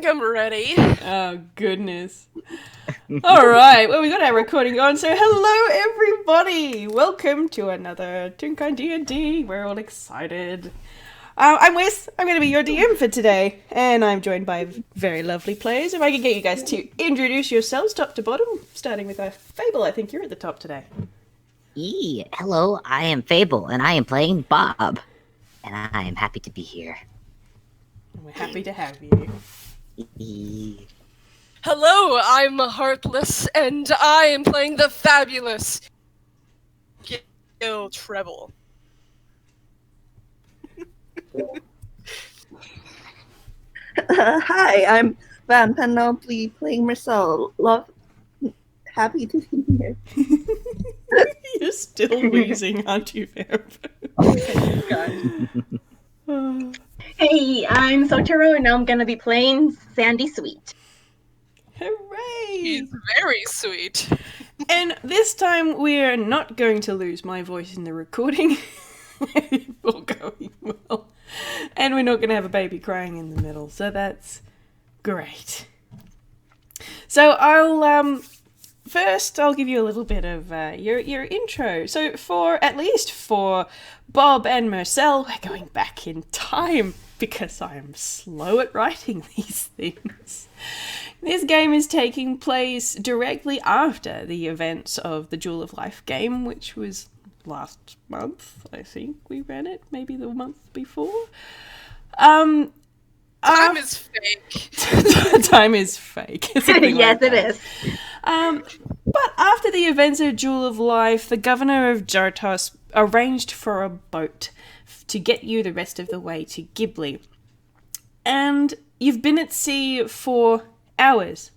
think I'm ready. Oh, goodness. All right, well, we got our recording on, so hello, everybody! Welcome to another Toonkind D&D. We're all excited. I'm Wes. I'm going to be your DM for today, and I'm joined by very lovely players. If I could get you guys to introduce yourselves top to bottom, starting with Fable. I think you're at the top today. Hello, I am Fable, and I am playing Bob. And I am happy to be here. And we're happy to have you. Hello, I'm Heartless, and I am playing the fabulous Gille Treble. Hi, I'm Vamp, and I'll be playing Mersel. Happy to be here. You're still wheezing, aren't you, Vamp? Oh, God. Hey, I'm Sotoro, and I'm gonna be playing Sandy Sweet. Hooray! He's very sweet. And this time we're not going to lose my voice in the recording. It's all going well. And we're not going to have a baby crying in the middle, so that's great. So I'll give you a little bit of your intro. So at least for Bob and Mersel, we're going back in time because I am slow at writing these things. This game is taking place directly after the events of the Jewel of Life game, which was last month, I think we ran it, maybe the month before. Time is fake. Time is fake. Yes, it is. But after the events of Jewel of Life, the governor of Jartos arranged for a boat to get you the rest of the way to Gille. And you've been at sea for hours.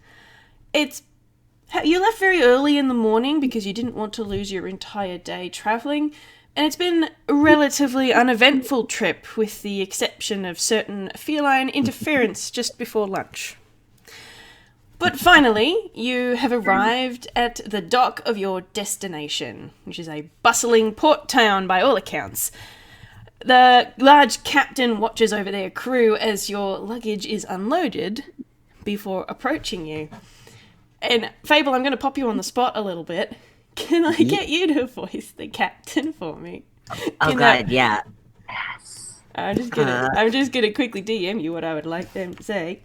You left very early in the morning because you didn't want to lose your entire day travelling, and it's been a relatively uneventful trip with the exception of certain feline interference just before lunch. But finally, you have arrived at the dock of your destination, which is a bustling port town by all accounts. The large captain watches over their crew as your luggage is unloaded before approaching you. And Fable, I'm going to pop you on the spot a little bit. Can I get you to voice the captain for me? Yeah. Yes. I'm just gonna quickly DM you what I would like them to say.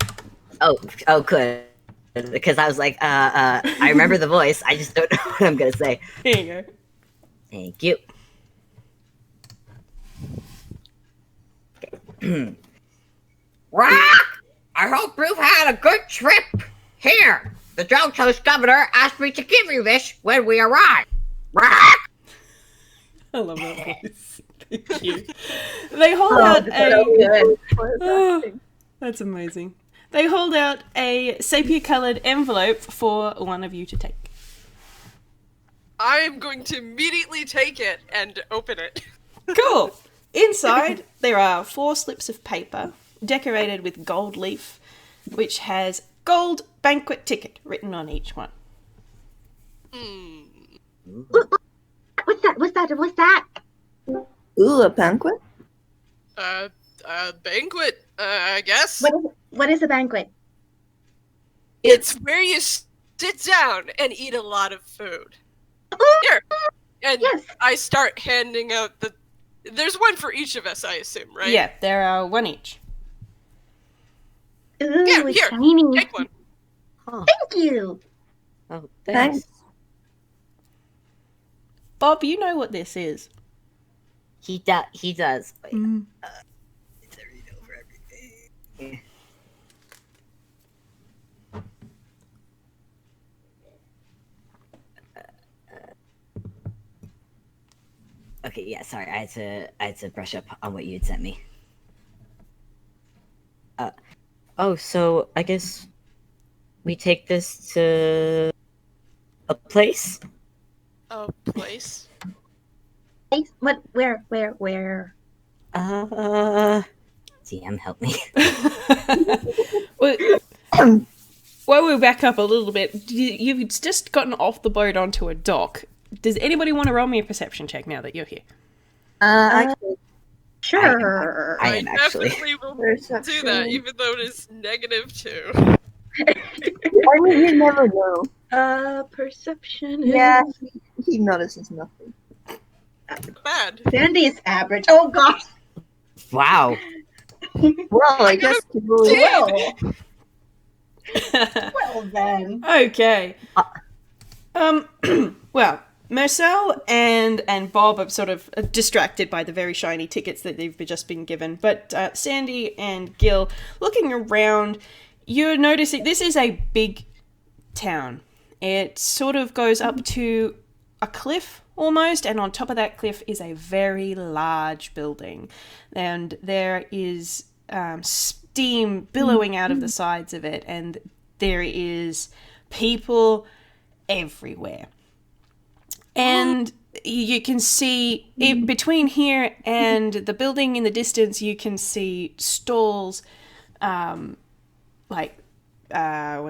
Oh, good. Because I was like, I remember the voice. I just don't know what I'm gonna say. Here you go. Thank you. Rock! I hope you've had a good trip. Here, the Johto's governor asked me to give you this when we arrive. Rock! I love that voice. Thank you. They hold out a... Oh, that's amazing. They hold out a sepia-coloured envelope for one of you to take. I am going to immediately take it and open it. Cool. Inside, there are 4 slips of paper decorated with gold leaf, which has gold banquet ticket written on each one. What's that? Ooh, a banquet? A banquet, I guess. What is a banquet? It's where you sit down and eat a lot of food. Here. And Yes. I start handing out there's one for each of us, I assume, right? Yeah, there are 1 each. Ooh, Yeah, it's here. shiny. Take one. Oh, Thank you. thanks. Bob, you know what this is. He does. Wait, Mm. to read over everything. Okay, yeah, sorry. I had to brush up on what you had sent me. So I guess we take this to a place? A place? What? Where? DM, help me. Well, we'll back up a little bit. You've just gotten off the boat onto a dock. Does anybody want to roll me a perception check now that you're here? I could. Sure. I am actually. definitely will do Perception. that, even though it is -2. I mean, you never know. Perception Yeah, is... he notices nothing. Bad. Sandy is average. Oh gosh. Wow. Well, I guess people. Well, well then. Okay. Well, Mersel and Bob are sort of distracted by the very shiny tickets that they've just been given. But Sandy and Gille, looking around, you're noticing this is a big town. It sort of goes up to a cliff almost, and on top of that cliff is a very large building. And there is steam billowing out of the sides of it, and there is people everywhere. And you can see, between here and the building in the distance, you can see stalls, what's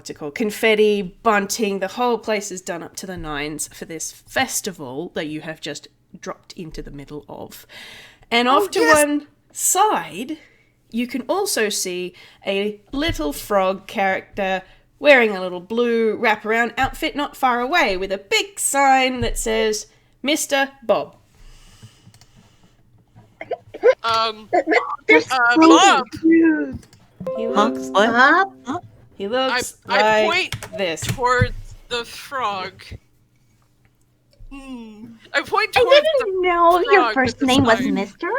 it called? Confetti, bunting. The whole place is done up to the nines for this festival that you have just dropped into the middle of. And off to one side, you can also see a little frog character wearing a little blue wraparound outfit not far away with a big sign that says, Mr. Bob. Bob, Dude. He looks, What? he looks I like point this. towards the frog. I point I towards didn't know your frog first with the name was sign. Mister.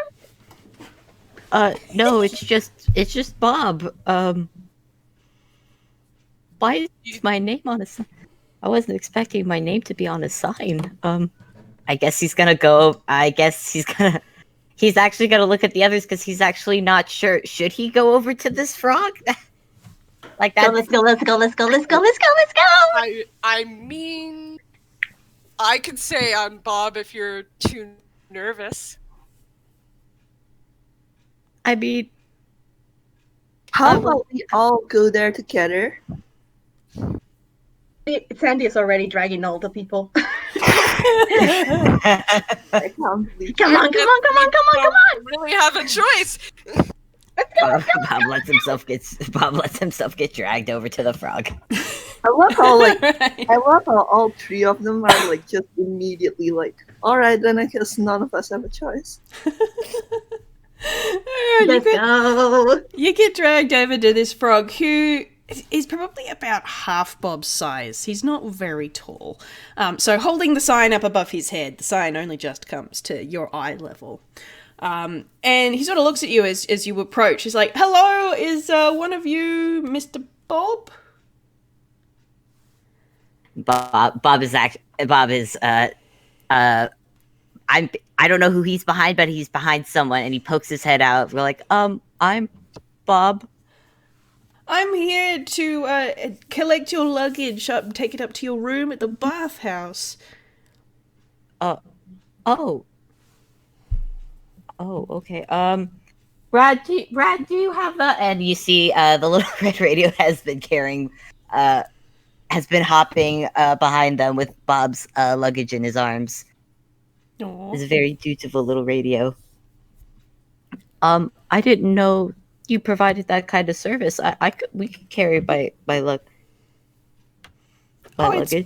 No, it's just Bob. Why is my name on a sign? I wasn't expecting my name to be on a sign. I guess he's gonna go. He's actually gonna look at the others because he's actually not sure. Should he go over to this frog? Like that. Let's go. I mean, I could say I'm Bob if you're too nervous. I mean, How about we all go there together? Sandy is already dragging all the people. I can't believe Come on. Don't really have a choice. Bob lets himself get dragged over to the frog. I love how Right. I love how all three of them are like just immediately like, all right, then I guess none of us have a choice. Let's go. You get dragged over to this frog who is probably about half Bob's size. He's not very tall. So holding the sign up above his head, the sign only just comes to your eye level. And he sort of looks at you as you approach. He's like, hello, is one of you Mr. Bob? Bob is I don't know who he's behind, but he's behind someone, and he pokes his head out. We're like, I'm Bob. I'm here to collect your luggage up and take it up to your room at the bathhouse. Oh, okay. Brad, do you have a? And you see, the little red radio has been hopping behind them with Bob's luggage in his arms. Aww. It's a very dutiful little radio. I didn't know you provided that kind of service. We could carry by luggage.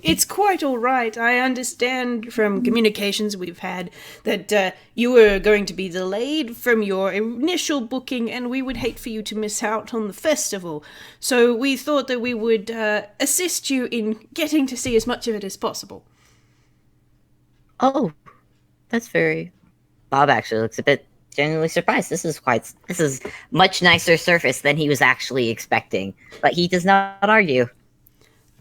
It's quite all right. I understand from communications we've had that you were going to be delayed from your initial booking, and we would hate for you to miss out on the festival. So we thought that we would assist you in getting to see as much of it as possible. Oh, that's very. Bob actually looks a bit genuinely surprised. This is much nicer surface than he was actually expecting, but he does not argue.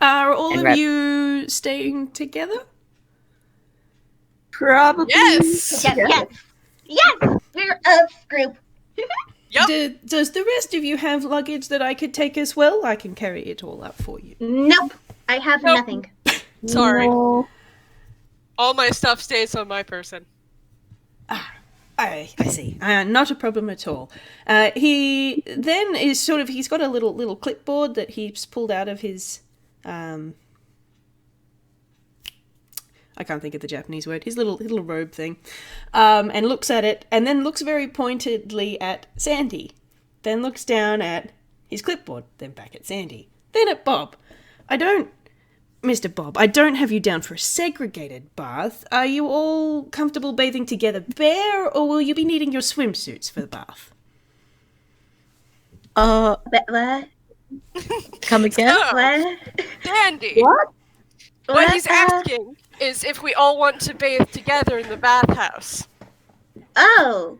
Are all And of you staying together? Probably. Yes. Yes. We're a group. Yep. Does the rest of you have luggage that I could take as well? I can carry it all up for you. Nope. I have Nope. nothing. Sorry. No. All my stuff stays on my person. I see. Not a problem at all. He then is sort of, he's got a little clipboard that he's pulled out of his, I can't think of the Japanese word, his little robe thing, and looks at it, and then looks very pointedly at Sandy, then looks down at his clipboard, then back at Sandy, then at Bob. Mr. Bob, I don't have you down for a segregated bath. Are you all comfortable bathing together bare, or will you be needing your swimsuits for the bath? What? Come again? So, What? Sandy, what he's asking is if we all want to bathe together in the bathhouse. Oh.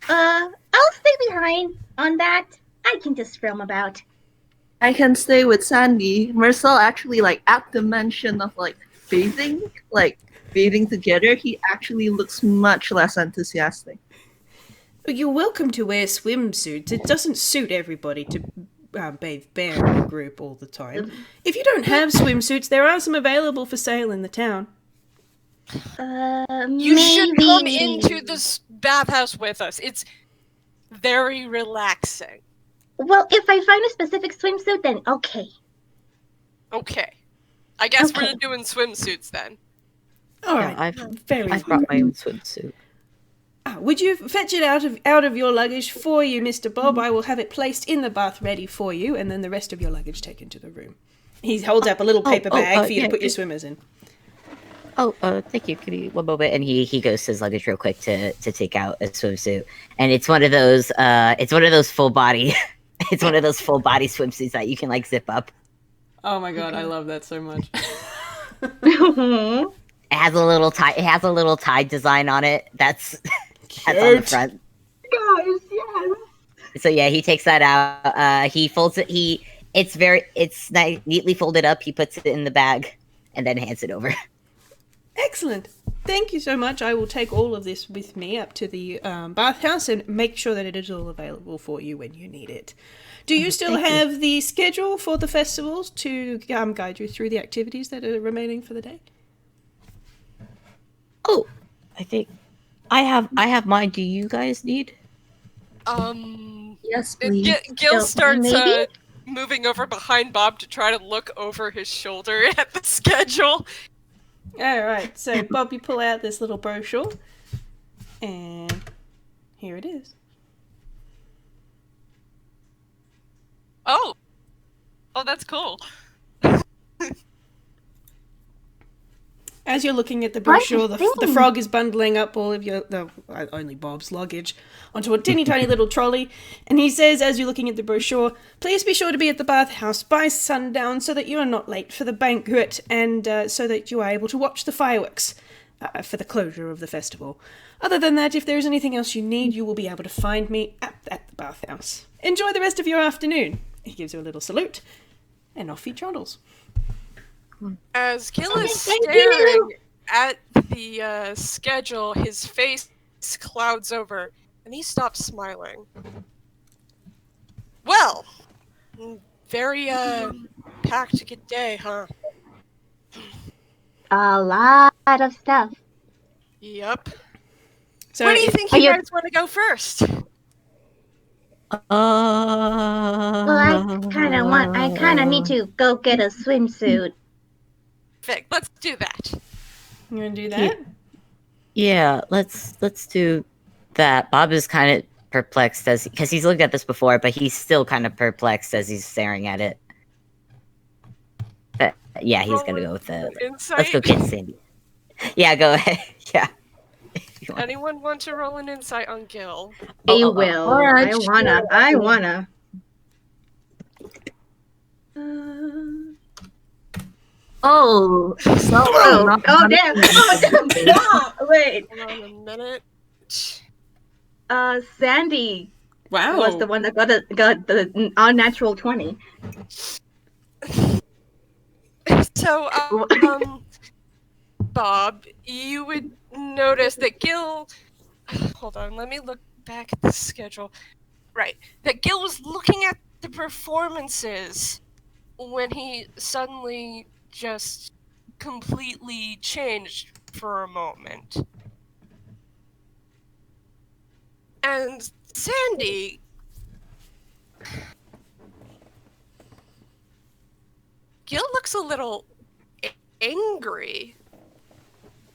I'll stay behind on that. I can just film about. I can stay with Sandy. Mersel actually, like, at the mention of, like, bathing together, he actually looks much less enthusiastic. You're welcome to wear swimsuits. It doesn't suit everybody to bathe bare in a group all the time. If you don't have swimsuits, there are some available for sale in the town. You should come into this bathhouse with us. It's very relaxing. Well, if I find a specific swimsuit, then okay. Okay. I guess Okay. we're doing swimsuits then. All Yeah, right, very I brought my own swimsuit. Would you fetch it out of your luggage for you, Mr. Bob? I will have it placed in the bath ready for you, and then the rest of your luggage taken to the room. He holds up a little paper bag for you to put your swimmers in. Oh, thank you. Could you one moment? And he goes to his luggage real quick to take out a swimsuit, and it's one of those full body, it's one of those full body swimsuits that you can like zip up. Oh my god, I love that so much. It has a little tie. It has a little tie design on it. That's on the front. Guys, yes. So yeah, he takes that out. He folds it. It's neatly folded up. He puts it in the bag, and then hands it over. Excellent. Thank you so much. I will take all of this with me up to the bathhouse and make sure that it is all available for you when you need it. Do you still have the schedule for the festivals to guide you through the activities that are remaining for the day? Oh, I think I have mine. Do you guys need? Yes, please. Gil starts maybe? moving over behind Bob to try to look over his shoulder at the schedule. All right. So, Bob, you pull out this little brochure, and here it is. Oh, that's cool. As you're looking at the brochure, the frog is bundling up all of only Bob's luggage onto a teeny tiny little trolley, and he says, as you're looking at the brochure, please be sure to be at the bathhouse by sundown so that you are not late for the banquet and so that you are able to watch the fireworks for the closure of the festival. Other than that, if there is anything else you need, you will be able to find me at the bathhouse. Enjoy the rest of your afternoon. He gives you a little salute, and off he trundles. As Gille is Thank staring you. at the schedule, his face clouds over, and he stops smiling. Well, very packed good day, huh? A lot of stuff. Yep. So, Where do you think you guys want to go first? Well, I kind of need to go get a swimsuit. Vic, let's do that. You want to do that? Yeah, let's do that. Bob is kind of perplexed because he's looked at this before, but he's still kind of perplexed as he's staring at it. But yeah, he's gonna go with the. Insight? Let's go get Sandy. Yeah, go ahead. Yeah. Anyone want to roll an insight on Gil? I will. alright, I wanna. Oh, so Oh, damn. Oh, damn. Yeah. Wait. Hold on a minute. Sandy Wow. was the one that got the unnatural 20. So, Bob, you would notice that Gil... Hold on, let me look back at the schedule. Right, that Gil was looking at the performances when he suddenly just completely changed for a moment. And Sandy... Gil looks a little angry.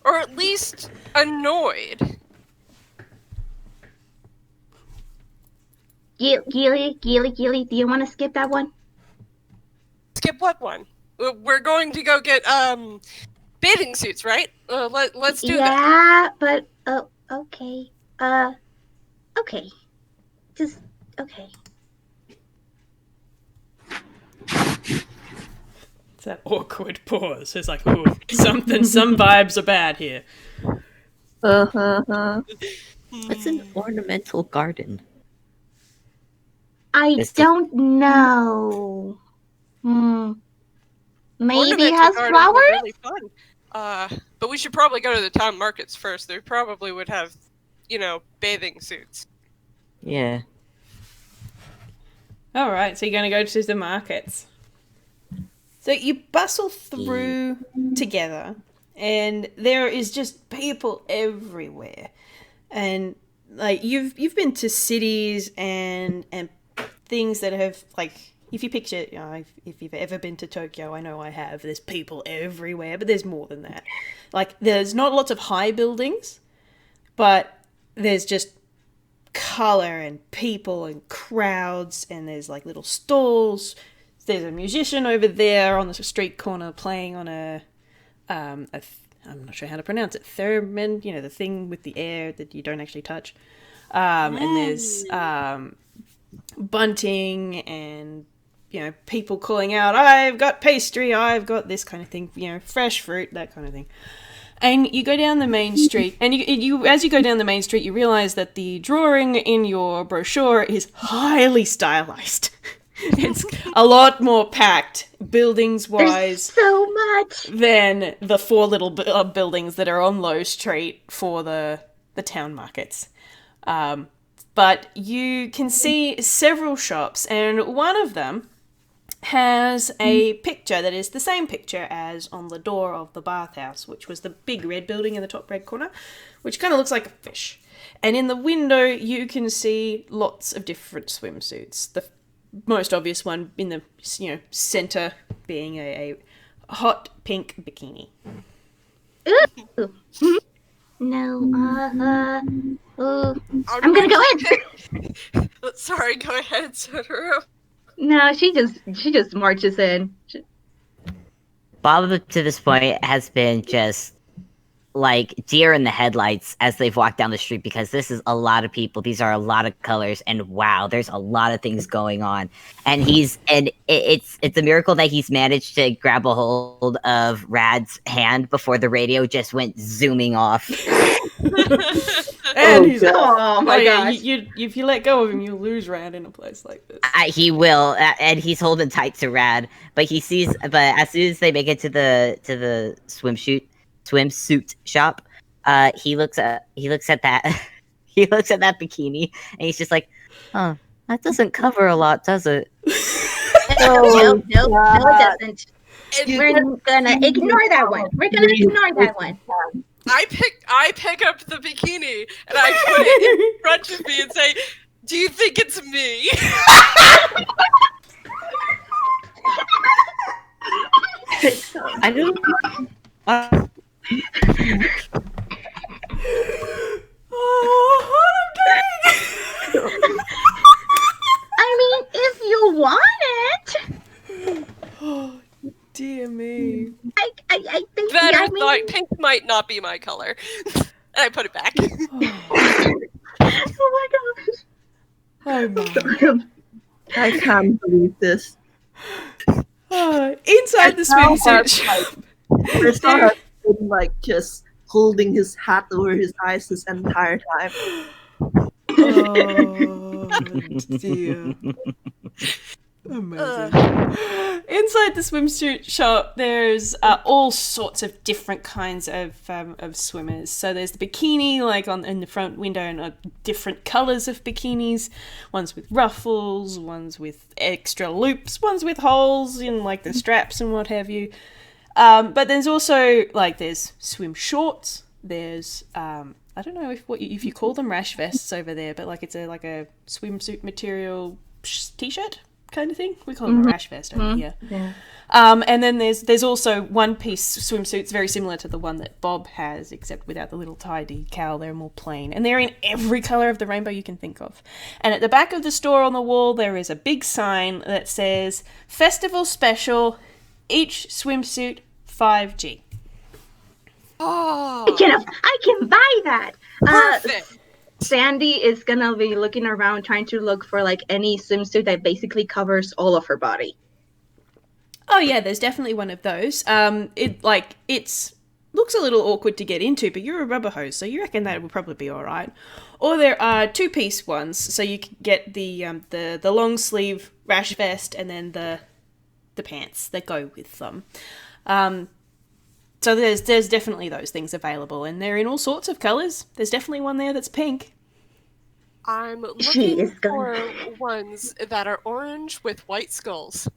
Or at least annoyed. Gille, do you want to skip that one? Skip what one? We're going to go get bathing suits, right? Let's do that. Yeah, but okay. Okay. Just okay. It's that awkward pause. It's like, ooh, some vibes are bad here. What's an ornamental garden? I It's don't know. Maybe it Ornamental has gardens are flowers? really fun. But we should probably go to the town markets first. They probably would have, bathing suits. Yeah. All right, so you're going to go to the markets. So you bustle through together, and there is just people everywhere. And like you've been to cities and things that have, like, if you picture, if you've ever been to Tokyo, I know I have. There's people everywhere, but there's more than that. Like, there's not lots of high buildings, but there's just color and people and crowds, and there's like little stalls. There's a musician over there on the street corner playing on I'm not sure how to pronounce it, theremin, the thing with the air that you don't actually touch. And there's bunting and people calling out, I've got pastry, I've got this kind of thing, fresh fruit, that kind of thing. And you go down the main street, and you as you go down the main street, you realize that the drawing in your brochure is highly stylized. It's a lot more packed, buildings-wise, So much. than the four little buildings that are on Low Street for the town markets. But you can see several shops, and one of them has a picture that is the same picture as on the door of the bathhouse, which was the big red building in the top red corner, which kind of looks like a fish. And in the window, you can see lots of different swimsuits. The most obvious one in the center being a hot pink bikini. Ooh. No, I'm gonna go in. Sorry, go ahead, Sotoro. No, she just marches in. Bob up to this point has been just like deer in the headlights as they've walked down the street, because this is a lot of people. These are a lot of colors, and wow, there's a lot of things going on. And it's a miracle that he's managed to grab a hold of Rad's hand before the radio just went zooming off. And he's Oh my gosh. if you let go of him, you lose Rad in a place like this. He will, and he's holding tight to Rad. But as soon as they make it to the swimsuit shop, he looks at that he looks at that bikini, and he's just like, "Huh, that doesn't cover a lot, does it?" No, it doesn't. We're gonna ignore that one. We're gonna ignore that one. I pick up the bikini and I put it in front of me and say, "Do you think it's me?" I don't. Oh, what I'm doing! I mean, if you want it, Oh, dear me. I think. Then Yeah, I I mean, thought pink might not be my color, and I put it back. oh my gosh. Oh my. I can't believe this. Inside the swimsuit shop. Mersel has been just holding his hat over his eyes this entire time. Oh dear. Amazing. Inside the swimsuit shop, there's all sorts of different kinds of swimmers. So there's the bikini, in the front window, and different colours of bikinis. Ones with ruffles, ones with extra loops, ones with holes in the straps and what have you. But there's also there's swim shorts. There's I don't know if you call them rash vests over there, but it's a swimsuit material t-shirt kind of thing. We call them a rash vest over here. Yeah. And then there's also one-piece swimsuits very similar to the one that Bob has, except without the little tie decal. They're more plain. And they're in every colour of the rainbow you can think of. And at the back of the store on the wall, there is a big sign that says, Festival Special, each swimsuit 5G. Oh, I can buy that. perfect. Sandy is gonna be looking around trying to look for like any swimsuit that basically covers all of her body. Oh yeah, there's definitely one of those. It's looks a little awkward to get into, but you're a rubber hose, so you reckon that will probably be all right. Or there are two-piece ones, so you can get the long sleeve rash vest and then the pants that go with them. So there's definitely those things available, and they're in all sorts of colours. There's definitely one there that's pink. I'm She looking is gonna- for ones that are orange with white skulls.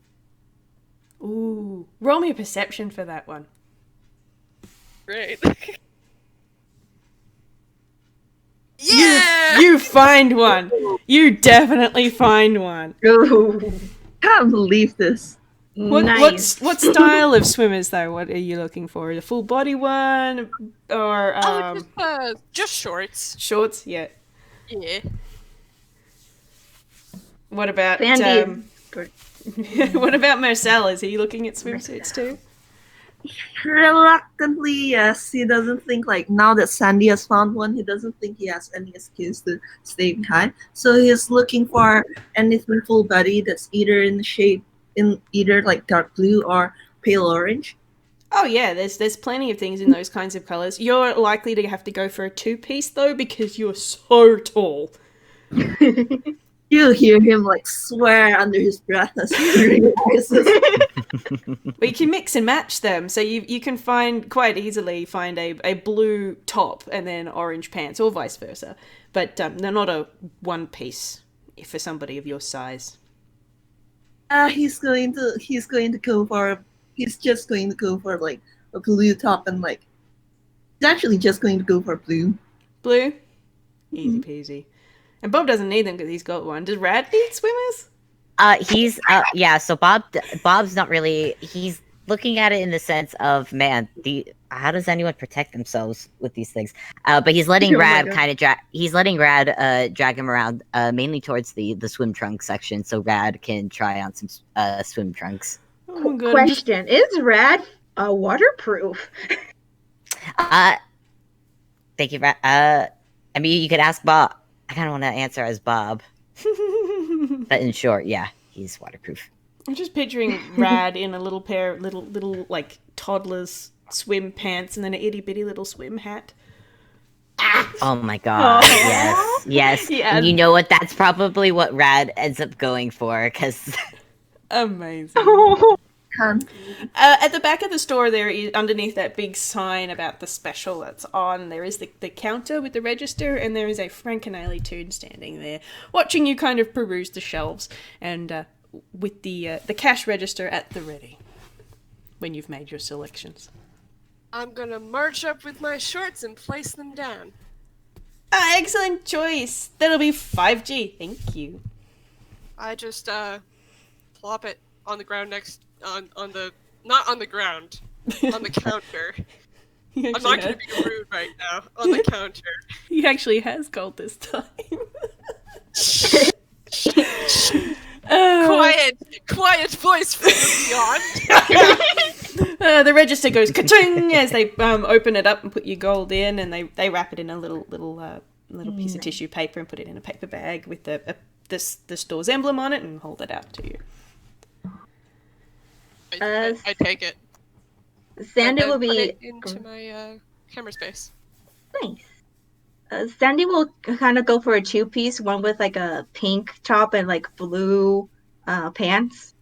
Ooh, roll me a perception for that one. Great. Yeah! You find one. You definitely find one. Ooh, Can't believe this. nice. What style of swimmers though? What are you looking for? A full body one or Just shorts. shorts? Yeah. Yeah. What about Sandy what about Mersel? Is he looking at swimsuits too? Reluctantly, yes. He doesn't think like now that Sandy has found one, he doesn't think he has any excuse to stay behind. So he's looking for anything full body that's either in the shade in either like dark blue or pale orange. Oh yeah, there's plenty of things in those kinds of colours. You're likely to have to go for a two-piece though because you're so tall. You hear him like swear under his breath as he realizes. But you can mix and match them, so you can quite easily find a blue top and then orange pants, or vice versa. But they're not a one piece for somebody of your size. He's just going to go for like a blue top and like he's actually just going to go for blue. Blue, easy peasy. And Bob doesn't need them because he's got one. Does Rad need swimmers? So Bob's not really. He's looking at it in the sense of, man, how does anyone protect themselves with these things? But he's letting Rad drag him around, mainly towards the swim trunk section, so Rad can try on some swim trunks. Oh my god! Question: is Rad waterproof? Thank you, Rad. I mean, you could ask Bob. I kind of want to answer as Bob, but in short, yeah, he's waterproof. I'm just picturing Rad in a little pair of little like toddler's swim pants and then an itty bitty little swim hat. Oh my god! Aww. Yes. Yeah. And you know what? That's probably what Rad ends up going for, because Amazing. At the back of the store, there is underneath that big sign about the special that's on. There is the counter with the register, and there is a Frank and Ailey Toon standing there, watching you kind of peruse the shelves, and with the cash register at the ready when you've made your selections. I'm gonna march up with my shorts and place them down. Excellent choice. That'll be 5G. Thank you. I just plop it on the ground not on the ground, on the counter. I'm not gonna be rude right now. On the counter. He actually has gold this time. Quiet voice from the beyond. The register goes ka-ching as they open it up and put your gold in, and they wrap it in a little piece of tissue paper and put it in a paper bag with the store's emblem on it and hold it out to you. I take it. Sandy And will put be it into my camera space. nice. Sandy will kind of go for a two-piece, one with like a pink top and like blue pants.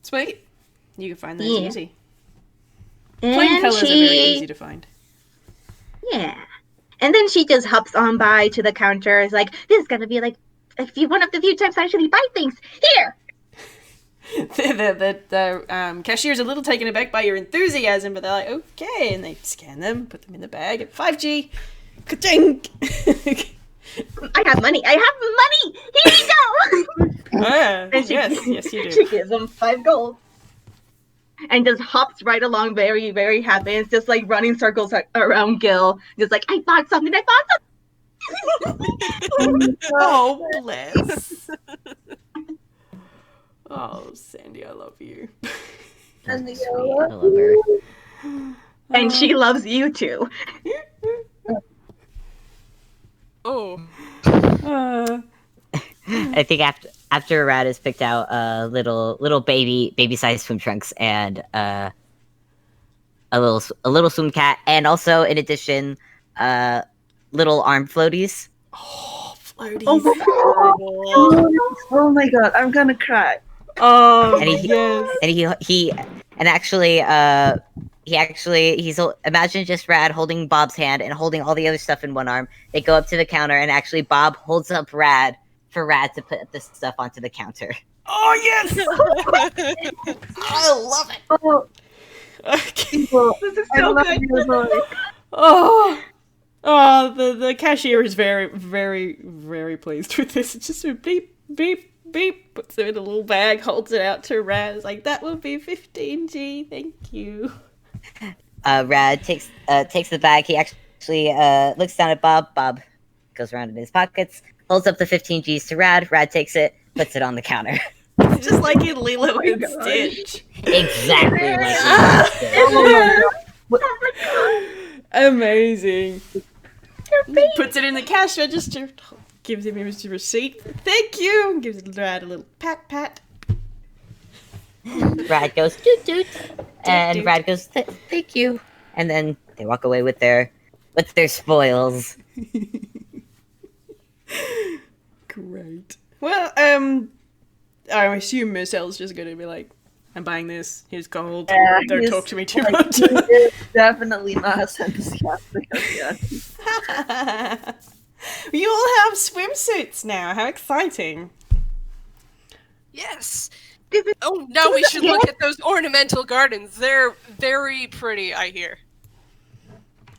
Sweet. You can find those Yeah. easy. Plain And colours are very easy to find. Yeah. And then she just hops on by to the counter. It's like, this is gonna be like one of the few times I actually buy things. Here. The cashier's a little taken aback by your enthusiasm, but they're like, okay, and they scan them, put them in the bag at 5G. Ka-ching! I have money. Here you go. And she, yes, you she do. gives him 5 gold. And just hops right along, very, very happy. It's just like running circles around Gil. Just like, I bought something. Oh, bless. Oh, Sandy, I love you. And the Sweet, I love her. And she loves you too. Oh. I think after Rad has picked out little baby sized swim trunks and a little swim cat, and also in addition little arm floaties. Oh, floaties. oh my god, I'm gonna cry. Oh, And he's imagine just Rad holding Bob's hand and holding all the other stuff in one arm. They go up to the counter, and actually Bob holds up Rad for Rad to put this stuff onto the counter. Oh, yes! I love it. Oh, Okay. people, This is I so love good. you, Zoe. Oh, the cashier is very, very, very pleased with this. It's just a beep, beep, beep, puts it in a little bag, holds it out to Raz, like, that would be 15G, thank you. Rad takes the bag. He actually looks down at Bob. Bob goes around in his pockets, holds up the 15 Gs to Rad. Rad takes it, puts it on the counter. It's just like in Lilo and Stitch. Exactly like Amazing. Puts it in the cash register, gives him his receipt. Thank you. Gives Rad a little pat. Rad goes doot doot, and doot. Rad goes thank you, and then they walk away with their spoils. Great. Well, I assume Mersel's just gonna be like, I'm buying this, here's gold, don't he's- talk to me too like, much. he is definitely not as enthusiastic as yet. You all have swimsuits now, how exciting. Yes. Oh, now we should look at those ornamental gardens. They're very pretty, I hear.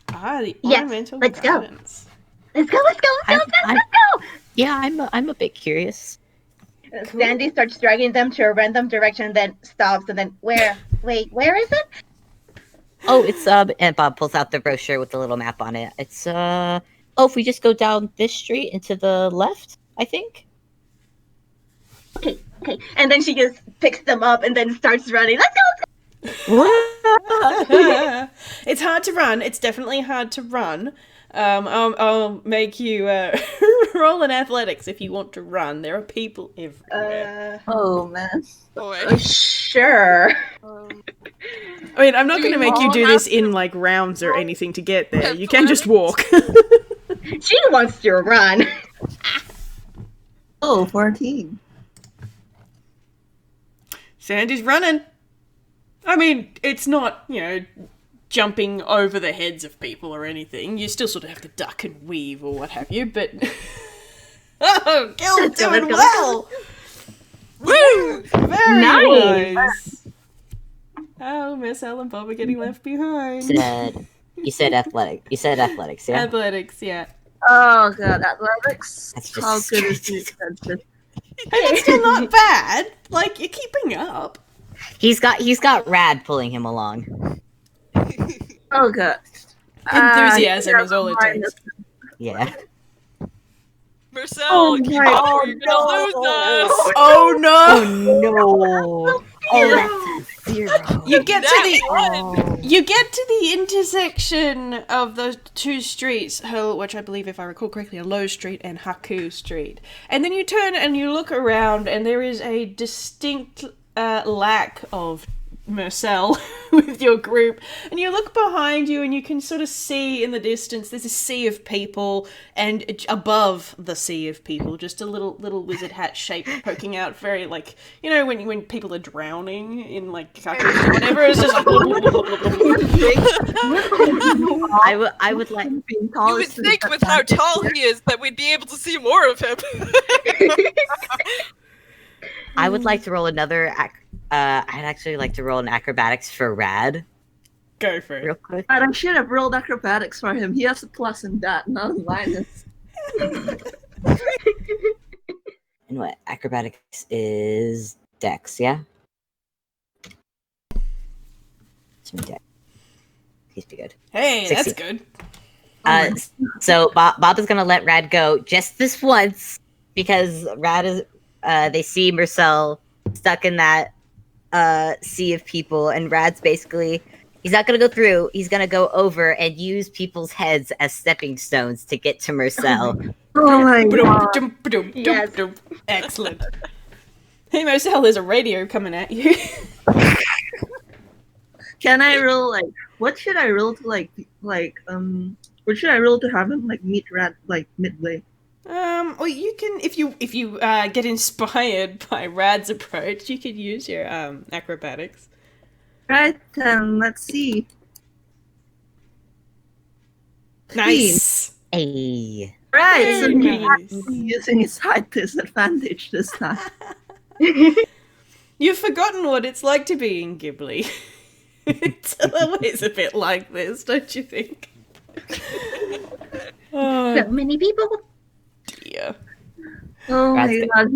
The Yes, ornamental let's go. gardens. Let's go. Yeah, I'm a bit curious. Sandy starts dragging them to a random direction, then stops, and then where is it? Oh, it's and Bob pulls out the brochure with the little map on it. It's if we just go down this street and to the left, I think. Okay. And then she just picks them up and then starts running. Let's go. It's hard to run. It's definitely hard to run. I'll make you roll in athletics if you want to run. There are people everywhere. Oh man. Boy. Sure. I mean, I'm not Do going to you make you all do have this to- in like rounds or anything to get there. You can just walk. She wants to run. Oh, 14. Sandy's running. I mean, it's not, jumping over the heads of people or anything. You still sort of have to duck and weave or what have you, but... Oh, Gille's doing well! Woo! Very Nice. nice! Oh, Mersel and Bob are getting left behind. You said athletics, yeah. Athletics, yeah. Oh god, athletics. That's just How good is straight. the expensive? Hey, that's still not bad. Like, you're keeping up. He's got Rad pulling him along. Oh god. Enthusiasm is all it minus- takes. Yeah. Mersel, Oh keep my- up or you're gonna lose us! Oh no! No. Oh, that's a 0. You get to the Oh. You get to the intersection of those two streets, which I believe, if I recall correctly, are Low Street and Haku Street. And then you turn and you look around, and there is a distinct lack of Mersel with your group. And you look behind you, and you can sort of see in the distance there's a sea of people, and above the sea of people, just a little wizard hat shape poking out, very like, when people are drowning in like Haku or whatever. It's just like. I would like Being tall You would is think with how tall he is that we'd be able to see more of him. I would like to roll another. I'd actually like to roll an acrobatics for Rad, Go for it. real quick. I should have rolled acrobatics for him. He has a plus in that, not a minus. And what? Acrobatics is Dex, yeah? It's me Dex. He's pretty good. Hey, 60. that's good. So Bob is gonna let Rad go just this once because Rad is. They see Mersel stuck in that sea of people, and Rad's basically. He's not gonna go through. He's gonna go over and use people's heads as stepping stones to get to Mersel. Oh my god. Yes. Excellent. Hey, Mersel, there's a radio coming at you. Can I roll like what should I roll to what should I roll to have him like meet Rat like midway? Well, you can if you get inspired by Rad's approach, you could use your acrobatics. Right, let's see. Nice. Hey. Right, so Very he's nice. actually using his height disadvantage this time. You've forgotten what it's like to be in Ghibli. It's always a bit like this, don't you think? Oh So many people. dear. Oh my Rat's god,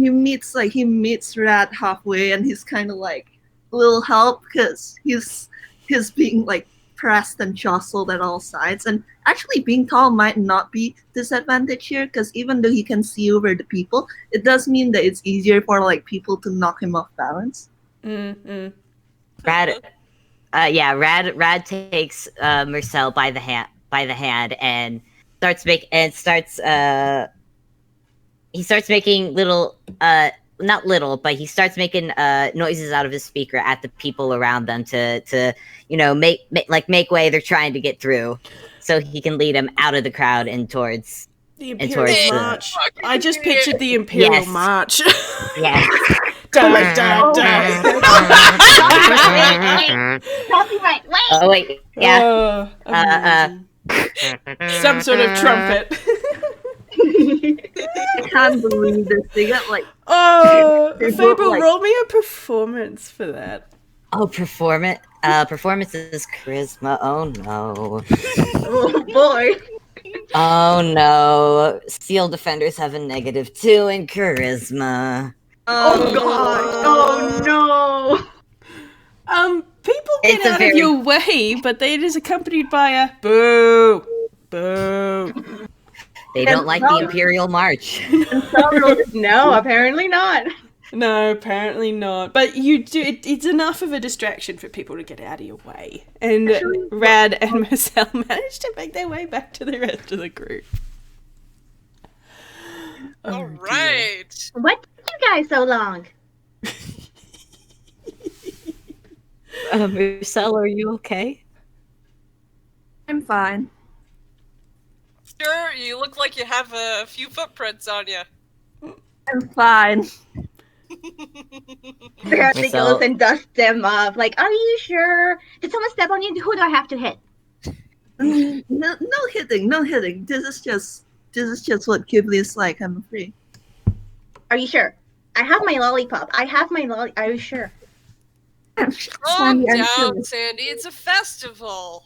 he meets Rat halfway and he's kind of like little help because he's being like pressed and jostled at all sides. And actually being tall might not be disadvantage here because even though he can see over the people, it does mean that it's easier for like people to knock him off balance. Mm-mm. Rad takes Mersel by the hand and starts making little not little, but he starts making noises out of his speaker at the people around them to make way. They're trying to get through, so he can lead them out of the crowd and towards. The And Imperial towards the- March. I just pictured the Imperial Yes. March. Yes. Da, da, da. Copyright. Wait. Oh wait. Yeah. Oh, amazing. Some sort of trumpet. I can't believe this. They got like Oh, They both, Fable, like- roll me a performance for that. Oh, performance. Performance is charisma. Oh no. Oh boy. Oh no. Steel defenders have a -2 in charisma. Oh gosh. Oh no. People It's get a out very- of your way, but it is accompanied by a boo, boo. They don't like the Imperial March. No, apparently not. No, apparently not. But you do. It's enough of a distraction for people to get out of your way. And Rad and Mersel managed to make their way back to the rest of the group. Oh, All dear. right. What took you guys so long? Mersel, are you okay? I'm fine. Sure, you look like you have a few footprints on you. I'm fine. Apparently So- goes and dusts them off. Like, are you sure? Did someone step on you? Who do I have to hit? No hitting. This is just what Ghibli is like, I'm afraid. Are you sure? I have my lollipop. Are you sure? Calm Sandy, I'm down, sure. Sandy. It's a festival.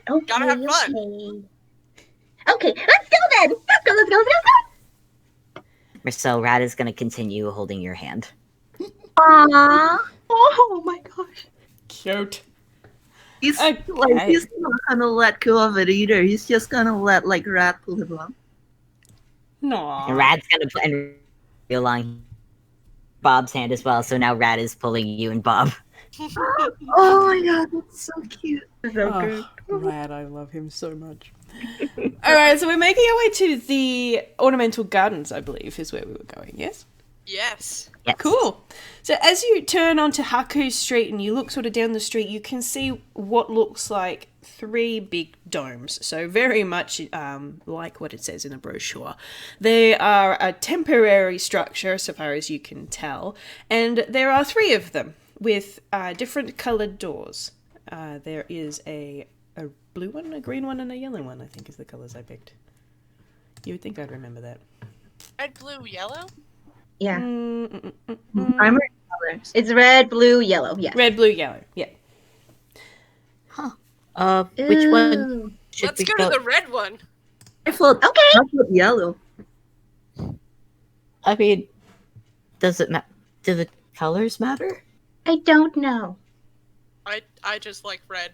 Okay, Gotta have fun. Okay, let's go then. Let's go. Mersel, Rad is going to continue holding your hand. Aww. Oh my gosh. Cute. He's Okay. he's not gonna let go of it either. He's just gonna let like Rat pull him along. No. And Rad's going to put along Bob's hand as well. So now Rad is pulling you and Bob. Oh my god, that's so cute. Oh, Rad, I love him so much. Alright, so we're making our way to the Ornamental Gardens, I believe, is where we were going, yes? Yes. Yes. Cool. So as you turn onto Haku Street and you look sort of down the street, you can see what looks like 3 big domes. So very much like what it says in the brochure. They are a temporary structure, so far as you can tell, and there are 3 of them with different coloured doors. There is a blue one, a green one, and a yellow one, I think is the colours I picked. You would think I'd remember that. Red, blue, yellow? Yeah. Primary colors. It's red, blue, yellow. Yeah. Red, blue, yellow. Yeah. Which one Ooh. should Let's we go go? to the red one. I thought Okay. yellow. I mean, does it do the colors matter? I don't know. I just like red.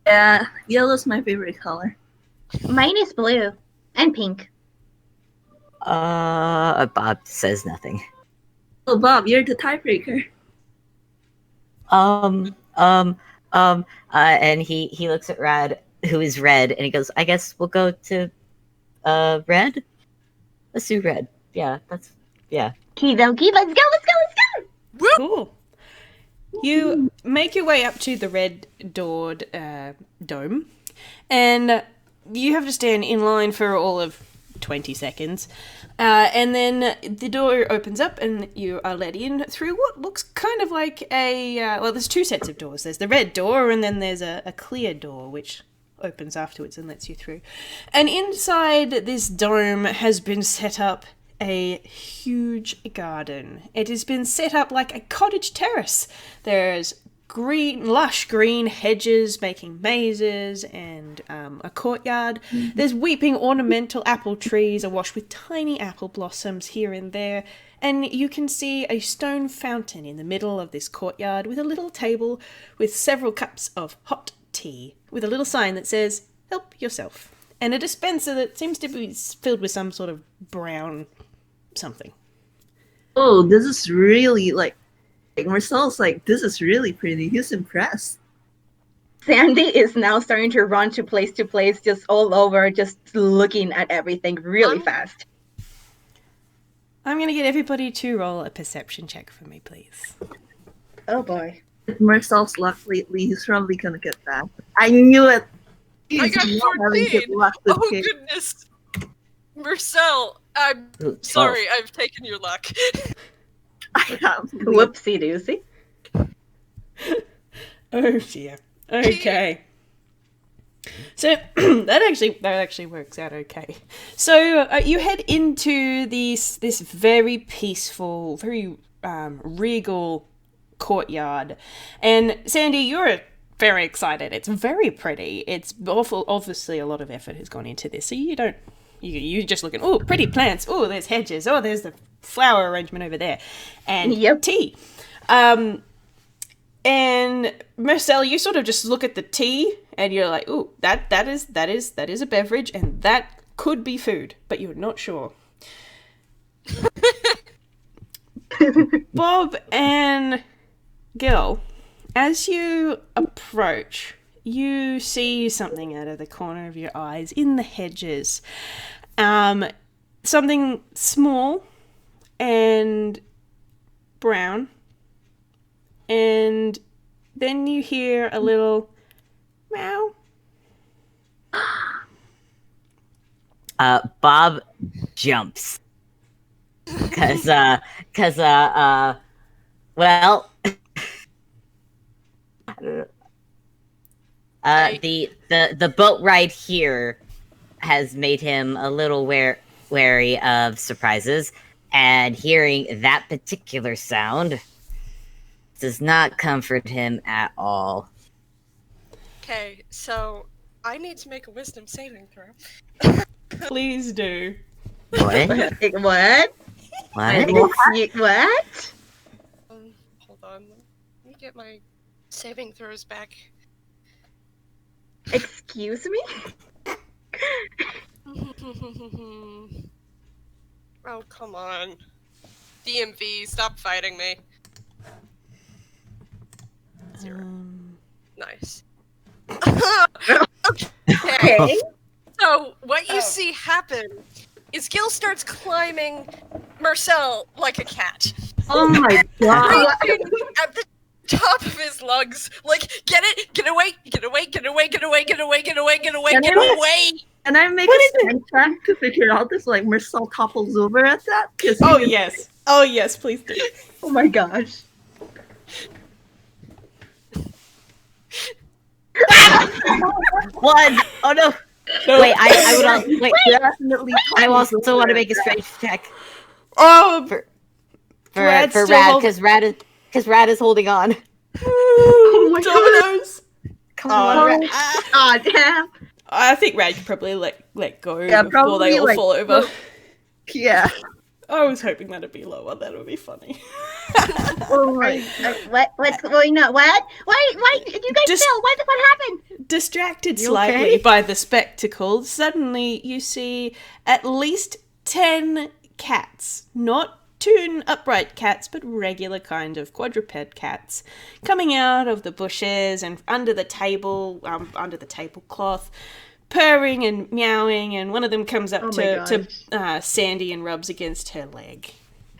Yeah, yellow's my favorite color. Mine is blue and pink. Bob says nothing. Oh, Bob, you're the tiebreaker. And he looks at Rad, who is red, and he goes, I guess we'll go to, red? Let's do red. Yeah, yeah. Kidoki, let's go! Cool. You make your way up to the red doored dome, and you have to stand in line for all of 20 seconds. And then the door opens up and you are let in through what looks kind of like a... well, there's two sets of doors. There's the red door and then there's a clear door which opens afterwards and lets you through. And inside this dome has been set up a huge garden. It has been set up like a cottage terrace. There's lush green hedges making mazes and a courtyard. There's weeping ornamental apple trees awash with tiny apple blossoms here and there, and you can see a stone fountain in the middle of this courtyard with a little table with several cups of hot tea with a little sign that says help yourself, and a dispenser that seems to be filled with some sort of brown something. Oh, this is really like Mersel's like, this is really pretty. He's impressed. Sandy is now starting to run to place, just all over, just looking at everything really fast. I'm going to get everybody to roll a perception check for me, please. Oh boy. With Mersel's luck lately, he's probably gonna get that. I knew it. I got He's not having 14. good luck this Oh game. goodness. Mersel, I'm sorry, I've taken your luck. I can't believe it. Whoopsie doosey. Oh dear. Okay. So that actually works out okay. So you head into this very peaceful, very regal courtyard, and Sandy, you're very excited. It's very pretty. It's awful. Obviously, a lot of effort has gone into this. So you're just looking. Oh, pretty plants. Oh, there's hedges. Oh, there's the flower arrangement over there, and tea. And Mersel, you sort of just look at the tea and you're like, "Ooh, that is a beverage, and that could be food," but you're not sure. Bob and Gille, as you approach, you see something out of the corner of your eyes in the hedges. Something small and brown. And then you hear a little meow. Bob jumps. Well, the boat ride here has made him a little wary of surprises, and hearing that particular sound does not comfort him at all. Okay, so I need to make a wisdom saving throw. Please do. What? What? What? What? Hold on. Let me get my saving throws back. Excuse me? Oh, come on. DMV, stop fighting me. 0. Nice. Okay. So, what you see happen is Gille starts climbing Mersel like a cat. Oh my god. At the top of his lungs. Like, get it? Get away! Get away! Get away! Get away! Get away! Get away! Get away! Get away! And I make a strength check to figure out this, like, Mersel topples over at that. Oh, yes. Oh, yes, please do. Oh my gosh. One! Oh no! Wait, I would also, wait. Definitely. I also want to make a strength check Oh, for Rad's Rad, still because Rad is holding on. oh my Dominoes. Come Oh, on, Rad. Rad. Oh damn. I think Rad could probably let go Yeah, before they all probably, fall over. Yeah. I was hoping that'd be lower. That would be funny. Oh my. What's going on? What? Why? You guys Just- still? What happened? Distracted You slightly okay? by the spectacle, suddenly you see at least 10 cats. Not toon upright cats, but regular kind of quadruped cats, coming out of the bushes and under the tablecloth, purring and meowing, and one of them comes up Oh my to Sandy and rubs against her leg.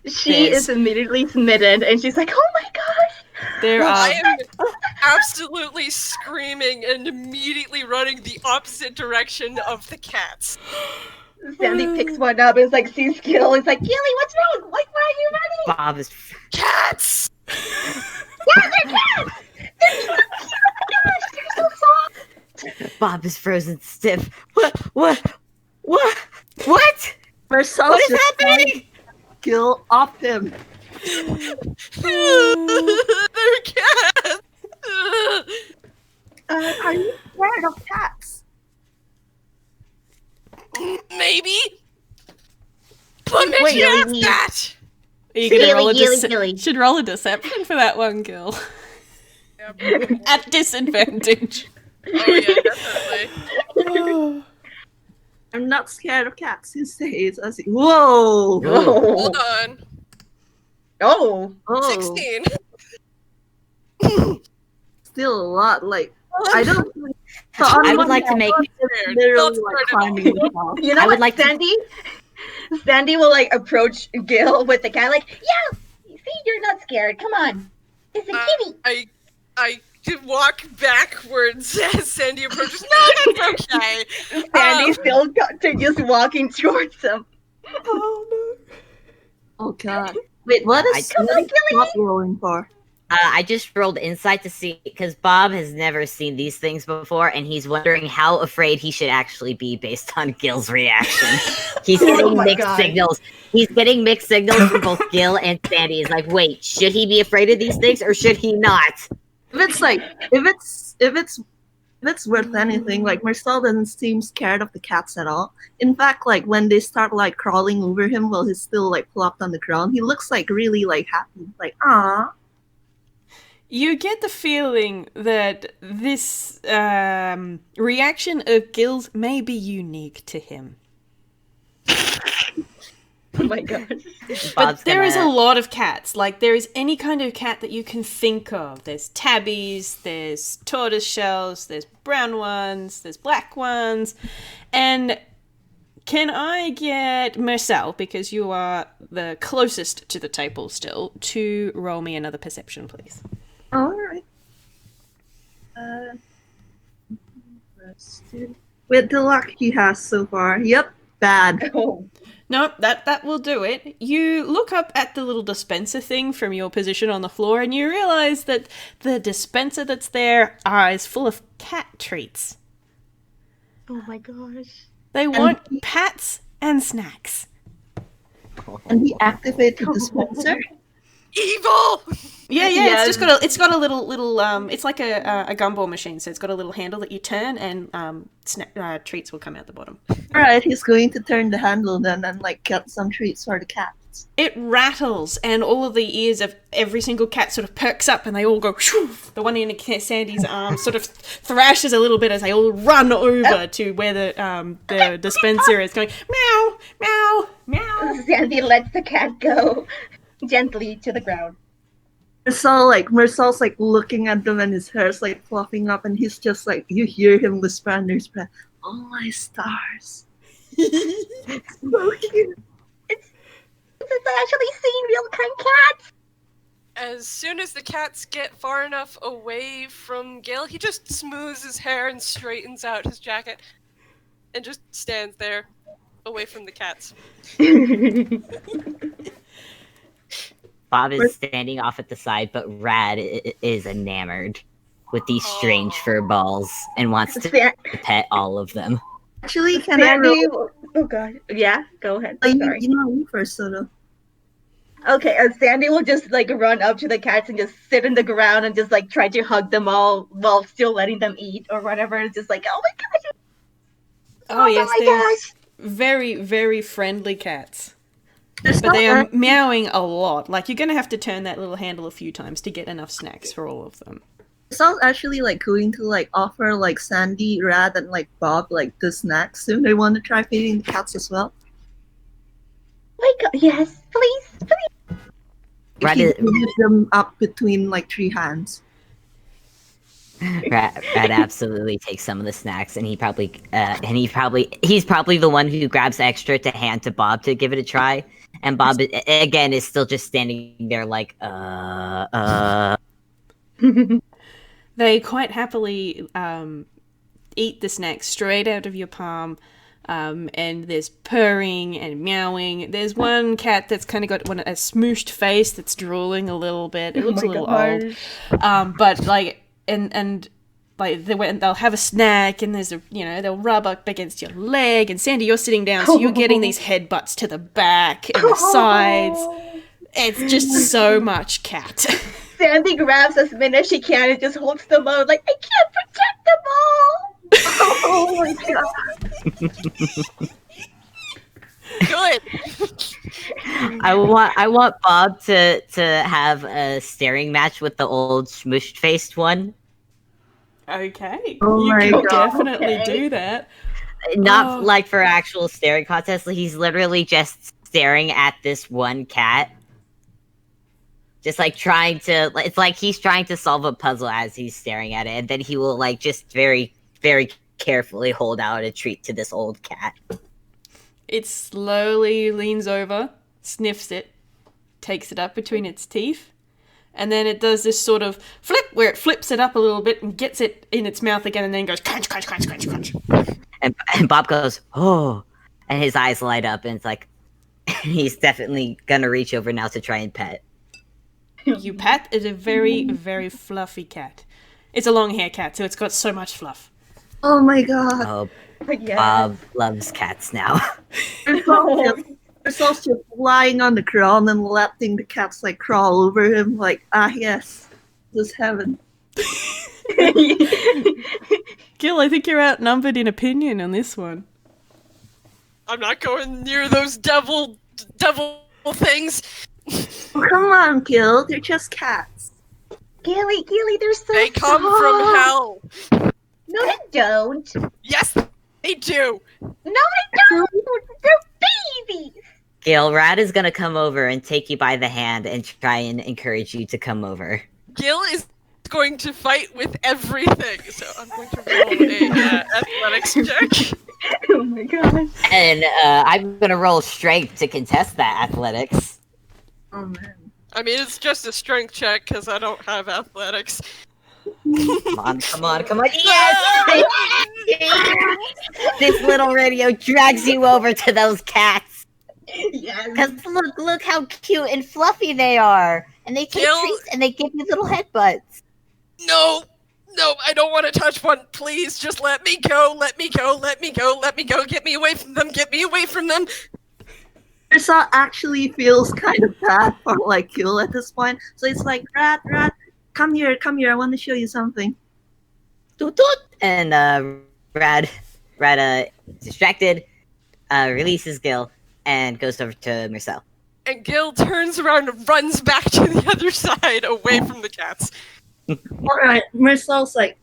She is immediately smitten, and she's like, "Oh my gosh!" There are... I am absolutely screaming and immediately running the opposite direction of the cats. Sandy picks one up and is like, sees Gille. It's like, Gille, what's wrong? Why are you running? Bob is Cats! Yeah, they're cats! They're so cute! Oh my gosh, they're so soft! Bob is frozen stiff. What? Mersel's What is just happening? Gille off him. They're cats! Are you scared of cats? Maybe? But maybe Wait, ask you- that! Are you gonna roll a Gilly. should roll a deception for that one, Gil. At disadvantage. Oh yeah, definitely. I'm not scared of cats, he says. I say, whoa! Oh. Hold on. Oh. Oh, 16. still a lot. Like, I don't. So I would like to make. literally Don't like start at all. climbing the wall. You know I would what, like to- Sandy will like approach Gille with the cat, like, yeah, see, you're not scared. Come on, it's a kitty. I could walk backwards as Sandy approaches. No, that's okay. Sandy still continues walking towards him. Oh god. Wait, what is I- what is Bob rolling for? I just rolled insight to see because Bob has never seen these things before, and he's wondering how afraid he should actually be based on Gil's reaction. He's getting my mixed God. signals. He's getting mixed signals from both Gil and Sandy. He's like, wait, should he be afraid of these things or should he not? If it's worth anything, like Mersel doesn't seem scared of the cats at all. In fact, like when they start like crawling over him while he's still like plopped on the ground, he looks like really like happy, like ah. You get the feeling that this reaction of Gil's may be unique to him. Oh my gosh. But there is a lot of cats. Like, there is any kind of cat that you can think of. There's tabbies, there's tortoise shells, there's brown ones, there's black ones. And can I get Mersel, because you are the closest to the table still, to roll me another perception, please? Alright. With the luck he has so far. Yep, bad. Oh. Nope, that will do it. You look up at the little dispenser thing from your position on the floor and you realize that the dispenser that's there is full of cat treats. Oh my gosh. They want pats and snacks. And he activated the dispenser. Evil! Yeah, Yeah. it's got a little it's like a gumball machine, so it's got a little handle that you turn and treats will come out the bottom. Alright, he's going to turn the handle then and like get some treats for the cats. It rattles, and all of the ears of every single cat sort of perks up, and they all go shoo. The one in Sandy's arm sort of thrashes a little bit as they all run over to where the dispenser is, going meow, meow, meow. Sandy lets the cat go gently to the ground. Mersel's like looking at them and his hair's like fluffing up and he's just like, you hear him whisper under his breath, oh my stars. So cute. It's actually seen real kind cats. As soon as the cats get far enough away from Gil, he just smooths his hair and straightens out his jacket and just stands there away from the cats. Bob is standing off at the side, but Rad is enamored with these strange fur balls and wants to pet all of them. Actually, can I roll? Oh god. Yeah, go ahead. You Sorry. know me first, Soto. Okay, Sandy will just like run up to the cats and just sit in the ground and just like try to hug them all while still letting them eat or whatever. It's just like, oh my gosh. Oh yes, my they're gosh. very, very friendly cats. But they are meowing a lot. Like, you're going to have to turn that little handle a few times to get enough snacks for all of them. Sounds actually like going to like offer like Sandy, Rad, and like Bob like the snacks. Do they want to try feeding the cats as well? My God, yes, please. Rad, He gives them up between like 3 hands. Rad absolutely takes some of the snacks, and he's probably the one who grabs extra to hand to Bob to give it a try. And Bob again is still just standing there like They quite happily eat the snacks straight out of your palm. And there's purring and meowing. There's one cat that's kind of got a smooshed face that's drooling a little bit. It looks a little old. But like, and like they'll have a snack, and there's they'll rub up against your leg. And Sandy, you're sitting down, so you're getting these headbutts to the back and the sides. It's just so much cat. Sandy grabs as many as she can and just holds them out like, I can't protect them all. Oh my god. Good. I want Bob to have a staring match with the old smooshed faced one. Okay. Oh you my can God. definitely Okay. do that. Not like for actual staring contest. He's literally just staring at this one cat. Just like trying to, it's like he's trying to solve a puzzle as he's staring at it, and then he will like just very, very carefully hold out a treat to this old cat. It slowly leans over, sniffs it, takes it up between its teeth, and then it does this sort of flip where it flips it up a little bit and gets it in its mouth again, and then goes crunch, crunch, crunch, crunch, crunch. And Bob goes, oh, and his eyes light up, and it's like, he's definitely gonna reach over now to try and pet. You pat is a very, very fluffy cat. It's a long hair cat, so it's got so much fluff. Oh my god. Oh, Yeah. Bob loves cats now. There's also lying on the ground and letting the cats like crawl over him like, yes, this is heaven. Gil, I think you're outnumbered in opinion on this one. I'm not going near those devil things. Oh, come on, Gil, they're just cats. Gilly, they're so They come from hell. No, they don't. Yes, they do. No, they don't. They're babies. Gail, Rad is gonna come over and take you by the hand and try and encourage you to come over. Gil is going to fight with everything, so I'm going to roll a athletics check. Oh my god. And I'm gonna roll strength to contest that athletics. Oh man. I mean, it's just a strength check because I don't have athletics. Come on. Yes! This little radio drags you over to those cats. Yes. Because look how cute and fluffy they are. And they take Gil- treats and they give you little headbutts. No, I don't want to touch one. Please, just let me go. Let me go. Get me away from them. Mersel actually feels kind of bad for like Gil at this point. So it's like, Rat, come here, I want to show you something. Toot toot! And Rad, distracted, releases Gil and goes over to Mersel. And Gil turns around and runs back to the other side, away from the cats. All right, Mersel's like,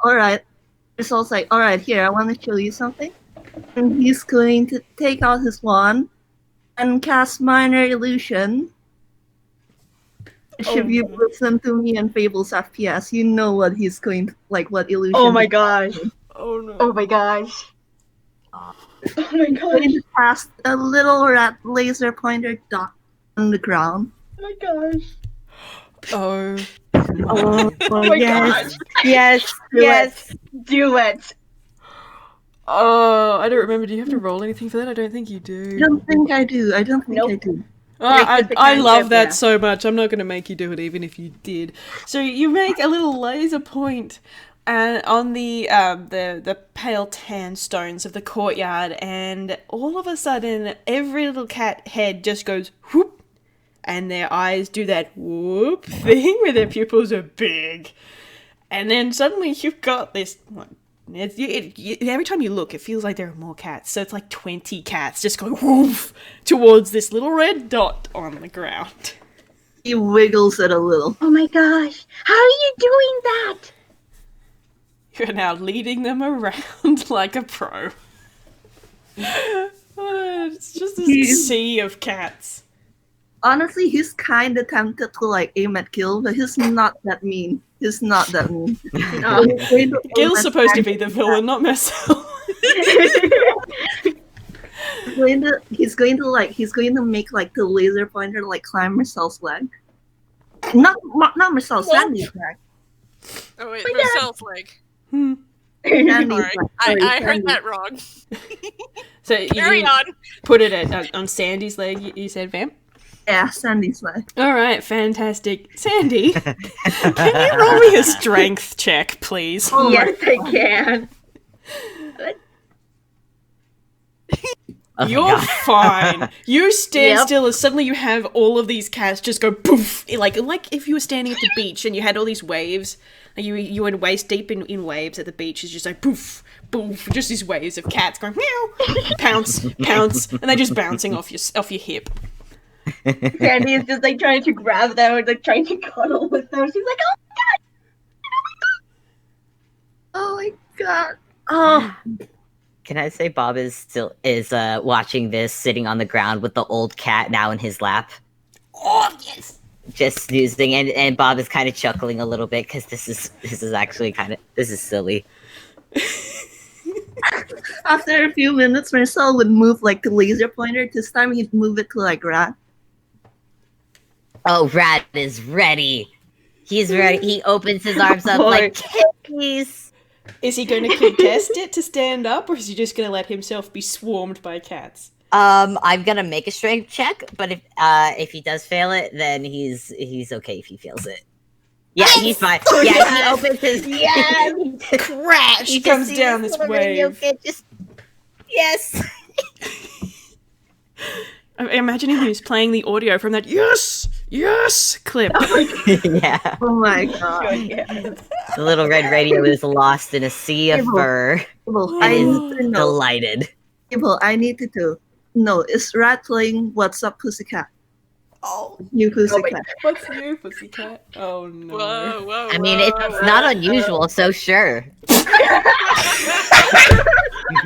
all right. Mersel's like, all right, here, I want to show you something. And he's going to take out his wand and cast Minor Illusion. If you've listened to me and Fable's FPS, you know what he's going to, like, what illusion. Oh my gosh. Oh no. Oh my gosh. Oh my He's going gosh. to cast a little rat laser pointer dot on the ground. Oh my gosh. Oh. Oh, Oh my gosh. Yes. Do it. Oh, I don't remember. Do you have to roll anything for that? I don't think you I do. don't think I do. Nope. Oh, I love concept, that yeah. so much. I'm not going to make you do it, even if you did. So you make a little laser point on the pale tan stones of the courtyard, and all of a sudden, every little cat head just goes whoop, and their eyes do that whoop thing where their pupils are big, and then suddenly you've got this Every time you look, it feels like there are more cats. So it's like 20 cats just going woof towards this little red dot on the ground. He wiggles it a little. Oh my gosh. How are you doing that? You're now leading them around like a pro. It's just this sea of cats. Honestly, he's kind of tempted to like aim at Gille, but he's not that mean. He's not that mean. Gille's supposed to be the villain, not Mersel. He's going to make like the laser pointer like climb Mersel's leg. Not Mersel's, Sandy's leg. Oh wait, Mersel's leg. Sandy's Sorry, leg. I heard that wrong. So you Carry on. put it on Sandy's leg, you said, Vamp? Yeah, Sandy's leg. Alright, fantastic. Sandy, can you roll me a strength check, please? Oh Yes, I can. Oh my You're God. fine. You stand Yep. still as suddenly you have all of these cats just go poof. Like if you were standing at the beach and you had all these waves, and you were waist deep in waves at the beach, it's just like poof, poof, just these waves of cats going meow, pounce, pounce, and they're just bouncing off your hip. Sandy is just like trying to grab them and like trying to cuddle with them. She's like, Oh my god. Oh, Can I say Bob is watching this, sitting on the ground with the old cat now in his lap? Oh yes. Just snoozing, and Bob is kind of chuckling a little bit because this is actually this is silly. after a few minutes, Mersel would move like the laser pointer. This time he'd move it to like Rat. Oh, Rat is ready. He's ready. He opens his arms up like, please. Is he going to contest it to stand up, or is he just going to let himself be swarmed by cats? I'm gonna make a strength check, but if he does fail it, then he's okay if he fails it. Yeah, he's fine. Yeah, he opens his Crash! He comes see down this little radio wave. kid yes. I'm imagining he was playing the audio from that yes clip. Yeah. Oh my god. The little red radio is lost in a sea of fur Fable, and I is need to know. delighted. Fable, I need to know. Is Rat playing What's Up Pussycat? Oh, You Pussycat. what's new, pussycat? Oh no. Whoa. I mean, it's not unusual, so sure.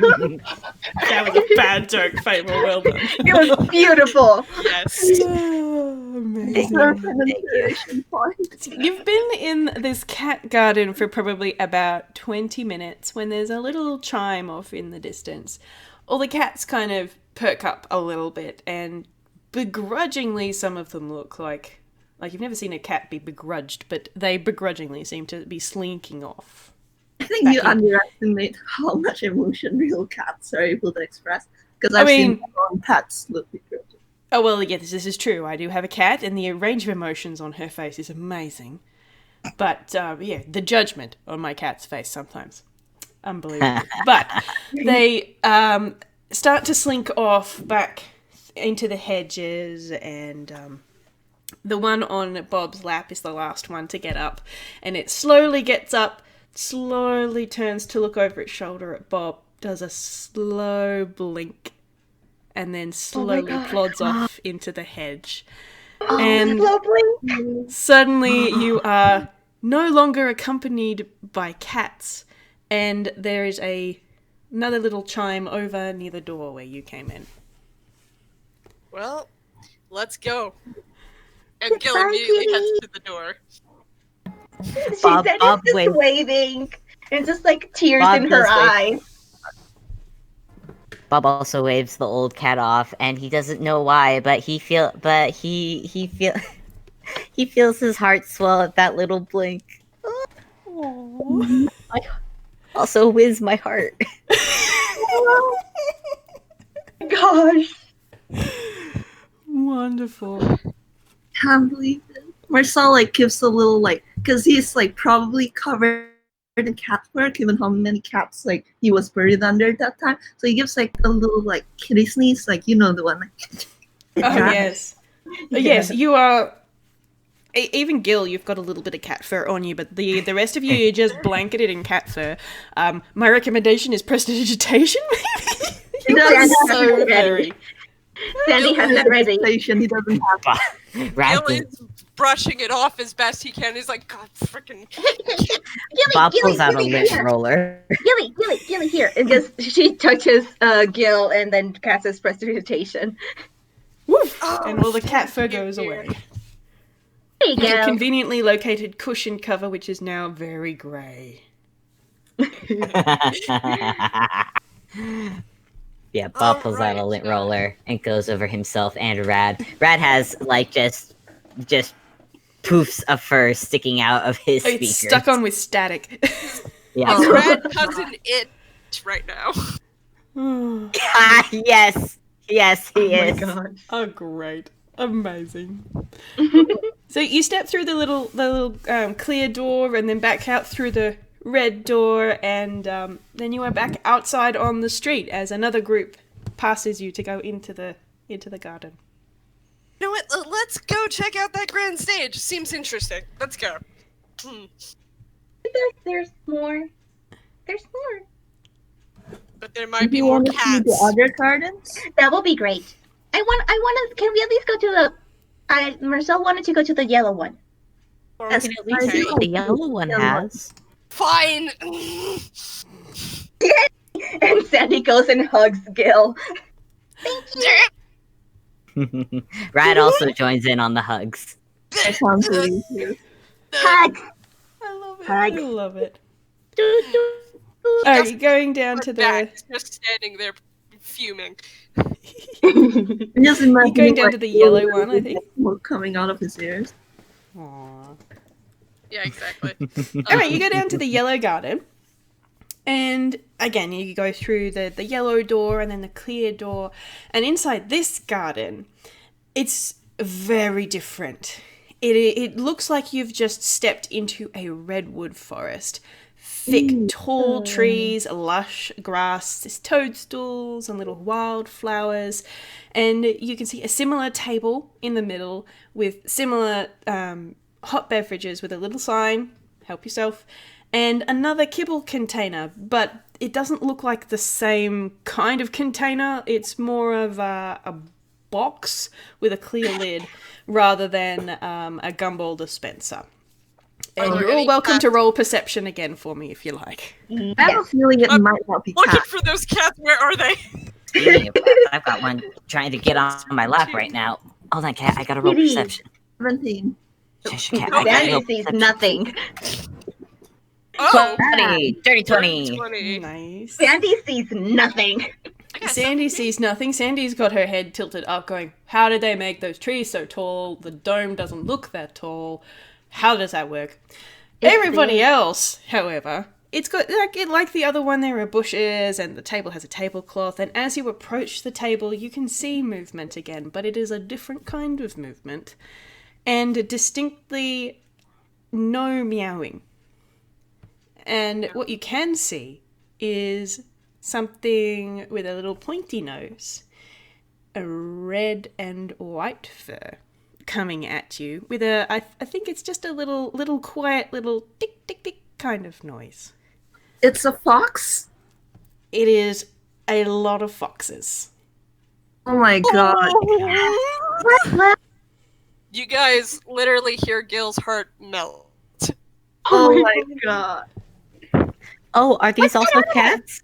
That was a bad joke, Fable. Well done. it was beautiful. Yes. Oh, amazing. Pronunciation point. You've been in this cat garden for probably about 20 minutes when there's a little chime off in the distance. All the cats kind of perk up a little bit, and begrudgingly some of them look like you've never seen a cat be begrudged, but they begrudgingly seem to be slinking off. I think you underestimate how much emotion real cats are able to express. Because I've seen my own pets look begrudging. Oh, well, yes, this is true. I do have a cat, and the range of emotions on her face is amazing. But, yeah, the judgment on my cat's face sometimes. Unbelievable. But they start to slink off back into the hedges, and the one on Bob's lap is the last one to get up. And it slowly gets up, slowly turns to look over its shoulder at Bob, does a slow blink, and then slowly plods off into the hedge. And Lovely. suddenly you are no longer accompanied by cats, and there is another little chime over near the door where you came in. Well, let's go. And Gil immediately heads to the door. She Bob- said Bob it's just waves. waving and just like tears Bob in her does wave. eyes. Bob also waves the old cat off, and he doesn't know why, but he feels his heart swell at that little blink. Also whiz my heart. Gosh. Wonderful. Can't believe it. Mersel like gives a little like, because he's like probably covered in cat fur, given how many cats like he was buried under at that time. So he gives like a little like kitty sneeze, like you know the one. Like, Oh, yes. Yes, you are Even Gil, you've got a little bit of cat fur on you, but the rest of you are just blanketed in cat fur. My recommendation is prestidigitation. He doesn't so have it very. Sandy has it ready. He doesn't have Rad Gil is brushing it off as best he can. He's like, God, freaking. Bob pulls out a lint roller. Gilly, here. And just she touches Gil and then casts prestidigitation. Woof! Oh, And all the cat fur thank you, goes dear. away. There you With a go. conveniently located cushion cover, which is now very grey. Yeah, Bob pulls out a Alright, lint so- roller and goes over himself and Rad. Rad has like just poofs of fur sticking out of his It's speakers. stuck on with static. Yeah. His red cousin it right now. Ah, yes, he is. God. Oh, great. Amazing. So you step through the little clear door and then back out through the red door, and then you are back outside on the street as another group passes you to go into the garden. You know what? Let's go check out that grand stage. Seems interesting. Let's go. There's more. There's more. But there might Do be you more want to see cats. the other gardens? That will be great. I want to. Can we at least go to the? Mersel wanted to go to the yellow one. Or we Yes, can At least okay. see what the yellow one has. Fine. And Sandy goes and hugs Gil. Rad also joins in on the hugs. That sounds really cute. Hug. I love it. Hugs. I love it. Doo, doo. Are you going down to the? Back, just standing there fuming. Just imagine going down to the yellow one, I think. Smoke coming out of his ears. Aww. Yeah, exactly. All right, you go down to the yellow garden, and again you go through the yellow door and then the clear door, and inside this garden, it's very different. It looks like you've just stepped into a redwood forest. Thick, tall trees, lush grass, there's toadstools and little wildflowers, and you can see a similar table in the middle with similar hot beverages with a little sign, help yourself, and another kibble container, but it doesn't look like the same kind of container. It's more of a box with a clear lid rather than a gumball dispenser. And there you're all any welcome to cats? roll perception again for me if you like. I have a feeling it I'm might not be Looking cat. for those cats. Where are they? I've got one trying to get on my lap right now. Hold on, cat. I gotta roll Kitty. perception. 17. Shush, cat. I gotta Sandy roll sees perception. nothing. Oh, 20, dirty 20. 20. Nice. Sandy sees nothing. I got Sandy 17. sees nothing. Sandy's got her head tilted up going, how did they make those trees so tall? The dome doesn't look that tall. How does that work? Everybody else, however, it's got like the other one, there are bushes and the table has a tablecloth, and as you approach the table you can see movement again, but it is a different kind of movement and distinctly no meowing. And what you can see is something with a little pointy nose, a red and white fur coming at you with I think it's just a little quiet little tick tick tick kind of noise. It's a fox? It is a lot of foxes. Oh my god. You guys literally hear Gil's heart melt. Oh my god. Oh, are these also cats?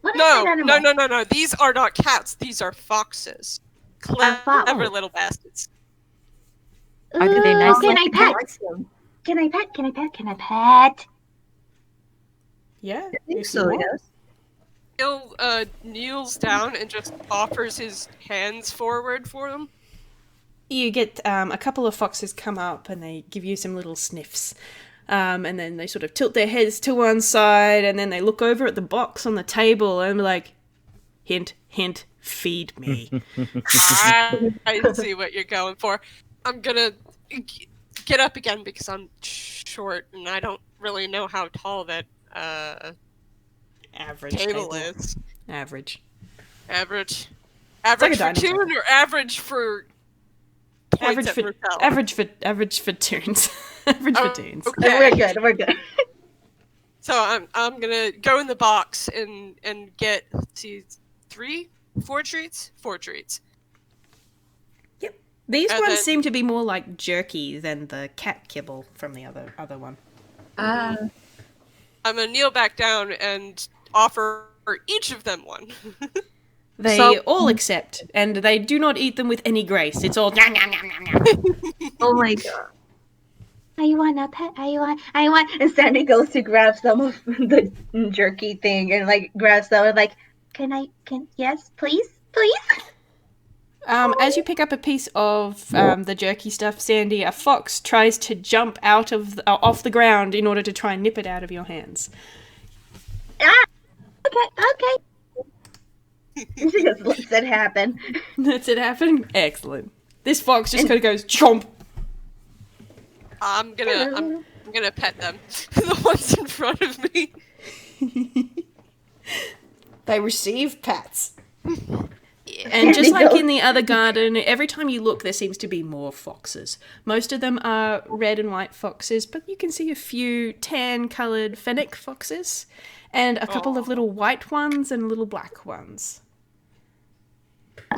What is No, that no, animal? no. These are not cats. These are foxes. Clever fox. little bastards. Are they nice Can I looking pet? like them. Can I pet? Can I pet? Can I pet? Yeah, I think if so, you want. yes. Gil kneels down and just offers his hands forward for them. You get a couple of foxes come up and they give you some little sniffs. And then they sort of tilt their heads to one side and then they look over at the box on the table and be like, hint, hint, feed me. I see what you're going for. I'm gonna get up again because I'm short and I don't really know how tall that Average table is. Average. Average. like Average a for dining Toon or average for points at Mersel. average for toons. Average for toons. Okay. We're good. So I'm gonna go in the box and get 4 treats. These And ones then- seem to be more like jerky than the cat kibble from the other one. I'm gonna kneel back down and offer each of them one. They all accept, and they do not eat them with any grace. It's all yum, yum, yum, yum, yum. Oh my god. I want a pet. I want. And Sandy goes to grab some of the jerky thing and like grabs some and like, yes, please. As you pick up a piece of the jerky stuff, Sandy, a fox tries to jump out of off the ground in order to try and nip it out of your hands. Okay. She just lets it happen. Lets it happen? Excellent. This fox just kind of goes chomp. I'm gonna pet them. The ones in front of me. They receive pats. And just like in the other garden, every time you look, there seems to be more foxes. Most of them are red and white foxes, but you can see a few tan-coloured fennec foxes, and a couple of little white ones and little black ones.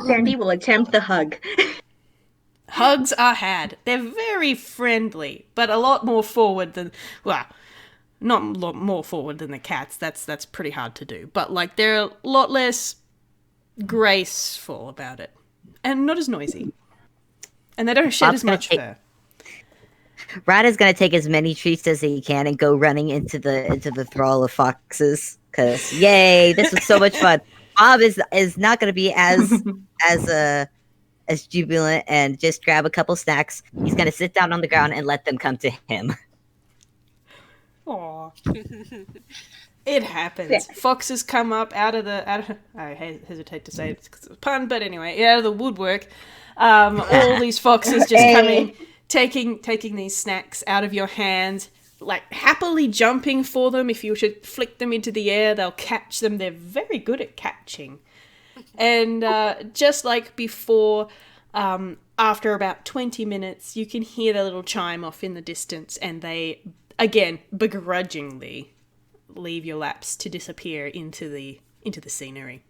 Sandy will attempt the hug. Hugs are had. They're very friendly, but a lot more forward than, well, not a lot more forward than the cats. That's pretty hard to do. But like they're a lot less graceful about it, and not as noisy. And they don't shed Bob's as gonna much fur. Rad is gonna take as many treats as he can and go running into the thrall of foxes. Cause yay, this was so much fun. Bob is not gonna be as jubilant and just grab a couple snacks. He's gonna sit down on the ground and let them come to him. Aw. It happens. Foxes come up out of I hesitate to say it 'cause it's a pun, but anyway, out of the woodwork. All these foxes just coming, taking these snacks out of your hands, like happily jumping for them. If you should flick them into the air, they'll catch them. They're very good at catching. And just like before, after about 20 minutes, you can hear the little chime off in the distance, and they, again, begrudgingly leave your laps to disappear into the scenery.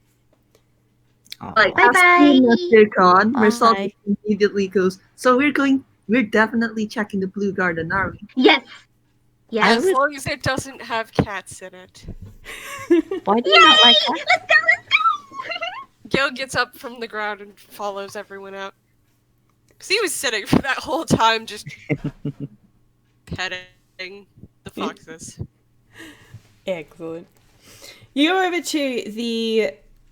Like Bye-bye. after they're gone, Mersel Bye. immediately goes, so we're definitely checking the blue garden, are we? Yes. As long as it doesn't have cats in it. Why do you not like that? Let's go. Gil gets up from the ground and follows everyone out. Because he was sitting for that whole time just petting the foxes. Excellent. You go over to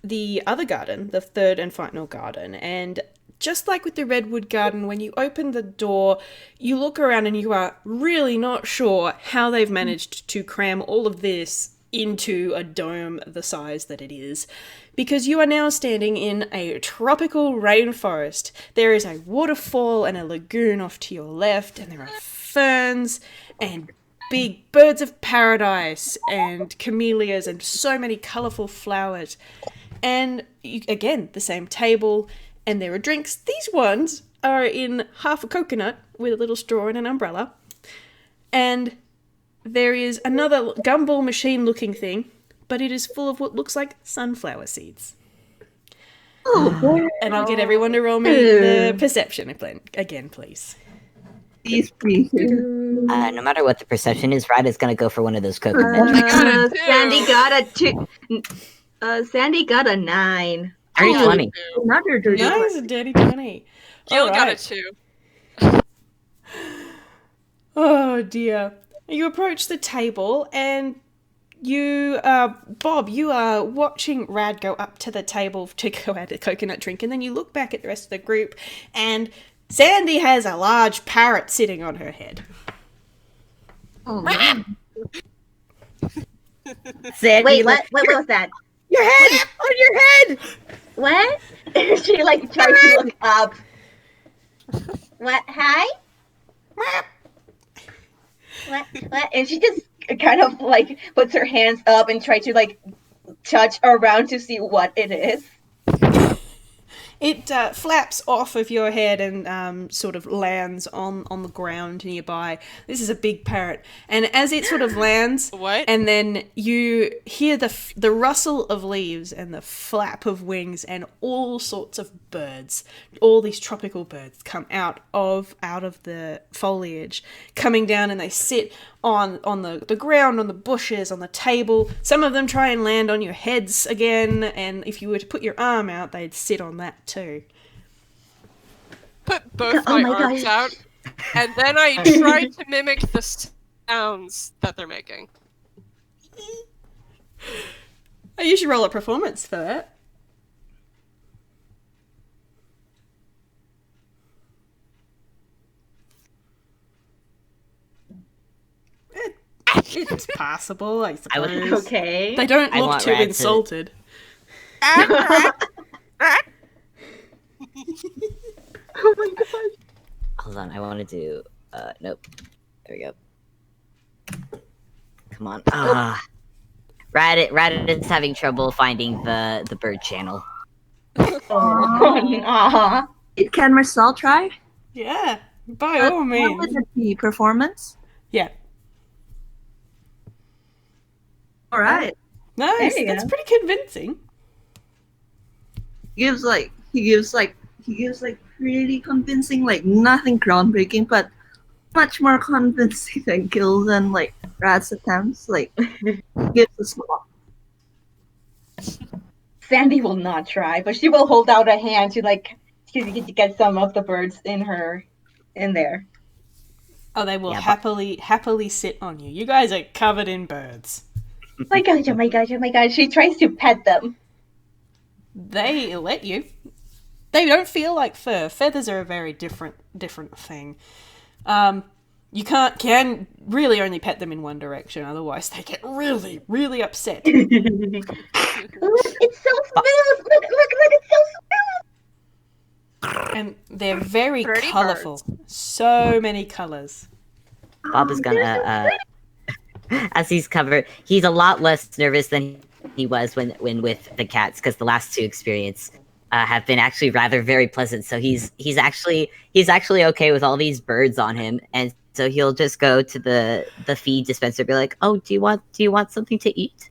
the other garden, the third and final garden, and just like with the redwood garden, when you open the door, you look around and you are really not sure how they've managed to cram all of this into a dome the size that it is, because you are now standing in a tropical rainforest. There is a waterfall and a lagoon off to your left, and there are ferns and big birds of paradise and camellias and so many colourful flowers. And again, the same table, and there are drinks. These ones are in half a coconut with a little straw and an umbrella. And there is another gumball machine looking thing, but it is full of what looks like sunflower seeds. And I'll get everyone to roll me the perception again, please. Please. No matter what the perception is, Rad is gonna go for one of those coconuts. Sandy got a 2. Sandy got a 9. Dirty 20. Another dirty That one. is a dirty 20. Gil got a Alright. 2. Oh dear. You approach the table and you, Bob, you are watching Rad go up to the table to go have a coconut drink, and then you look back at the rest of the group and Sandy has a large parrot sitting on her head. Oh, man. Sandy, Wait, look- what was that? Your head! On your head! What? She like tries to look up. What? Hi? What? And she just kind of like puts her hands up and tries to like touch around to see what it is. It flaps off of your head and sort of lands on the ground nearby. This is a big parrot. And as it sort of lands, What? and then you hear the rustle of leaves and the flap of wings and all sorts of birds. All these tropical birds come out of the foliage, coming down, and they sit on the ground, on the bushes, on the table. Some of them try and land on your heads again, and if you were to put your arm out, they'd sit on that too. Put both Oh my my arms gosh. out, and then I try to mimic the sounds that they're making. You should roll a performance for that. It's passable, I suppose. Okay. They don't I look want too Rad to- insulted. Oh my gosh. Hold on, I want to do. Nope. There we go. Come on. Rad is having trouble finding the bird channel. Aw. Can Mersel try? Yeah, by all What means. would it be? Performance? Yeah. All right. Nice, There you that's go. pretty convincing. He gives really convincing, like nothing groundbreaking, but much more convincing than Gille and like Rad's attempts. Like gives a small. Sandy will not try, but she will hold out a hand to like to get some of the birds in there. Oh, they will Yeah, but- happily sit on you. You guys are covered in birds. Oh my gosh, oh my gosh, oh my gosh. She tries to pet them. They let you. They don't feel like fur. Feathers are a very different thing. You can really only pet them in one direction, otherwise they get really, really upset. Look, it's so smooth. Look, it's so smooth. And they're very Pretty colourful. So many colours. Bob is gonna as he's covered. He's a lot less nervous than he was when with the cats, because the last two experience have been actually rather very pleasant. So he's actually okay with all these birds on him, and so he'll just go to the feed dispenser and be like, "Oh, do you want something to eat?"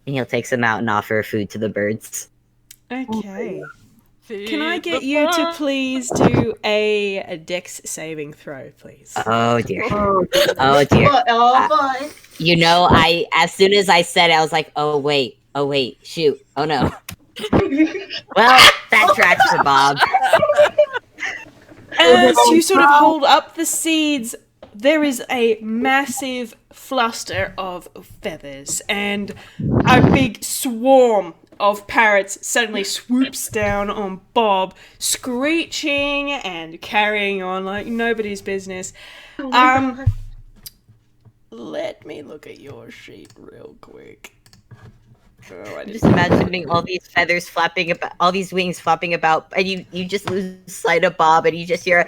And he'll take some out and offer food to the birds. Okay. Can I get you to please do a dex saving throw, please? Oh dear. Oh dear. Oh boy. You know, as soon as I said it, I was like, oh wait, shoot, oh no. Well, that tracks for Bob. As you sort of hold up the seeds, there is a massive fluster of feathers, and a big swarm of parrots suddenly swoops down on Bob, screeching and carrying on like nobody's business. Let me look at your sheet real quick. Oh, I Just imagining all these feathers flapping about, all these wings flapping about, and you just lose sight of Bob, and you just hear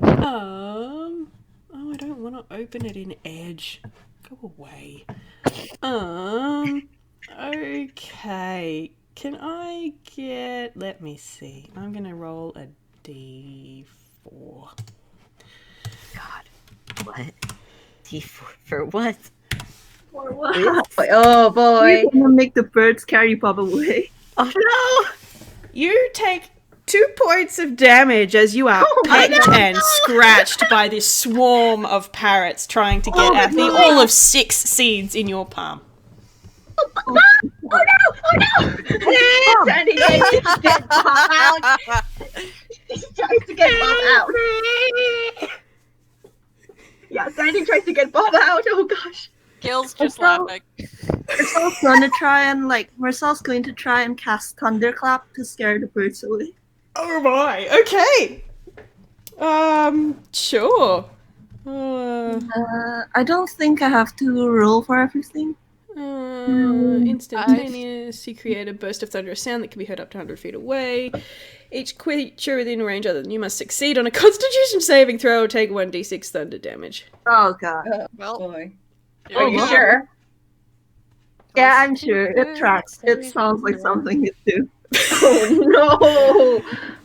Oh, I don't want to open it in Edge. Go away. Okay. Can I get... Let me see. I'm going to roll a D4. God, what? D4 for what? Or what? Oh boy. We're gonna make the birds carry Bob away. Oh no! You take 2 points of damage as you are pecked and scratched by this swarm of parrots trying to get at the all of 6 seeds in your palm. Oh no! Sandy tries to get Bob out. She tries to get Bob out. Yeah, Sandy tries to get Bob out. Oh gosh. Gill's just Well, laughing. Mercel's going to try and cast Thunderclap to scare the birds away. Oh my, okay. Sure. I don't think I have to roll for everything. Instantaneous. You create a burst of thunderous sound that can be heard up to 100 feet away. Each creature within range other than you must succeed on a Constitution saving throw or take 1d6 thunder damage. Oh god. Well, Boy. here Are we you go. sure? Yeah, I'm sure. It tracks. It sounds like something you do. Oh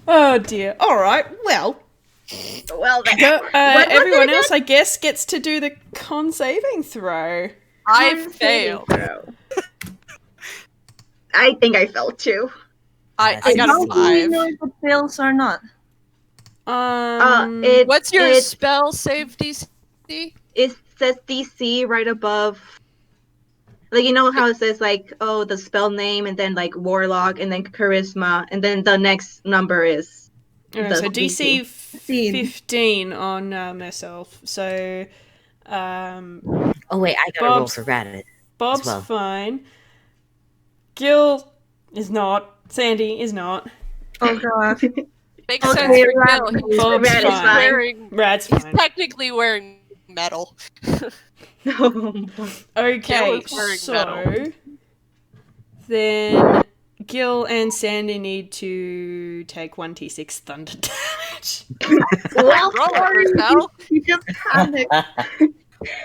Oh dear. All right. Well, no! Well then, what was everyone it else, I guess, gets to do the con saving throw. I again? failed. I think I failed too. I Hey, got How a do we 5. know if it fails or not? What's your it spell save DC? it says DC right above. Like, you know how it says like, oh, the spell name and then like warlock and then charisma and then the next number is Okay, so the DC 15 on Mersel. So Oh wait, I gotta roll Bob's- for Radit. Bob's well. fine. Gil is not. Sandy is not. Oh god. Makes Okay, sense for Rad- Gil. He's, Bob's Rad is he's fine. wearing. Rad's He's fine. technically wearing metal. Okay, Gil is wearing so metal. then Gil and Sandy need to take 1d6 thunder damage. Well, Roll it, Mersel. You just panicked.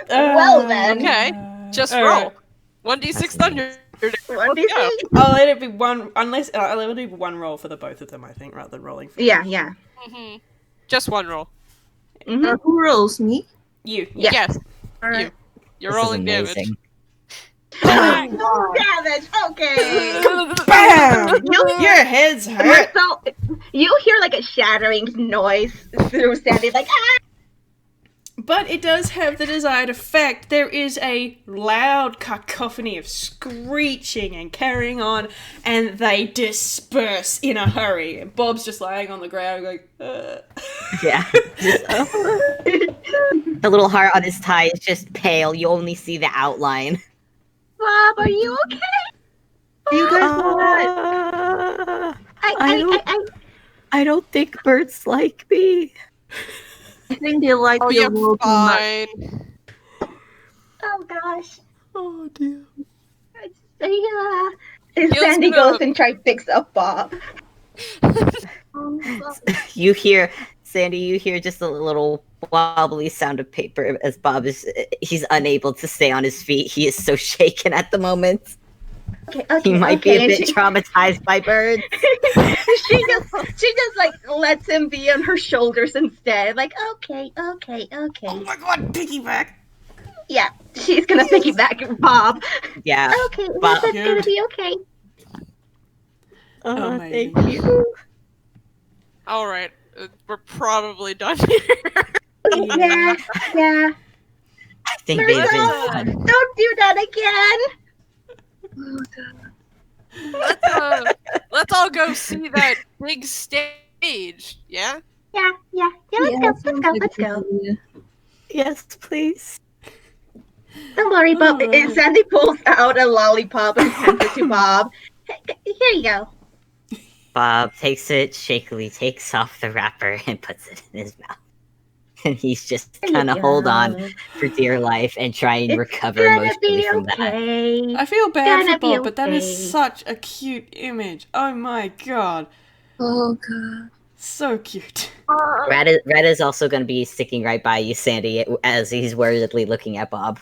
Well then. Okay, just all roll. right. 1d6 thunder. What do you Yeah. think? I'll let it be one, unless I'll let it be one roll for the both of them, I think, rather than rolling for Yeah, yeah. Mm-hmm. Just one roll. Mhm. Who rolls? Me? you. Yeah. Yes, Alright. you're This is rolling damage. amazing. No damage. Okay. Bam! You Your head's hurt. So you hear like a shattering noise through Sandy, like But it does have the desired effect. There is a loud cacophony of screeching and carrying on, and they disperse in a hurry. And Bob's just lying on the ground going, Yeah. The little heart on his tie is just pale. You only see the outline. Bob, are you okay? You guys alright? I don't think birds like me. I think they like Oh, your you're world too much. fine. Oh gosh. oh dear. Yeah. And Gil's Sandy gonna- goes and tries to fix up Bob. You hear, Sandy, you hear just a little wobbly sound of paper as Bob he's unable to stay on his feet. He is so shaken at the moment. Okay, He might be a and bit traumatized by birds. she just like lets him be on her shoulders instead. Like, okay. Oh my god, piggyback! Yeah, she's gonna piggyback Bob. Yeah. Okay, Bob- that's gonna be okay. Oh, Amazing. thank you. All right, we're probably done here. Yeah. I think they've been Mersel, fun. don't do that again. Let's all go see that big stage. Yeah. Yeah. Let's go. Yes, please. Don't worry, Bob. Alright. And Sandy pulls out a lollipop and hands it to Bob. Here you go. Bob takes it, shakily takes off the wrapper and puts it in his mouth. And he's just Here you gonna hold go. on for dear life and try and It's recover gonna emotionally be from that. okay. I feel bad Gonna for be Bob, but that okay. is such a cute image. Oh my god. Oh god. So cute. Red is also going to be sticking right by you, Sandy, as he's worriedly looking at Bob.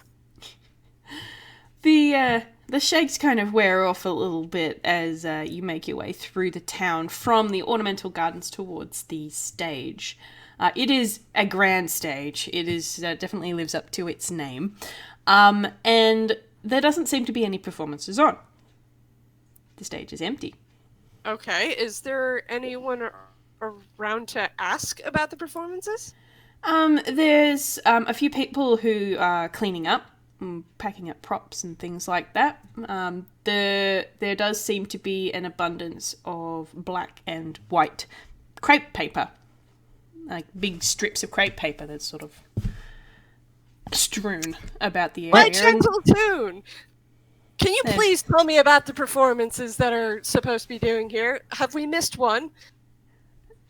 The shakes kind of wear off a little bit as you make your way through the town from the Ornamental Gardens towards the stage. It is a grand stage. It is definitely lives up to its name. And there doesn't seem to be any performances on. The stage is empty. Okay. Is there anyone around to ask about the performances? There's a few people who are cleaning up, packing up props and things like that. There does seem to be an abundance of black and white crepe paper, like big strips of crepe paper that's sort of strewn about the My area. gentle tune. Can you please tell me about the performances that are supposed to be doing here? Have we missed one?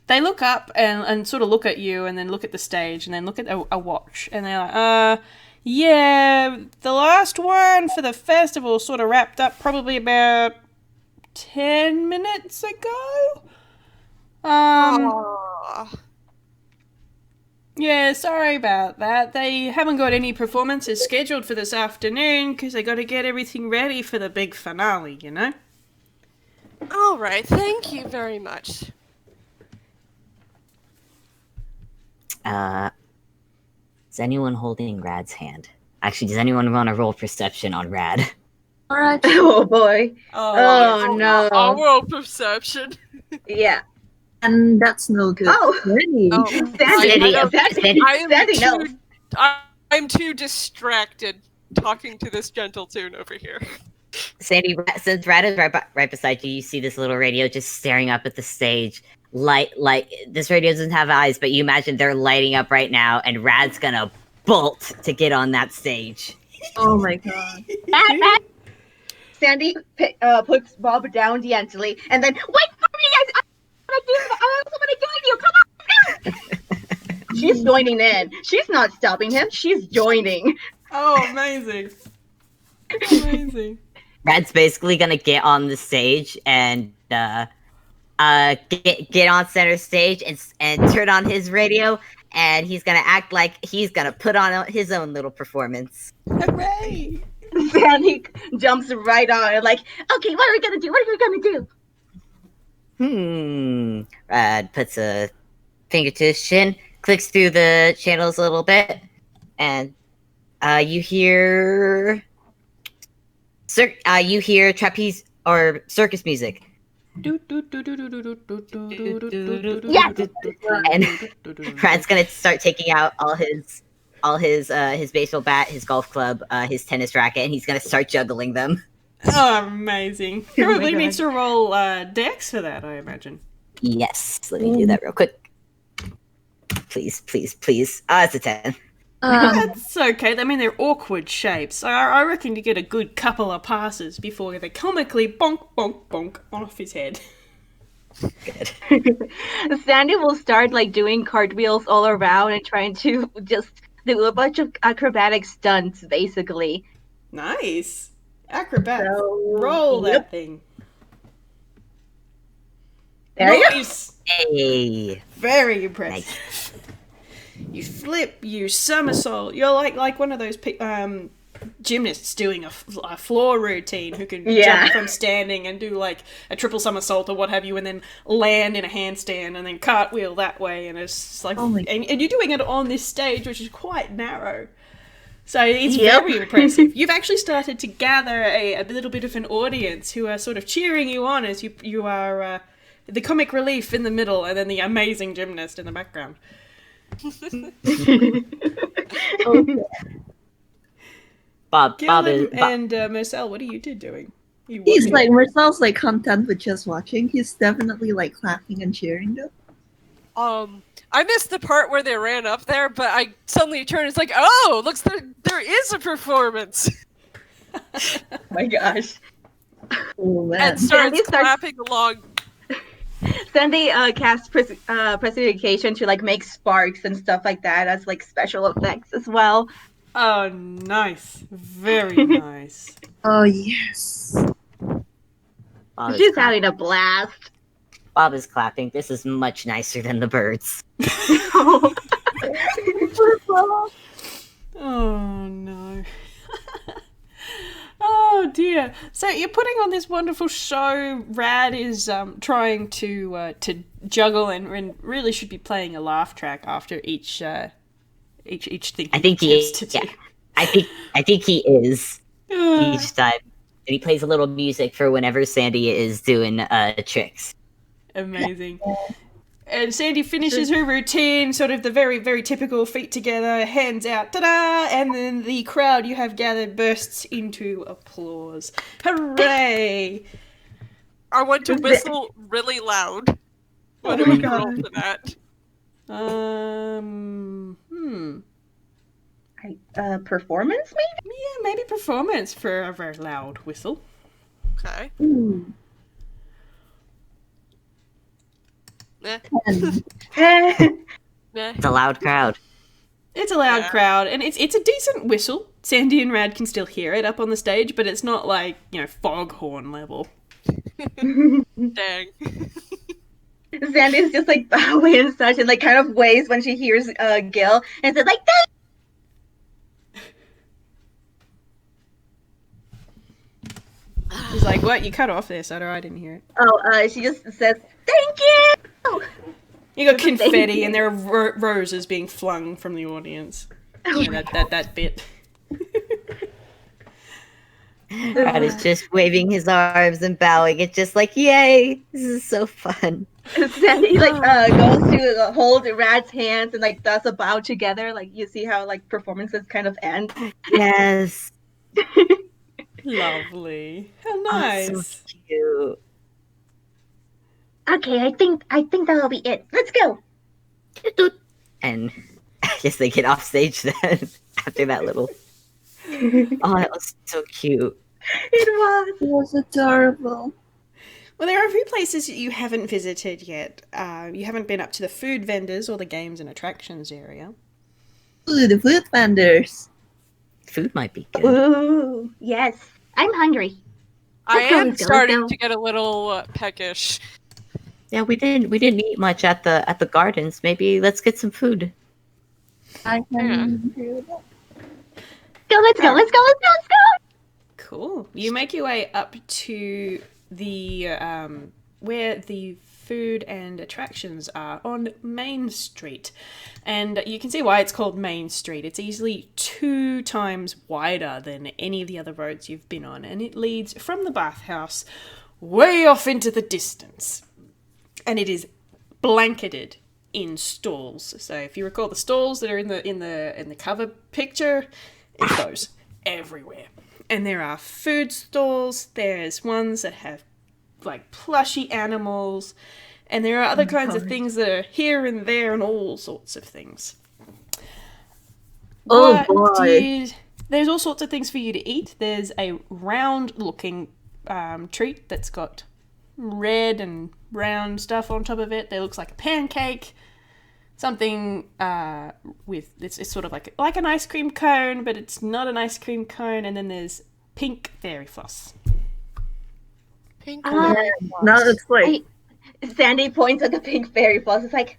They look up and sort of look at you and then look at the stage and then look at a watch and they're like, yeah, the last one for the festival sort of wrapped up probably about 10 minutes ago. Aw. Yeah, sorry about that. They haven't got any performances scheduled for this afternoon because they got to get everything ready for the big finale, you know? All right, thank you very much. Is anyone holding Rad's hand? Actually, does anyone want to roll perception on Rad? All right. Oh boy. Oh, no. I'll roll perception. Yeah. And that's no good. Oh. Really? Oh, Sandy, Sandy knows. I'm too distracted talking to this gentle tune over here. Sandy, since Rad is right beside you, you see this little radio just staring up at the stage. This radio doesn't have eyes, but you imagine they're lighting up right now, and Rad's gonna bolt to get on that stage. Oh my god. Sandy puts Bob down gently, and then, wait for me! I also want to join you! Come on! She's joining in. She's not stopping him. She's joining. Oh, amazing. Amazing. Rad's basically gonna get on the stage and get on center stage and turn on his radio, and he's gonna act like he's gonna put on his own little performance. Hooray! Sandy jumps right on and like, okay, what are we gonna do? What are we gonna do? Rad puts a finger to his chin, clicks through the channels a little bit, and you hear trapeze or circus music. Yeah. And Rad's gonna start taking out all his baseball bat, his golf club, his tennis racket, and he's gonna start juggling them. Oh, amazing. Probably God. needs to roll dex for that, I imagine. Yes, let me do that real quick. Please. It's a 10. That's okay. I mean, they're awkward shapes. I reckon you get a good couple of passes before they comically bonk, bonk, bonk off his head. Good. Sandy will start like doing cartwheels all around and trying to just do a bunch of acrobatic stunts, basically. Nice. Acrobat. So, Roll that yep. thing. There you go. Nice. Hey. Very impressive. You flip, you somersault. You're like one of those gymnasts doing a floor routine who can jump from standing and do like a triple somersault or what have you, and then land in a handstand and then cartwheel that way. And it's like, and you're doing it on this stage, which is quite narrow. So it's very impressive. You've actually started to gather a little bit of an audience who are sort of cheering you on as you are the comic relief in the middle and then the amazing gymnast in the background. Bob and Mersel, what are you two doing? He's like, Mersel's like content with just watching. He's definitely like clapping and cheering though. I missed the part where they ran up there, but I suddenly turned. It's like, oh, looks there is a performance. Oh my gosh. Oh, man. And starts clapping along. Sandy casts precipitation to like make sparks and stuff like that as like special effects as well. Oh, nice. Very nice. Oh, yes. She's having a blast. Bob is clapping. This is much nicer than the birds. Oh, no. Oh, dear. So you're putting on this wonderful show. Rad is trying to juggle and really should be playing a laugh track after each thing. I think he is. Yeah. I think he is each time. And he plays a little music for whenever Sandy is doing tricks. Amazing. And Sandy finishes her routine, sort of the very, very typical feet together, hands out, ta-da! And then the crowd you have gathered bursts into applause. Hooray! I want to whistle really loud. What do we roll for that? Performance, maybe? Yeah, maybe performance for a very loud whistle. Okay. Ooh. Nah. It's a loud crowd. It's a loud crowd, and it's a decent whistle. Sandy and Rad can still hear it up on the stage, but it's not like, foghorn level. Dang. Sandy's just like bowing and such, and like kind of waves when she hears Gil, and says like, He's like, what? You cut off there, Sotoro. I didn't hear it. oh, she just says, "Thank you." You got Thank confetti, you. and there are roses being flung from the audience. Yeah, that bit. Brad is just waving his arms and bowing. It's just like, yay, this is so fun. Sandy like goes to hold Rad's hands and like does a bow together. Like you see how like performances kind of end. Yes. Lovely. How Oh, nice. so cute. Okay, I think that'll be it. Let's go. And I guess they get off stage then after that little. Oh, that was so cute. It was. It was adorable. Well, there are a few places that you haven't visited yet. You haven't been up to the food vendors or the games and attractions area. Ooh, the food vendors. Food might be good. Ooh, yes. I'm hungry. I Let's go, am let's go, starting let's go. to get a little peckish. Yeah, we didn't eat much at the gardens. Maybe let's get some food. I can do that. Go, let's go, let's go, let's go, let's go. Cool. You make your way up to the where the food and attractions are on Main Street, and you can see why it's called Main Street. It's easily 2 times wider than any of the other roads you've been on, and it leads from the bathhouse way off into the distance, and it is blanketed in stalls. So if you recall the stalls that are in the cover picture, it's those everywhere. And there are food stalls, there's ones that have like plushy animals, and there are other kinds of things that are here and there and all sorts of things. Oh, But there's all sorts of things for you to eat. There's a round looking treat that's got red and brown stuff on top of it. That looks like a pancake. Something with it's sort of like an ice cream cone, but it's not an ice cream cone. And then there's pink fairy floss. Pink Ah. fairy Now floss. it's like Sandy points at the pink fairy floss. It's like,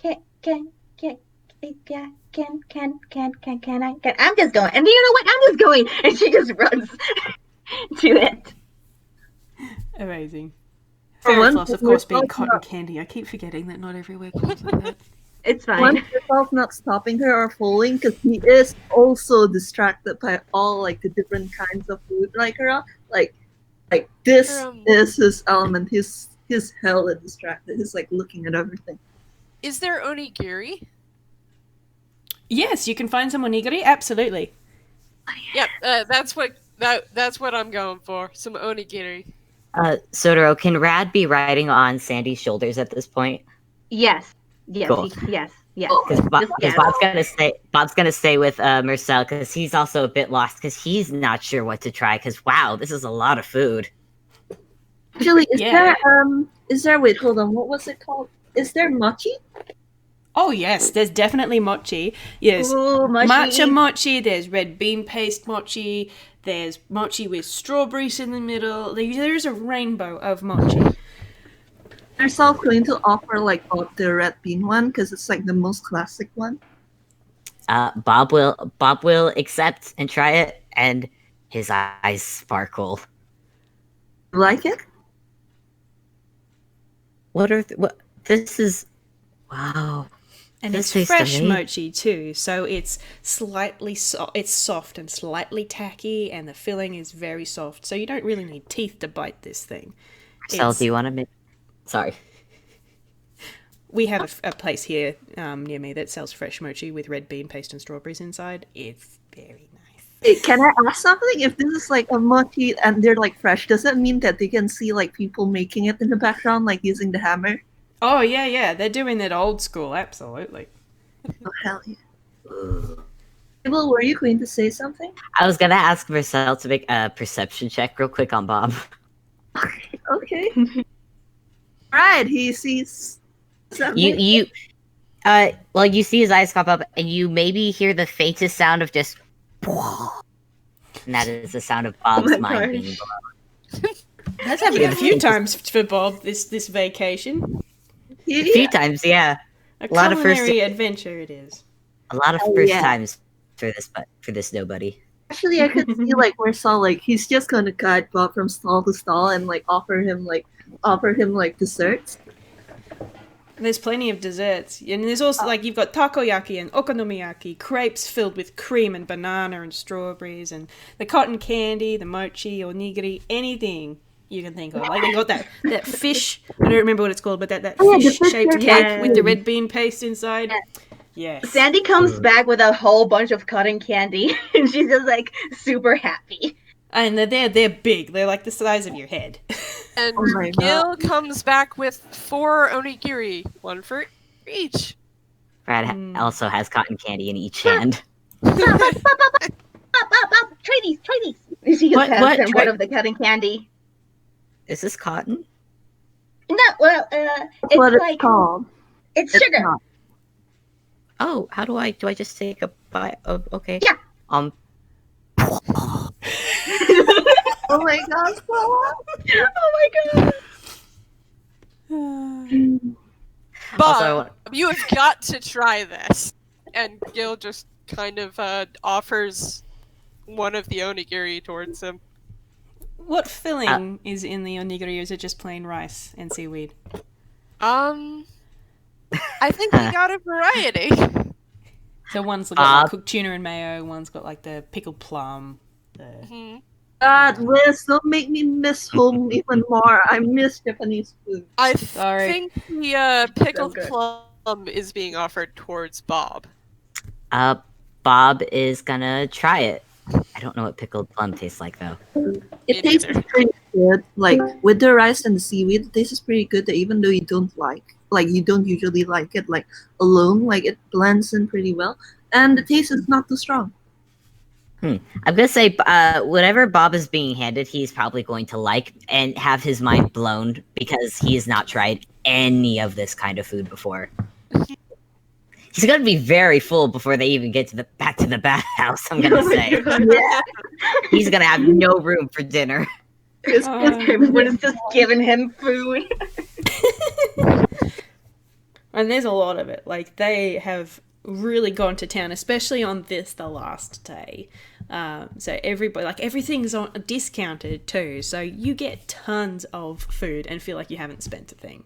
can I? I'm just going. And you know what? I'm just going. And she just runs to it. Amazing. For Fairy one floss, of thing, course, we're being talking cotton about- candy. I keep forgetting that not everywhere calls it that. It's fine. One herself not stopping her or falling because he is also distracted by all like the different kinds of food like around. Like this is his element. He's hella distracted. He's like looking at everything. Is there onigiri? Yes, you can find some onigiri. Absolutely. Yep, that's what I'm going for. Some onigiri. Sotoro, can Rad be riding on Sandy's shoulders at this point? Yes. Yes. Cool. Yes. Yes. Because Yes. Bob's gonna stay with Mersel because he's also a bit lost because he's not sure what to try. Because wow, this is a lot of food. Actually, Yeah. is there wait, hold on, what was it called? Is there mochi? Oh yes, there's definitely mochi. Yes, Ooh, matcha mochi. There's red bean paste mochi. There's mochi with strawberries in the middle. There's a rainbow of mochi. Herself going to offer like the red bean one because it's like the most classic one. Bob will accept and try it, and his eyes sparkle. You like it? What this is? Wow. And This it's tastes fresh amazing. mochi too, so it's slightly it's soft and slightly tacky, and the filling is very soft. So you don't really need teeth to bite this thing. Marcel, do you want to make? Sorry. We have a place here near me that sells fresh mochi with red bean paste and strawberries inside. It's very nice. Hey, can I ask something? If this is like a mochi and they're like fresh, does that mean that they can see like people making it in the background, like using the hammer? Oh yeah, they're doing it old school, absolutely. Oh hell yeah! Fable, were you going to say something? I was gonna ask Marcel to make a perception check real quick on Bob. Okay. Right, he sees something. You you see his eyes pop up, and you maybe hear the faintest sound of just, and that is the sound of Bob's my mind gosh. being blown. That's happened a few times for Bob this vacation. A few times, yeah. A lot of culinary adventure it is. A lot of first times for this nobody. Actually, I could see like Mersel, like he's just gonna guide Bob from stall to stall and like offer him desserts. There's plenty of desserts, and there's also like you've got takoyaki and okonomiyaki, crepes filled with cream and banana and strawberries, and the cotton candy, the mochi, onigiri, anything you can think of. Like they got that fish. I don't remember what it's called, but that fish-shaped cake with the red bean paste inside. Yes. Sandy comes back with a whole bunch of cotton candy, and she's just like super happy. And they're big. They're like the size of your head. And Gille comes back with 4 onigiri, 1 for each. Brad also has cotton candy in each hand. Try these. She just has him one of the cotton candy. Is this cotton? No, well, it's what like it's called. It's sugar. Not. Oh, how do I just take a bite of? Okay. Yeah. Oh my gosh, Paula. Oh my god. But you have got to try this. And Gille just kind of offers one of the onigiri towards him. What filling is in the onigiri, or is it just plain rice and seaweed? I think we got a variety. So one's got like cooked tuna and mayo, one's got like the pickled plum. God, Liz, don't make me miss home even more. I miss Japanese food. I think the pickled plum is being offered towards Bob. Bob is gonna try it. I don't know what pickled plum tastes like though. It tastes pretty good. Like with the rice and the seaweed, it tastes pretty good. That even though you don't you don't usually like it like alone, like it blends in pretty well, and the taste is not too strong. I'm gonna say whatever Bob is being handed, he's probably going to like and have his mind blown because he has not tried any of this kind of food before. He's gonna be very full before they even get back to the bathhouse. I'm gonna say, he's gonna have no room for dinner. Everyone is just giving him food. And there's a lot of it. Like they have really gone to town, especially on the last day. So everybody, like everything's discounted too. So you get tons of food and feel like you haven't spent a thing.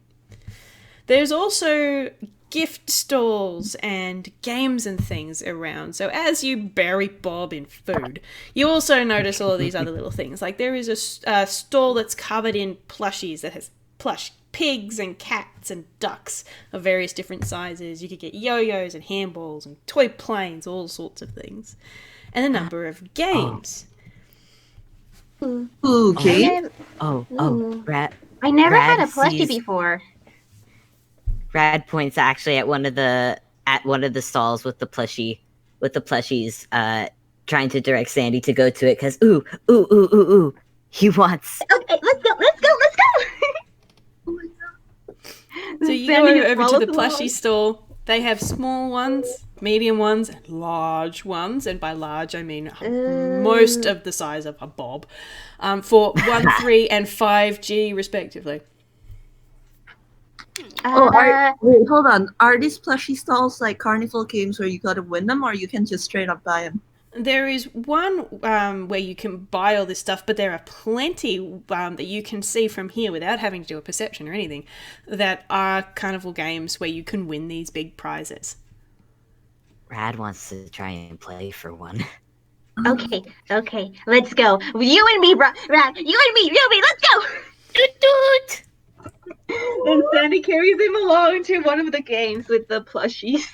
There's also gift stalls and games and things around. So as you bury Bob in food, you also notice all of these other little things. Like there is a stall that's covered in plushies that has plush pigs and cats and ducks of various different sizes. You could get yo-yos and handballs and toy planes, all sorts of things. And a number of games. Okay. Brad. I never Brad had a plushie sees- before. Brad points actually at one of the stalls with the plushies, trying to direct Sandy to go to it because ooh, he wants. Okay, let's go. So you go over to the plushie stall. They have small ones, medium ones, and large ones. And by large, I mean most of the size of a bob, for 1, 3, and 5G respectively. Wait, hold on. Are these plushie stalls like carnival games where you gotta win them, or you can just straight up buy them? There is one where you can buy all this stuff, but there are plenty that you can see from here without having to do a perception or anything that are carnival games where you can win these big prizes. Brad wants to try and play for one. Okay, let's go. You and me, Brad. You and me, let's go. Doot. And Sandy carries him along to one of the games with the plushies.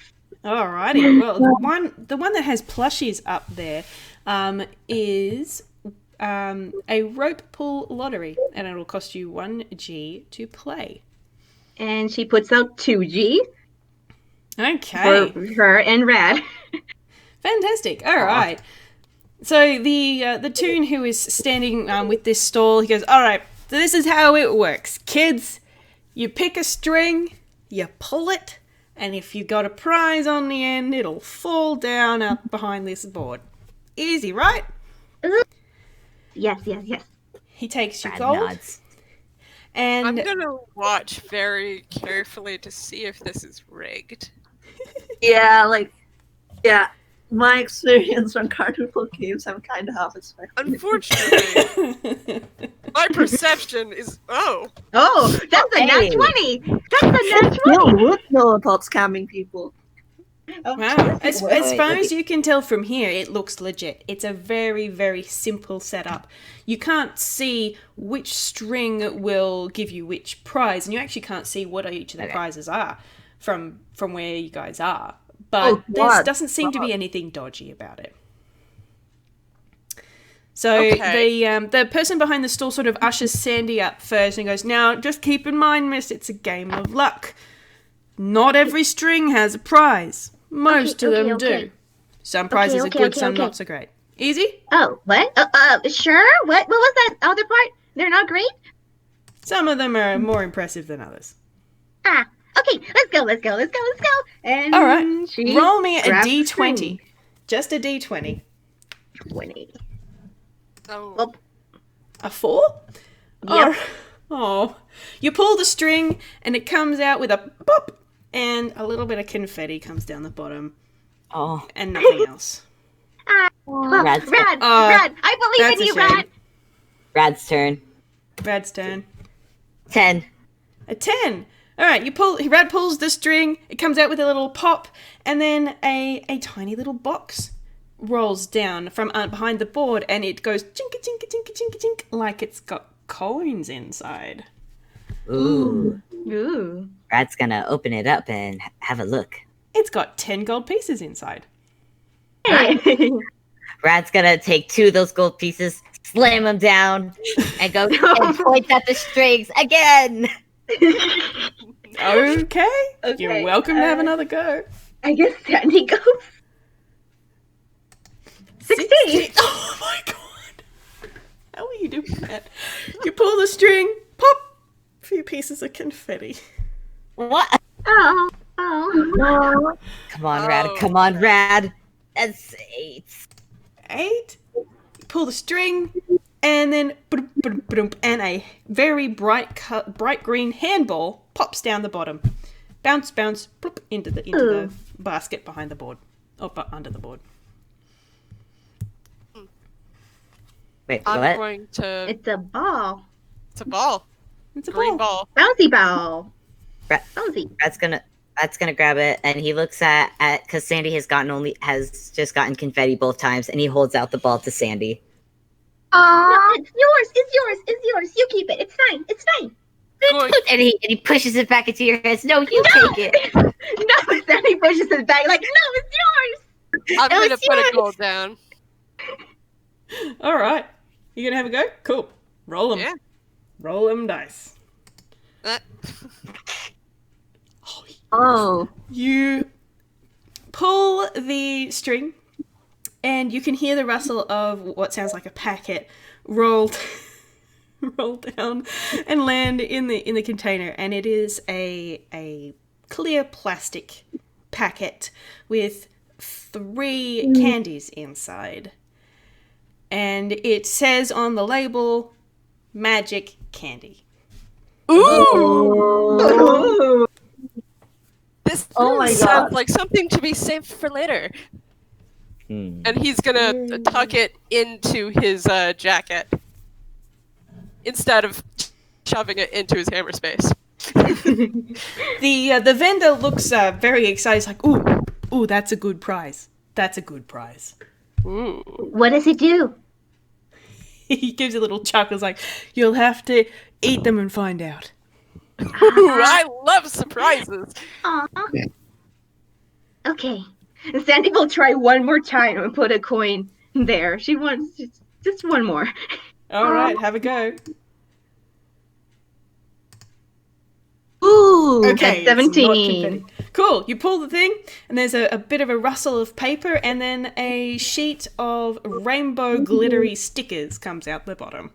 Alrighty. Well, the one that has plushies up there is a rope pull lottery, and it'll cost you 1G to play. And she puts out 2G Okay. for her and Rad. Fantastic. All right. So the Toon who is standing with this stall, he goes, all right, so this is how it works. Kids, you pick a string, you pull it, and if you got a prize on the end, it'll fall down up behind this board. Easy, right? Yes. He takes your Brad gold, nods. I'm And gonna watch very carefully to see if this is rigged. Yeah, my experience on Cardboard games, I'm kind of half expecting. Unfortunately, my perception is Oh, that's a nat Hey. 20. That's a nat 20. No, would know about scamming people. wow, as Wait, far let as me- you can tell from here, it looks legit. It's a very, very simple setup. You can't see which string will give you which prize, and you actually can't see what each of the Okay. prizes are from where you guys are. But Oh, there God. doesn't seem to be anything dodgy about it. So Okay. the person behind the stall sort of ushers Sandy up first and goes, "Now, just keep in mind, miss, it's a game of luck. Not every string has a prize. Most of them do. Some prizes are good, some not so great. Easy? Oh, what? Sure. What was that other part? They're not great? Some of them are more impressive than others. Ah, okay. Let's go. And All right, she roll me a grabs d20. string. Just a d20. 20. oh, Well, A 4? Yep. Oh. You pull the string and it comes out with a pop and a little bit of confetti comes down the bottom Oh, and nothing else. well, Rad's- Rad, uh, I believe that's in a you, shame. Rad. Rad's turn. Rad's turn. 10. A 10. All right, Rad pulls the string, it comes out with a little pop, and then a tiny little box rolls down from behind the board, and it goes chink chink chink chink chink like it's got coins inside. Ooh. Ooh. Rad's gonna open it up and have a look. It's got 10 gold pieces inside. Rad's gonna take 2 of those gold pieces, slam them down, and go and point at the strings again. Okay. Okay, You're welcome to have another go. I guess Sandy goes. 16. Oh my god. How are you doing that? You pull the string, pop, a few pieces of confetti. What? Oh. Come on, Rad. Oh. Come on, Rad. That's 8. 8. You pull the string, and then and a very bright green handball pops down the bottom. Bounce, bounce, plop, into the basket behind the board. Or under the board. Wait, I'm what? going to. It's a ball. It's a ball. It's a Green ball. ball. Bouncy ball. Ra- Bouncy. Rad's gonna grab it, and he looks at because Sandy has just gotten confetti both times, and he holds out the ball to Sandy. No, it's yours. You keep it. It's fine. Going, And he pushes it back into your hands. No, you No! take it. No, Sandy pushes his back like, no, it's yours. I'm No, going to it's put yours. a gold down. All right. You gonna have a go? Cool. Roll them. Yeah. Roll them dice. Uh, Oh, You pull the string, and you can hear the rustle of what sounds like a packet roll down and land in the container. And it is a clear plastic packet with 3 candies inside. And it says on the label, magic candy. Ooh! This Oh my sounds God. like something to be saved for later. And he's gonna tuck it into his jacket instead of shoving it into his hammer space. The vendor looks very excited. He's like, ooh, that's a good prize. That's a good prize. Ooh. What does it do? He gives a little chuckle. He's like, you'll have to eat them and find out. Ooh, I love surprises. Aw. Okay. Sandy will try one more time and put a coin there. She wants just one more. All right, have a go. ooh. Okay, That's it's not 17. confetti. Cool. You pull the thing, and there's a bit of a rustle of paper, and then a sheet of rainbow glittery stickers comes out the bottom.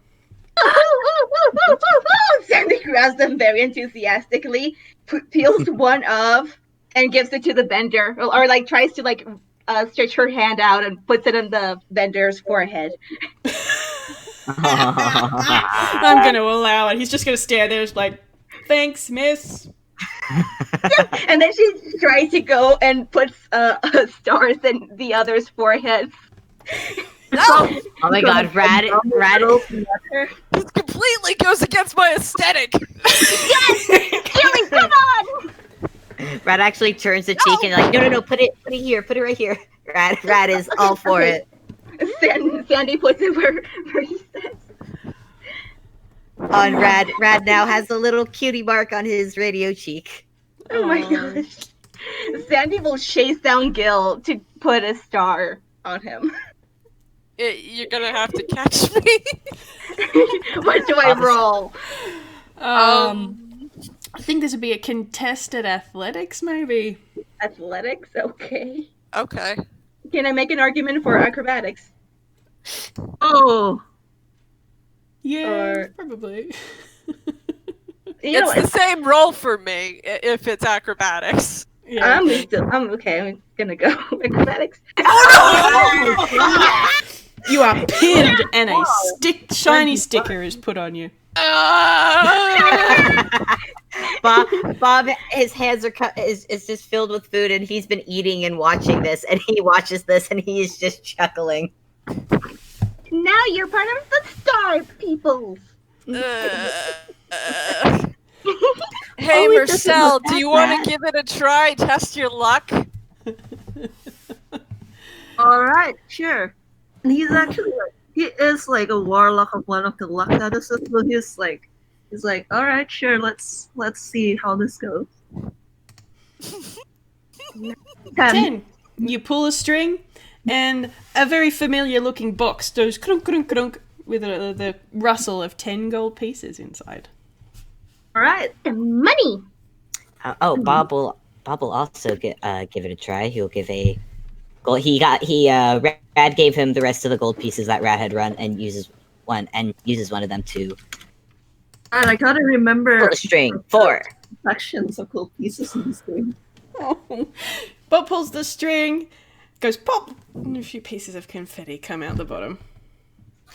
Sandy grabs them very enthusiastically, peels one off, and gives it to the vendor, or like tries to like stretch her hand out and puts it on the vendor's forehead. I'm going to allow it. He's just going to stare there, like, thanks, miss. And then she tries to go and puts stars in the other's foreheads. No! Oh my god, Rad. This completely goes against my aesthetic! Gille, come on! Rad actually turns the cheek and like, no, put it here, put it right here. Rad is all for it. Sandy puts it where he says. On Rad now has a little cutie mark on his radio cheek. Oh my gosh. Sandy will chase down Gille to put a star on him. You're gonna have to catch me. What do I roll? I think this would be a contested athletics, maybe. Athletics? Okay. Okay. Can I make an argument for acrobatics? Oh, Yeah, Or- probably. You know, It's the same roll for me if it's acrobatics. Yeah. I'm okay. I'm gonna go acrobatics. You are pinned, and a shiny sticker is put on you. Bob, his hands are is just filled with food, and he's been eating and watching this, and he watches this, and he is just chuckling. Now you're part of the star people. Hey, Oh, it doesn't Mersel, look do that you want bad. to give it a try? Test your luck? all right, sure. And he's actually he is like a warlock of one of the luck goddesses. So he's like, all right, sure. Let's see how this goes. 10. You pull a string, and a very familiar-looking box goes crunk, crunk, crunk, with the rustle of 10 gold pieces inside. All right. The money. Bob will also give it a try. He'll give a gold. Rad gave him the rest of the gold pieces that Rad had run, and uses one of them to And I gotta remember pull a string. 4. sections of gold pieces in this game. Oh. Bob pulls the string, goes pop, and a few pieces of confetti come out the bottom.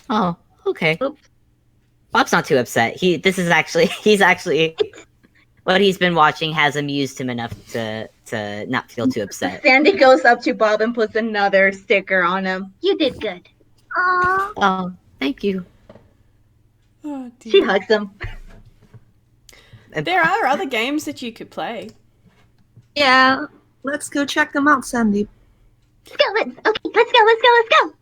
Oh, okay. Bob's not too upset. He's actually what he's been watching has amused him enough to not feel too upset. Sandy goes up to Bob and puts another sticker on him. You did good. Aww. Oh, thank you. Oh, dear. She hugs him. There are other games that you could play. Yeah. Let's go check them out, Sandy. Let's go.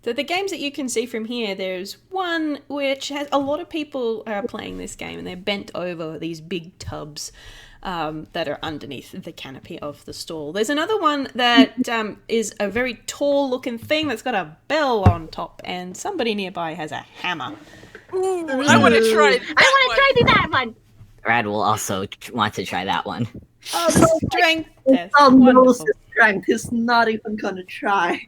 So the games that you can see from here, there's one which has a lot of people are playing this game, and they're bent over these big tubs that are underneath the canopy of the stall. There's another one that is a very tall looking thing that's got a bell on top, and somebody nearby has a hammer. Ooh, I want to try that one. Rad will also want to try that one. Oh, strength test. Oh, knows Wonderful. his strength. He's not even gonna try.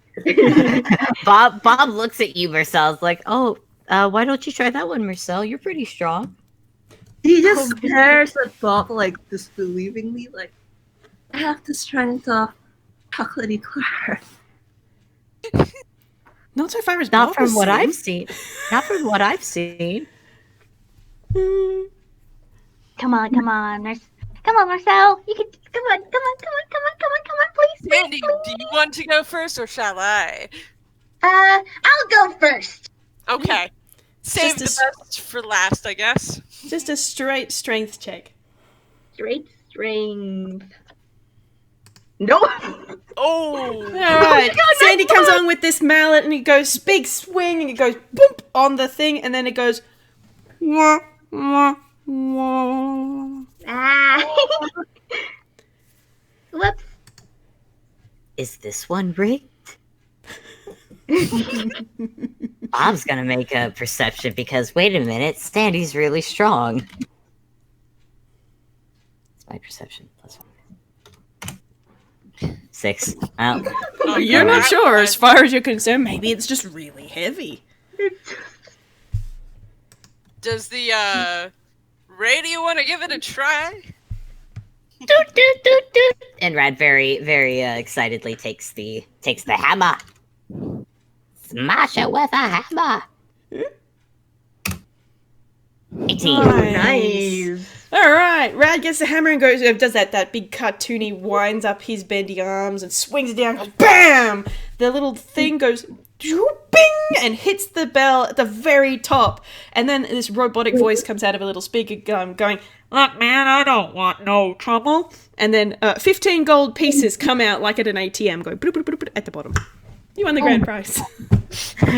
Bob looks at you, Mercel's like, oh, why don't you try that one, Mersel? You're pretty strong. He just stares at Bob like disbelievingly, like, I have the strength of chocolatey cloud. Not so far as Not Bob from has what seen. I've seen. Not from what I've seen. Come on, Mersel. You can. Come on, please. Sandy, do you want to go first or shall I? I'll go first. Okay. Save the Just best for last, I guess. Just a straight strength check. Straight strength. No. Oh! Alright, Sandy comes on with this mallet and it goes big swing and it goes boom on the thing and then it goes wah, wah, wah. Whoops. Is this one rigged? Bob's gonna make a perception because wait a minute, Sandy's really strong. It's my perception plus 1. 6. Oh, you're not sure as far as you're concerned. Maybe it's just really heavy. Does the radio want to give it a try? Doot, doot, doot, doot. And Rad very, very excitedly takes the hammer. Smash it with a hammer. 18. Nice. All right, Rad gets the hammer and goes, does that big cartoony, winds up his bendy arms and swings it down, goes BAM! The little thing goes bing and hits the bell at the very top. And then this robotic voice comes out of a little speaker going, "Look, man, I don't want no trouble." And then 15 gold pieces come out like at an ATM going bloop, bloop, bloop, bloop, at the bottom. You won the grand prize.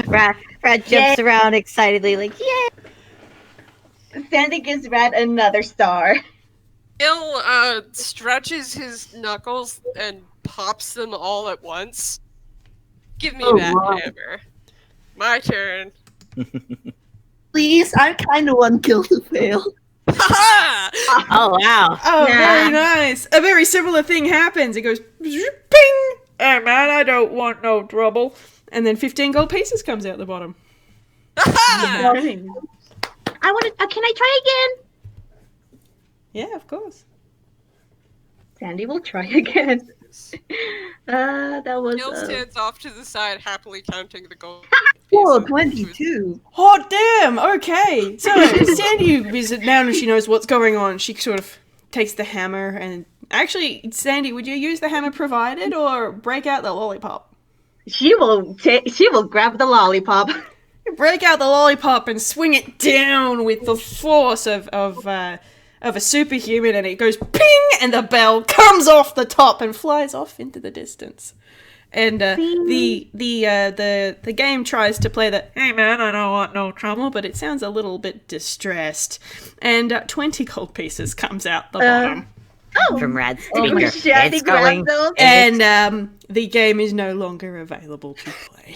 Rad jumps around excitedly, like, yay! Sandy gives Red another star. Gille stretches his knuckles and pops them all at once. Give me that hammer. My turn. Please, I kind of want Gille to fail. Oh, wow. Oh, very nice. A very similar thing happens. It goes ping. Hey, man, I don't want no trouble. And then 15 gold pieces comes out the bottom. I want to. Can I try again? Yeah, of course. Sandy will try again. That was. Gille stands off to the side, happily counting the gold. Whoa, 22. Oh, damn. Okay. So, Sandy is now that she knows what's going on, she sort of takes the hammer and... Actually, Sandy, would you use the hammer provided or break out the lollipop? She will grab the lollipop. Break out the lollipop and swing it down with the force of a superhuman, and it goes ping, and the bell comes off the top and flies off into the distance. And the game tries to play the "Hey man, I don't want no trouble," but it sounds a little bit distressed. And 20 gold pieces comes out the bottom. From Rad's speaker. It's going. And the game is no longer available to play.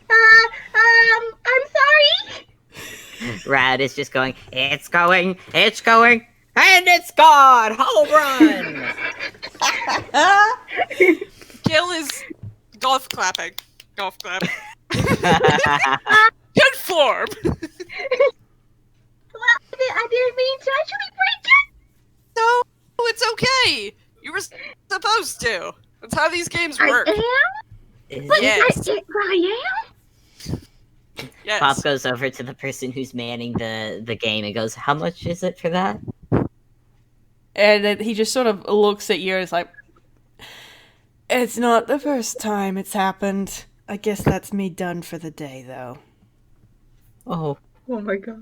I'm sorry. Rad is just going, it's going, and it's gone! Home run! Gille is golf clapping. Good form. Well, I didn't mean to actually break it. No, it's okay. You were supposed to. That's how these games work. I am? But Yes. I am? Yes. Pop goes over to the person who's manning the game and goes, how much is it for that? And then he just sort of looks at you and is like, "It's not the first time it's happened. I guess that's me done for the day, though." Oh, Oh my gosh.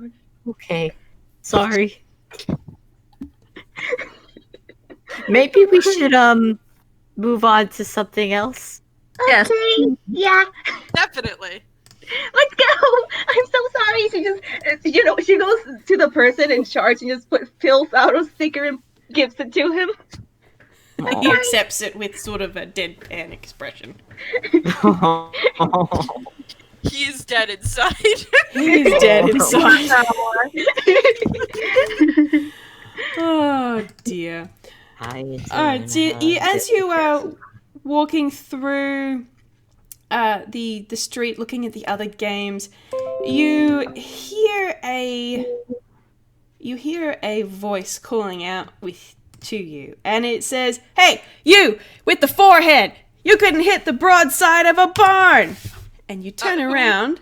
okay. Sorry. Maybe we should, move on to something else. Yes. Okay, yeah. Definitely. Let's go. I'm so sorry. She just, she goes to the person in charge and just fills out a sticker and gives it to him. He accepts it with sort of a deadpan expression. He is dead inside. He is dead inside. Oh dear. Alright, so as you are walking through the street looking at the other games, you hear a voice calling out to you, and it says, "Hey, you with the forehead! You couldn't hit the broadside of a barn!" And you turn around,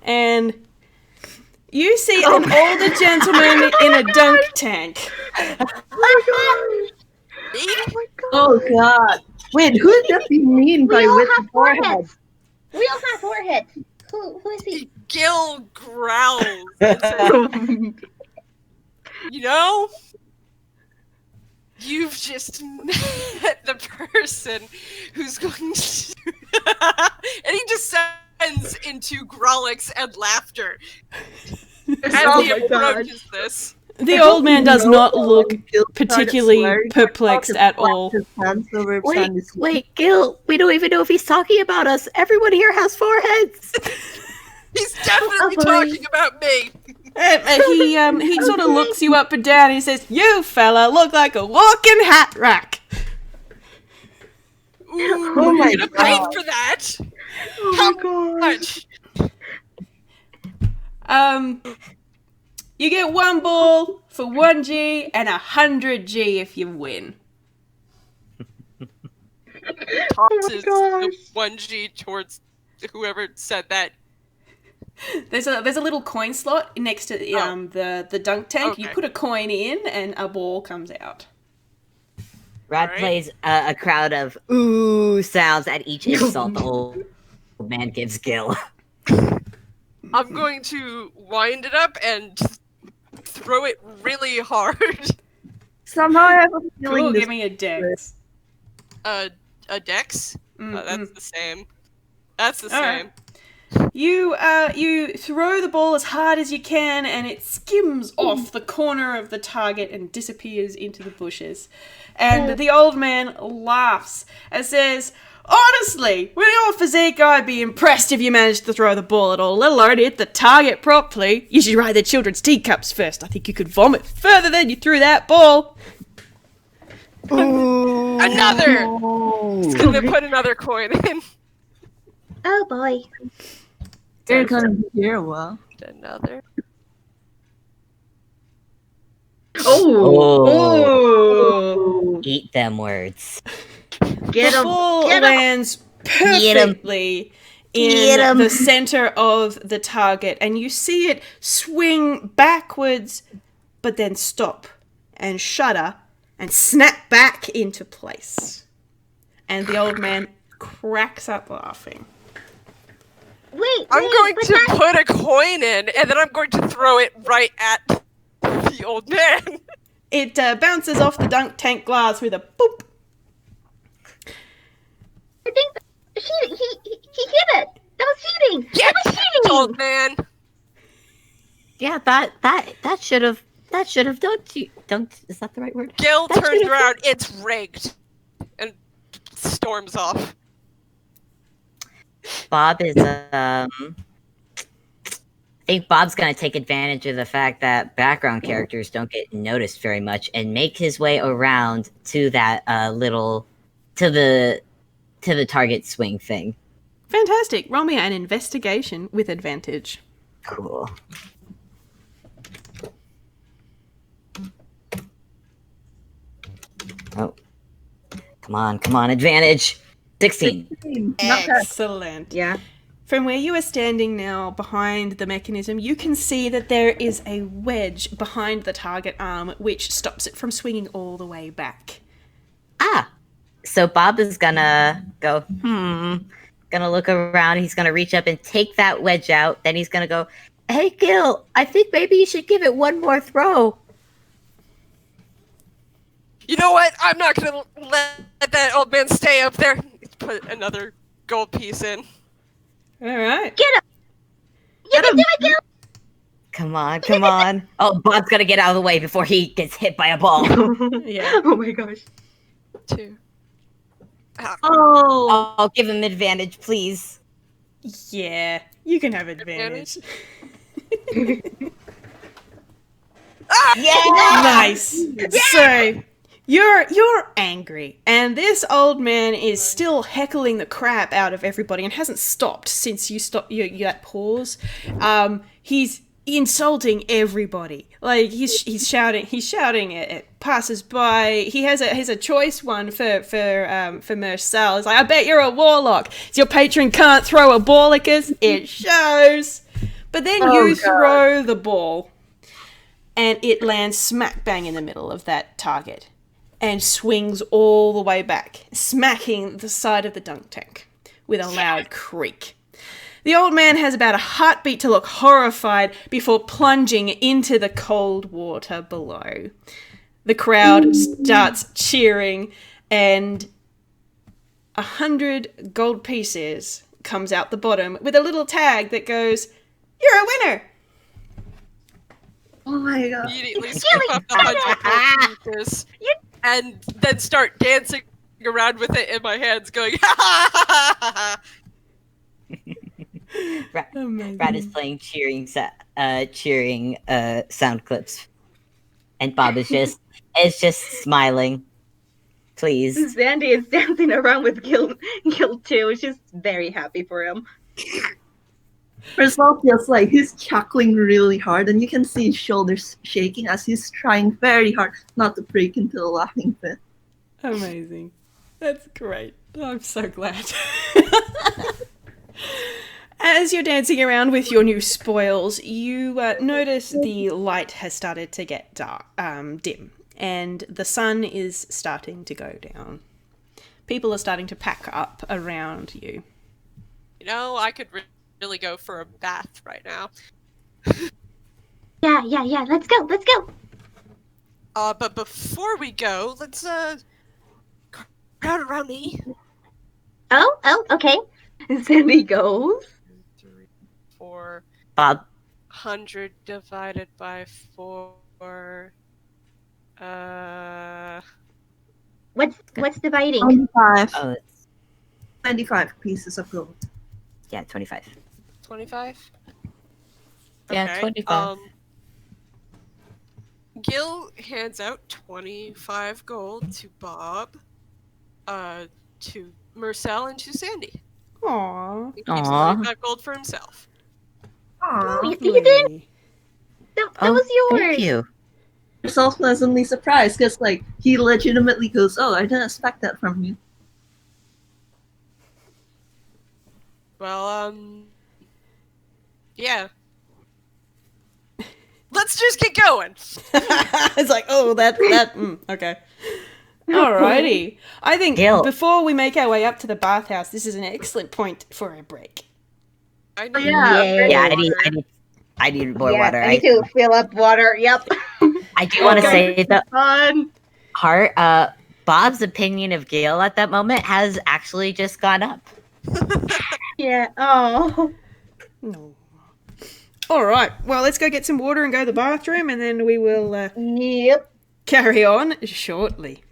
and you see an older gentleman in a dunk tank. Oh god. Wait, who does he mean by We all with have the forehead? foreheads. We all have foreheads. Who is he? Gille growls. And says, you know, you've just met the person who's going to... And he descends into growlix and laughter as he approaches this. The old man does not look particularly perplexed at all. Wait, Gil, we don't even know if he's talking about us. Everyone here has foreheads. He's definitely talking about me. And he sort of looks you up and down and he says, "You fella look like a walking hat rack." Ooh, Oh my you're gonna pay God. for that. Oh How much? You get 1 ball for 1G and 100G if you win. Tosses the 1G towards whoever said that. There's a little coin slot next to the dunk tank. Okay. You put a coin in, and a ball comes out. Rad Alright. plays a crowd of ooh sounds at each insult the old man gives Gil. I'm going to wind it up and throw it really hard. Somehow I have a feeling Cool, this give me a dex. A dex? Mm, That's the same. That's the Alright. same. You throw the ball as hard as you can, and it skims off the corner of the target and disappears into the bushes. And the old man laughs and says, "Honestly, with your physique, I'd be impressed if you managed to throw the ball at all, let alone hit the target properly. You should ride the children's teacups first. I think you could vomit further than you threw that ball." Another! It's gonna put another coin in. Oh boy. They're gonna be here a while. Another. Oh. Eat them words. Get The him. ball Get him. lands perfectly Get 'em. in the center of the target, and you see it swing backwards, but then stop and shudder and snap back into place. And the old man cracks up laughing. Wait, I'm going but to put a coin in, and then I'm going to throw it right at the old man. It bounces off the dunk tank glass with a boop. I think he hit it. That was cheating. Get That was it, cheating. old man. Yeah, that should have dunked. Is that the right word? Gil That turns should've- around, it's rigged, and storms off. Bob is I think Bob's gonna take advantage of the fact that background characters don't get noticed very much and make his way around to that to the target swing thing. Fantastic. Roll me an investigation with advantage. Cool. Oh. Come on, advantage. 16. Not bad. Excellent. Yeah. From where you are standing now behind the mechanism, you can see that there is a wedge behind the target arm which stops it from swinging all the way back. Ah. So Bob is gonna go, gonna look around, he's gonna reach up and take that wedge out, then he's gonna go, "Hey Gil, I think maybe you should give it one more throw." You know what? I'm not gonna let that old man stay up there. Let's put another gold piece in. All right. Get him. You can do it, Gil. Come on. Oh, Bob's gonna get out of the way before he gets hit by a ball. Yeah. Oh my gosh. 2. Ah, Oh, I'll give him advantage, please. Yeah. You can have advantage. Yeah! Nice. So you're angry, and this old man is still heckling the crap out of everybody and hasn't stopped since you stopped that pause. He's insulting everybody. Like he's shouting at passers-by. He has a choice one for Mersel. It's like, "I bet you're a warlock. Your patron can't throw a ball like us. It shows." But then you throw the ball, and it lands smack bang in the middle of that target and swings all the way back, smacking the side of the dunk tank with a loud creak. The old man has about a heartbeat to look horrified before plunging into the cold water below. The crowd starts cheering, and 100 gold pieces comes out the bottom with a little tag that goes, "You're a winner!" oh my god. immediately scoop up the 100 gold pieces, and then start dancing around with it in my hands, going, "Ha ha ha ha ha!" Brad is playing cheering sound clips, and Bob is just smiling. Please. Sandy is dancing around with Gil too. She's very happy for him. Mersel feels like he's chuckling really hard, and you can see his shoulders shaking as he's trying very hard not to break into a laughing fit. Amazing. That's great. I'm so glad. As you're dancing around with your new spoils, you notice the light has started to get dim, and the sun is starting to go down. People are starting to pack up around you. You know, I could really go for a bath right now. Yeah. Let's go. But before we go, let's crowd around me. Oh, okay. And Sandy goes. 3, 4, Bob. 100 divided by 4. What's dividing? 25. Oh, it's, 95 pieces of gold. yeah, 25. 25. Yeah, Okay, 25. Gille hands out 25 gold to Bob, to Mersel, and to Sandy. Aww. He keeps Aw. 25 gold for himself. Aww. You did? Lovely. That Oh, was yours. thank you. So pleasantly surprised because, like, he legitimately goes, "Oh, I didn't expect that from you." Well, yeah. Let's just get going. It's like, oh, okay. Alrighty. I think Gil. before we make our way up to the bathhouse, this is an excellent point for a break. I Oh, need yeah. Yeah, water. I need more water. I need to fill up water. Yep. I do want to Okay. say that Fun. Bob's opinion of Gale at that moment has actually just gone up. Yeah. Oh. No. Alright, well, let's go get some water and go to the bathroom, and then we will Yep. carry on shortly.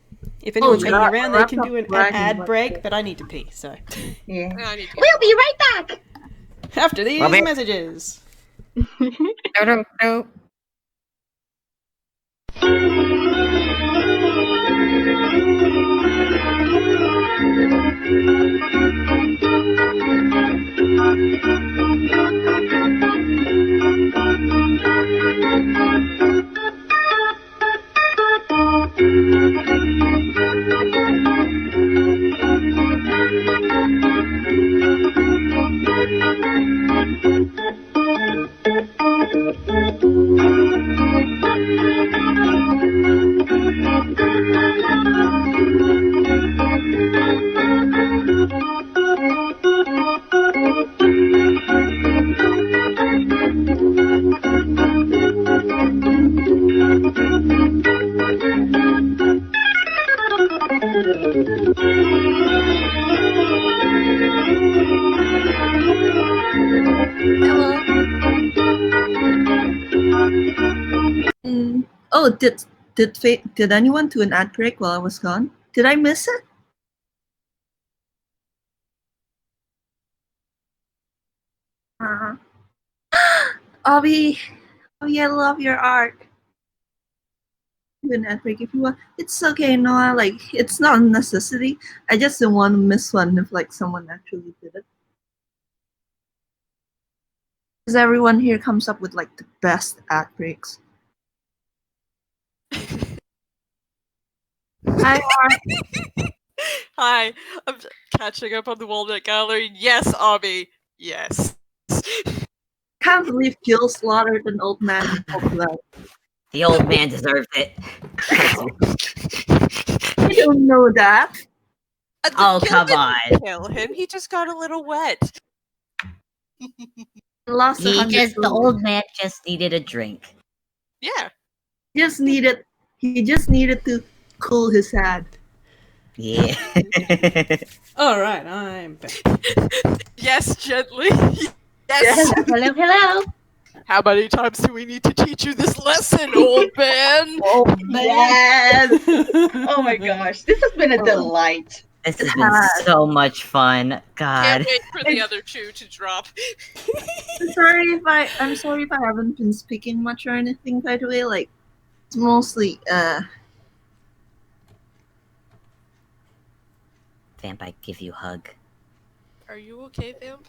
If anyone's hanging God, around, they can do an bragging ad about break, it. but I need to pee, so. Yeah. I need to get We'll be right back. After these Well, messages. No. Oh, did anyone do an ad break while I was gone? Did I miss it? Uh, Abby, I love your art. Do an ad break if you want. It's okay, Noah. Like, it's not a necessity. I just don't want to miss one if, like, someone actually did it. Because everyone here comes up with, like, the best ad breaks. Hi, Mark. Hi, I'm catching up on the Walnut Gallery. Yes, Abby. Yes. Can't believe Gil slaughtered an old man in cold blood. The old man deserved it. I don't know that. Oh, Gil come didn't on. kill him. He just got a little wet. Lost The old man just needed a drink. Yeah. He just needed to cool his head. Yeah. Alright, I'm back. Yes, gently. Yes. Hello. How many times do we need to teach you this lesson, old man? Oh yes. Oh my gosh, this has been a delight. This has been so much fun. God. Can't wait for the other two to drop. I'm sorry if I haven't been speaking much or anything, by the way. Like, it's mostly Vamp, I give you a hug. Are you okay, Vamp?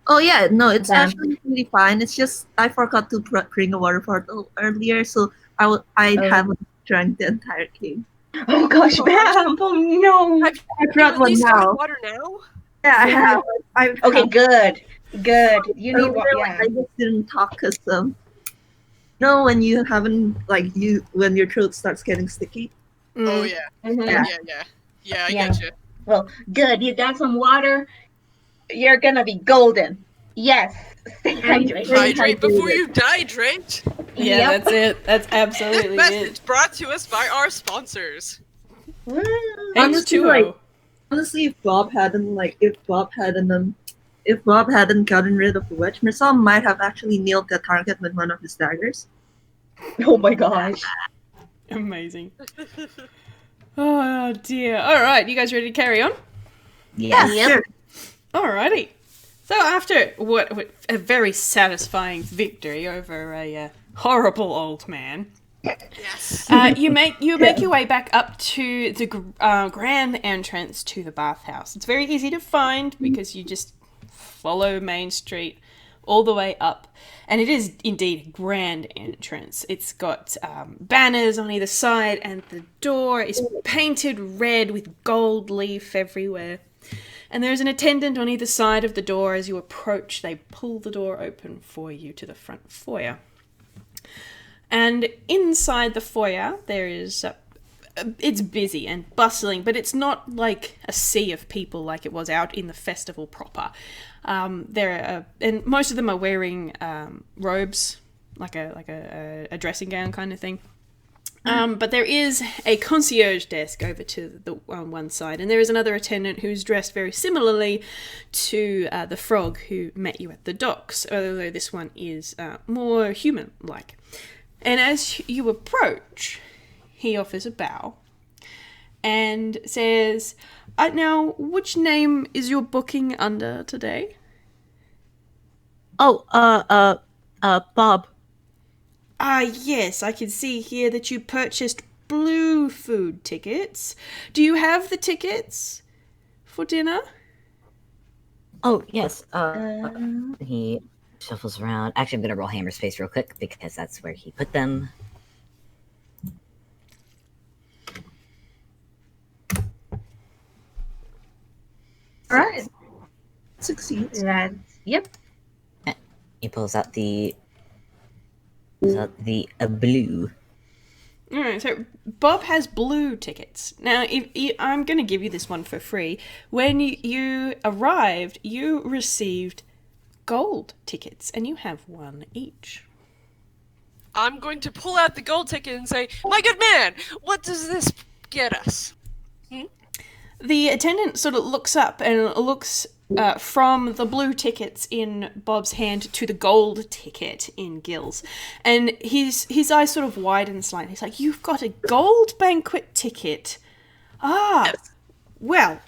oh yeah, no, it's Vamp. actually really fine. It's just I forgot to bring a water bottle earlier, so I haven't drank the entire cave. Oh gosh, Vamp. Oh no. I brought one Release now. water now? Yeah, I have. Okay, good. Good. You need Earlier, yeah. I just didn't talk because when you haven't when your throat starts getting sticky. Oh yeah. Mhm. Yeah, I Yeah. get you. Well, good. You got some water. You're gonna be golden. Yes. Stay hydrated. Hydrate before you dihydrate. Yeah, Yep. that's it. That's This absolutely message it. brought to us by our sponsors. Honestly, H2O. Honestly, if Bob hadn't gotten rid of the wedge, Mersel might have actually nailed that target with one of his daggers. Oh my gosh. Amazing. Oh dear. Alright, you guys ready to carry on? Yes. Sure. Alrighty. So after what a very satisfying victory over a horrible old man, Yes. you make your way back up to the grand entrance to the bathhouse. It's very easy to find because you just follow Main Street all the way up, and it is indeed a grand entrance. It's got banners on either side, and the door is painted red with gold leaf everywhere. And there's an attendant on either side of the door. As you approach, they pull the door open for you to the front foyer. And inside the foyer, there is... it's busy and bustling, but it's not like a sea of people like it was out in the festival proper. And most of them are wearing robes, like a dressing gown kind of thing. But there is a concierge desk over to the one side, and there is another attendant who's dressed very similarly to the frog who met you at the docks, although this one is more human-like. And as you approach, he offers a bow and says, now, which name is your booking under today? Oh, Bob. Yes, I can see here that you purchased blue food tickets. Do you have the tickets for dinner? Oh, yes. He shuffles around. Actually, I'm gonna roll Hammer's face real quick because that's where he put them. All right. Succeeds. Yep. He pulls out the blue. Alright, so Bob has blue tickets. Now, I'm going to give you this one for free. When you arrived, you received gold tickets, and you have one each. I'm going to pull out the gold ticket and say, "My good man, what does this get us?" The attendant sort of looks up and looks from the blue tickets in Bob's hand to the gold ticket in Gille's. And his eyes sort of widen slightly. He's like, "You've got a gold banquet ticket. Ah, well,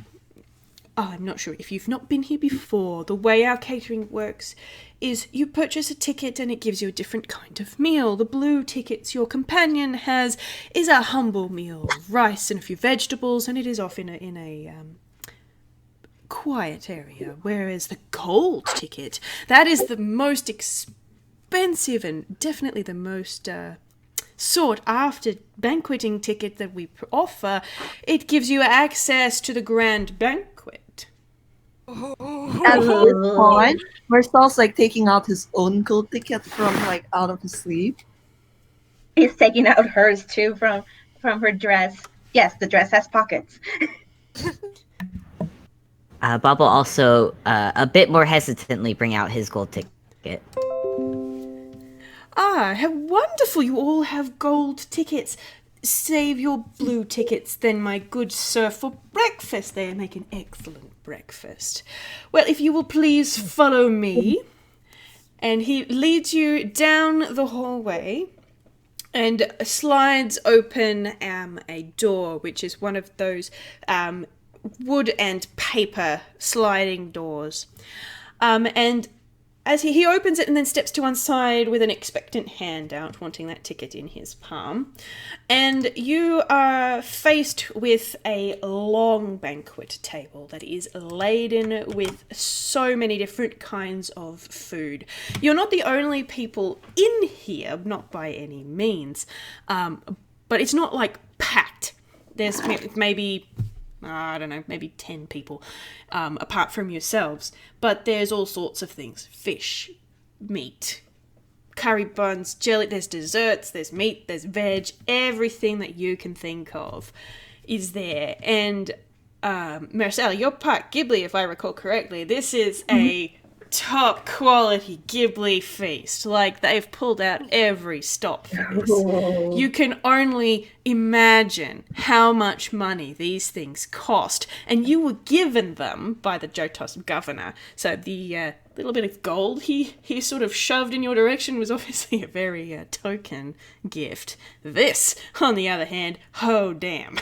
I'm not sure if you've not been here before. The way our catering works is you purchase a ticket and it gives you a different kind of meal. The blue tickets your companion has is a humble meal, rice and a few vegetables, and it is off in a quiet area. Whereas the gold ticket, that is the most expensive and definitely the most sought after banqueting ticket that we offer. It gives you access to the grand banquet." At this point, Mersel's taking out his own gold ticket from out of his sleeve. He's taking out hers too from her dress. Yes, the dress has pockets. Bob will also a bit more hesitantly bring out his gold ticket. Ah, how wonderful you all have gold tickets. Save your blue tickets then, my good sir, for breakfast. They make an excellent breakfast. Well, if you will please follow me. And he leads you down the hallway and slides open a door, which is one of those wood and paper sliding doors. And as he opens it and then steps to one side with an expectant hand out, wanting that ticket in his palm. And you are faced with a long banquet table that is laden with so many different kinds of food. You're not the only people in here, not by any means, but it's not packed. There's maybe I don't know, maybe 10 people, apart from yourselves. But there's all sorts of things. Fish, meat, curry buns, jelly, there's desserts, there's meat, there's veg, everything that you can think of is there. And Mersel, you're part Ghibli, if I recall correctly. This is a top quality Ghibli feast. Like, they've pulled out every stop for this. You can only imagine how much money these things cost, and you were given them by the Johtos governor. So the little bit of gold he sort of shoved in your direction was obviously a very token gift. This, on the other hand, oh damn.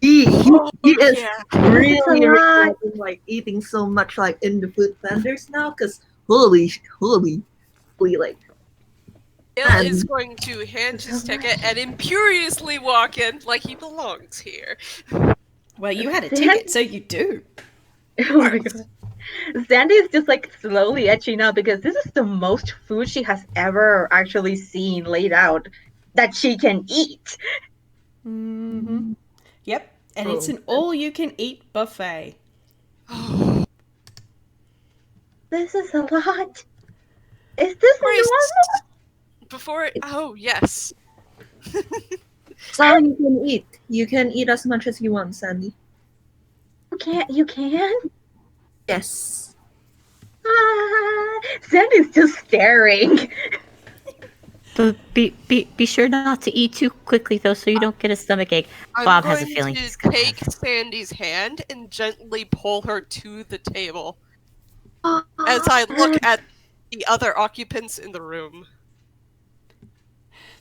He is yeah. really regretting, like, eating so much, like, in the food vendors now, because holy, like, Gille is going to hand his ticket and imperiously walk in like he belongs here. Well, you had a ticket, so you do. Oh my god. Sandy is just like slowly etching up because this is the most food she has ever actually seen laid out that she can eat. Mm-hmm. Yep, and it's an all-you-can-eat buffet. This is a lot. Is this Christ. normal? Before, oh yes. so you can eat. You can eat as much as you want, Sandy. You can? Yes. Sandy's just staring. But be sure not to eat too quickly, though, so you don't get a stomachache. Bob has a feeling he's I'm gonna going to take Sandy's hand and gently pull her to the table as I look at the other occupants in the room.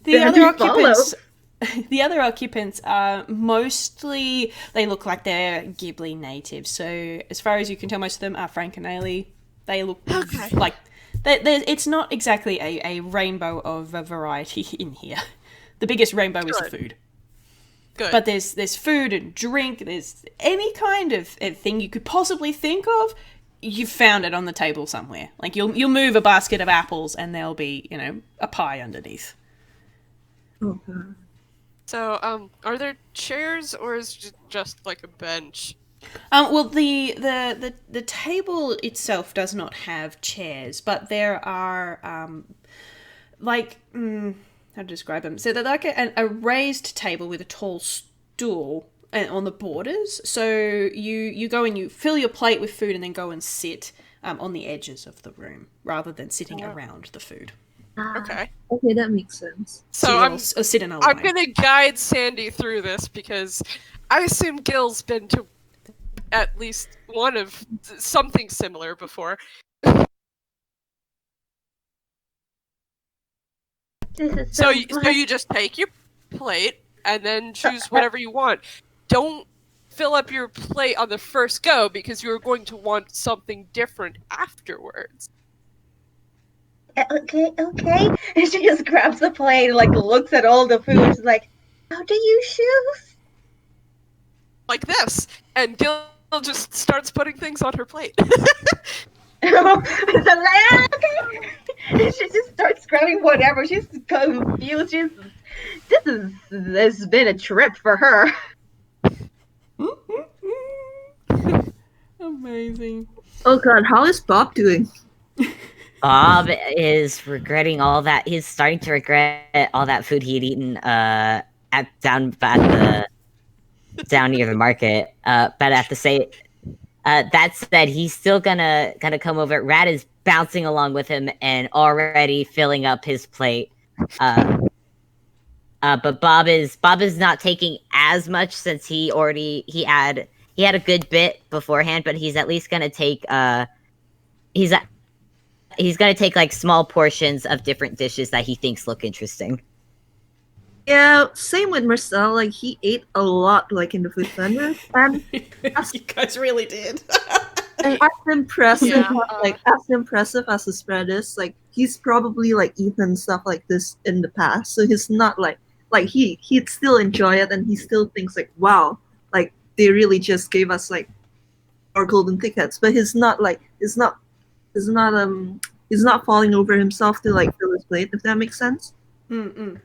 The other occupants are mostly, they look like they're Ghibli natives. So as far as you can tell, most of them are Frank and Ailey. They look like it's not exactly a rainbow of variety in here. The biggest rainbow is the food. Good. But there's food and drink. There's any kind of thing you could possibly think of. You've found it on the table somewhere. Like you'll move a basket of apples and there'll be a pie underneath. Oh god. So, are there chairs or is it just like a bench? Well, the table itself does not have chairs, but there are how to describe them? So they're like a raised table with a tall stool on the borders. So you go and you fill your plate with food and then go and sit on the edges of the room rather than sitting around the food. Okay. Okay, that makes sense. So I'm gonna guide Sandy through this because I assume Gil's been to at least one of something similar before. So you just take your plate and then choose whatever you want. Don't fill up your plate on the first go because you're going to want something different afterwards. Okay. And she just grabs the plate and like looks at all the food. She's like, how do you choose? Like this. And Gil just starts putting things on her plate. She just starts grabbing whatever. She's confused. This has been a trip for her. Amazing. Oh god, how is Bob doing? Bob is regretting all that. He's starting to regret all that food he had eaten down near the market. But at the same, that said, he's still gonna come over. Rat is bouncing along with him and already filling up his plate. But Bob is not taking as much since he had a good bit beforehand. But he's at least gonna take He's gonna take like small portions of different dishes that he thinks look interesting. Yeah, same with Mersel. Like, he ate a lot, like, in the food vendor. And you guys really did. as impressive, Yeah, as impressive as the spread is, like, he's probably, like, eaten stuff like this in the past. So he's not, like he'd still enjoy it, and he still thinks, like, wow, like, they really just gave us, like, our golden tickets. But he's not falling over himself to, like, fill his plate, if that makes sense. Mm-mm.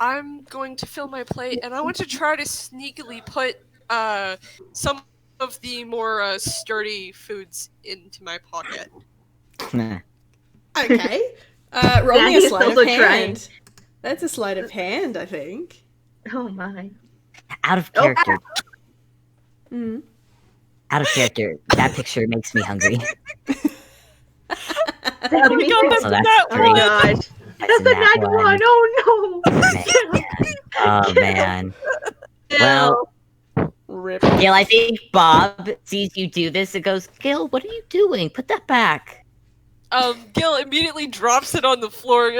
I'm going to fill my plate, and I want to try to sneakily put some of the more sturdy foods into my pocket. Okay. Roll me a Sandy is sleight of also hand. trying. That's a sleight of hand, I think. Oh my. Out of character. Mm. Out of character. That picture makes me hungry. Oh my god, So that's that's that Oh my one! gosh. That's in a that nat one. one. Oh no. Oh man. Well, Rip. Gil, I think Bob sees you do this and goes, Gil, what are you doing? Put that back. Gil immediately drops it on the floor.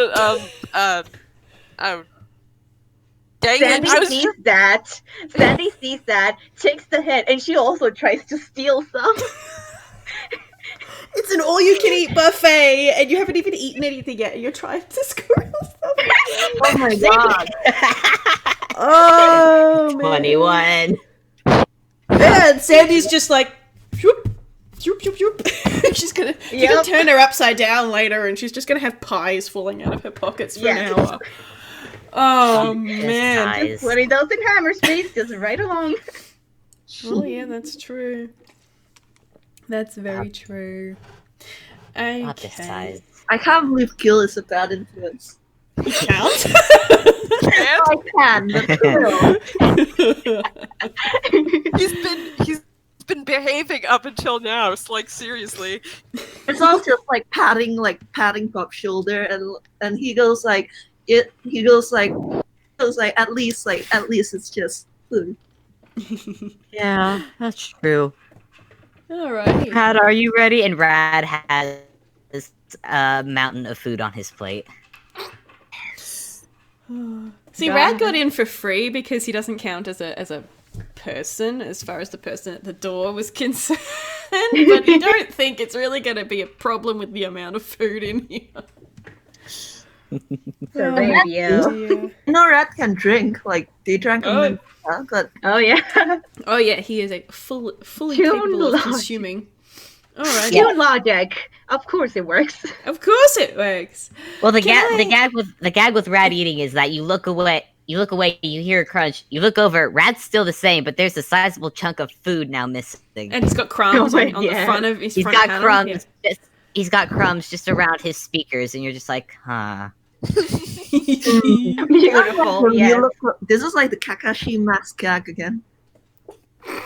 Dang Sandy it! I was sees that. Sandy sees that, takes the hit, and she also tries to steal some. It's an all-you-can-eat buffet, and you haven't even eaten anything yet, and you're trying to squirrel stuff. Oh my god. Oh, man. 21. Yeah, and Sandy's just like, shoop, shoop, shoop, shoop. She's gonna, you can Yep. turn her upside down later, and she's just gonna have pies falling out of her pockets for an hour. Oh, man. Size. When he does in Hammerspace, just right along. Oh, yeah, that's true. That's very true. Not this Okay. size. I can't believe Gil is a bad influence. You count? I can, but still. he's been behaving up until now. It's like seriously. It's all just like patting Bob's shoulder, and he goes like at least it's just food. Yeah, that's true. Alrighty. Rad, are you ready? And Rad has a mountain of food on his plate. See, Rad got in for free because he doesn't count as a person as far as the person at the door was concerned. But you don't think it's really going to be a problem with the amount of food in here. So there you go. Dear. No rat can drink. Like they drank Oh. a milk, but Oh yeah. Oh yeah, he is a fully Tune capable of logic. consuming. Alright. Tune logic. Of course it works. Of course it works. Well, the Can gag with Rad eating is that you look away, you hear a crunch, you look over, Rad's still the same, but there's a sizable chunk of food now missing. And he's got crumbs Oh, on the yeah. front of his He's front got panel. crumbs. He's got crumbs just around his speakers, and you're just like, huh. Yeah. Beautiful. You Yes. look- this is like the Kakashi mask gag again.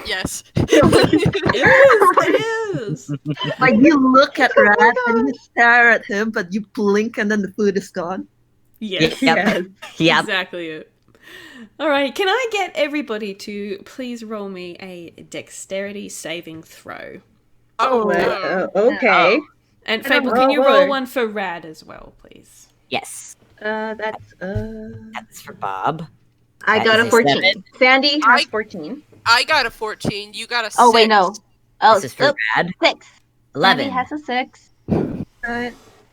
Yes. It is. Like you look at Oh my Rat and you stare at him, but you blink and then the food is gone. Yes. Yep. Yep. Exactly it. Alright, can I get everybody to please roll me a dexterity saving throw? Oh, no. Okay. And I don't Fable, can you know. roll one for Rad as well, please? Yes. That's That's for Bob. I That got is a a 14. 7. Sandy has I- 14. I got a 14. You got a 6. Oh wait, no. Oh, This is for Rad. 6. 11. Sandy has a 6.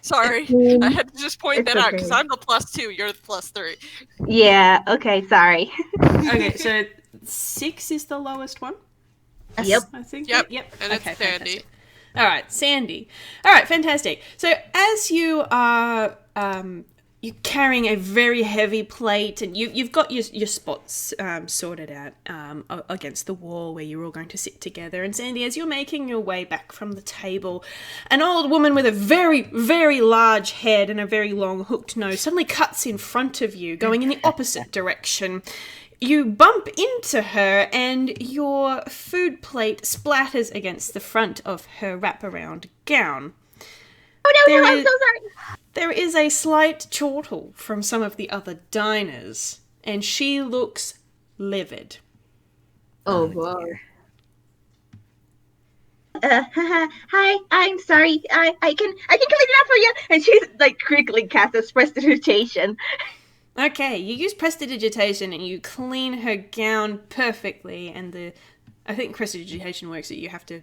Sorry, I had to just point It's that out because okay. I'm the +2. You're the +3. Yeah. Okay. Sorry. Okay, so 6 is the lowest one? Yep. I think. Yep, Yep. and it's Okay, Sandy. fantastic. All right, Sandy. All right, fantastic. So as you are you're carrying a very heavy plate, and you've got your spots sorted out against the wall where you're all going to sit together. And Sandy, as you're making your way back from the table, an old woman with a very, very large head and a very long hooked nose suddenly cuts in front of you, going in the opposite direction. You bump into her, and your food plate splatters against the front of her wraparound gown. Oh no, There I'm is- so sorry. There is a slight chortle from some of the other diners, and she looks livid. Oh wow. dear. Hi, I'm sorry. I can clean it up for you. And she's like quickly casts prestidigitation. Okay, you use prestidigitation and you clean her gown perfectly, and I think prestidigitation works that you have to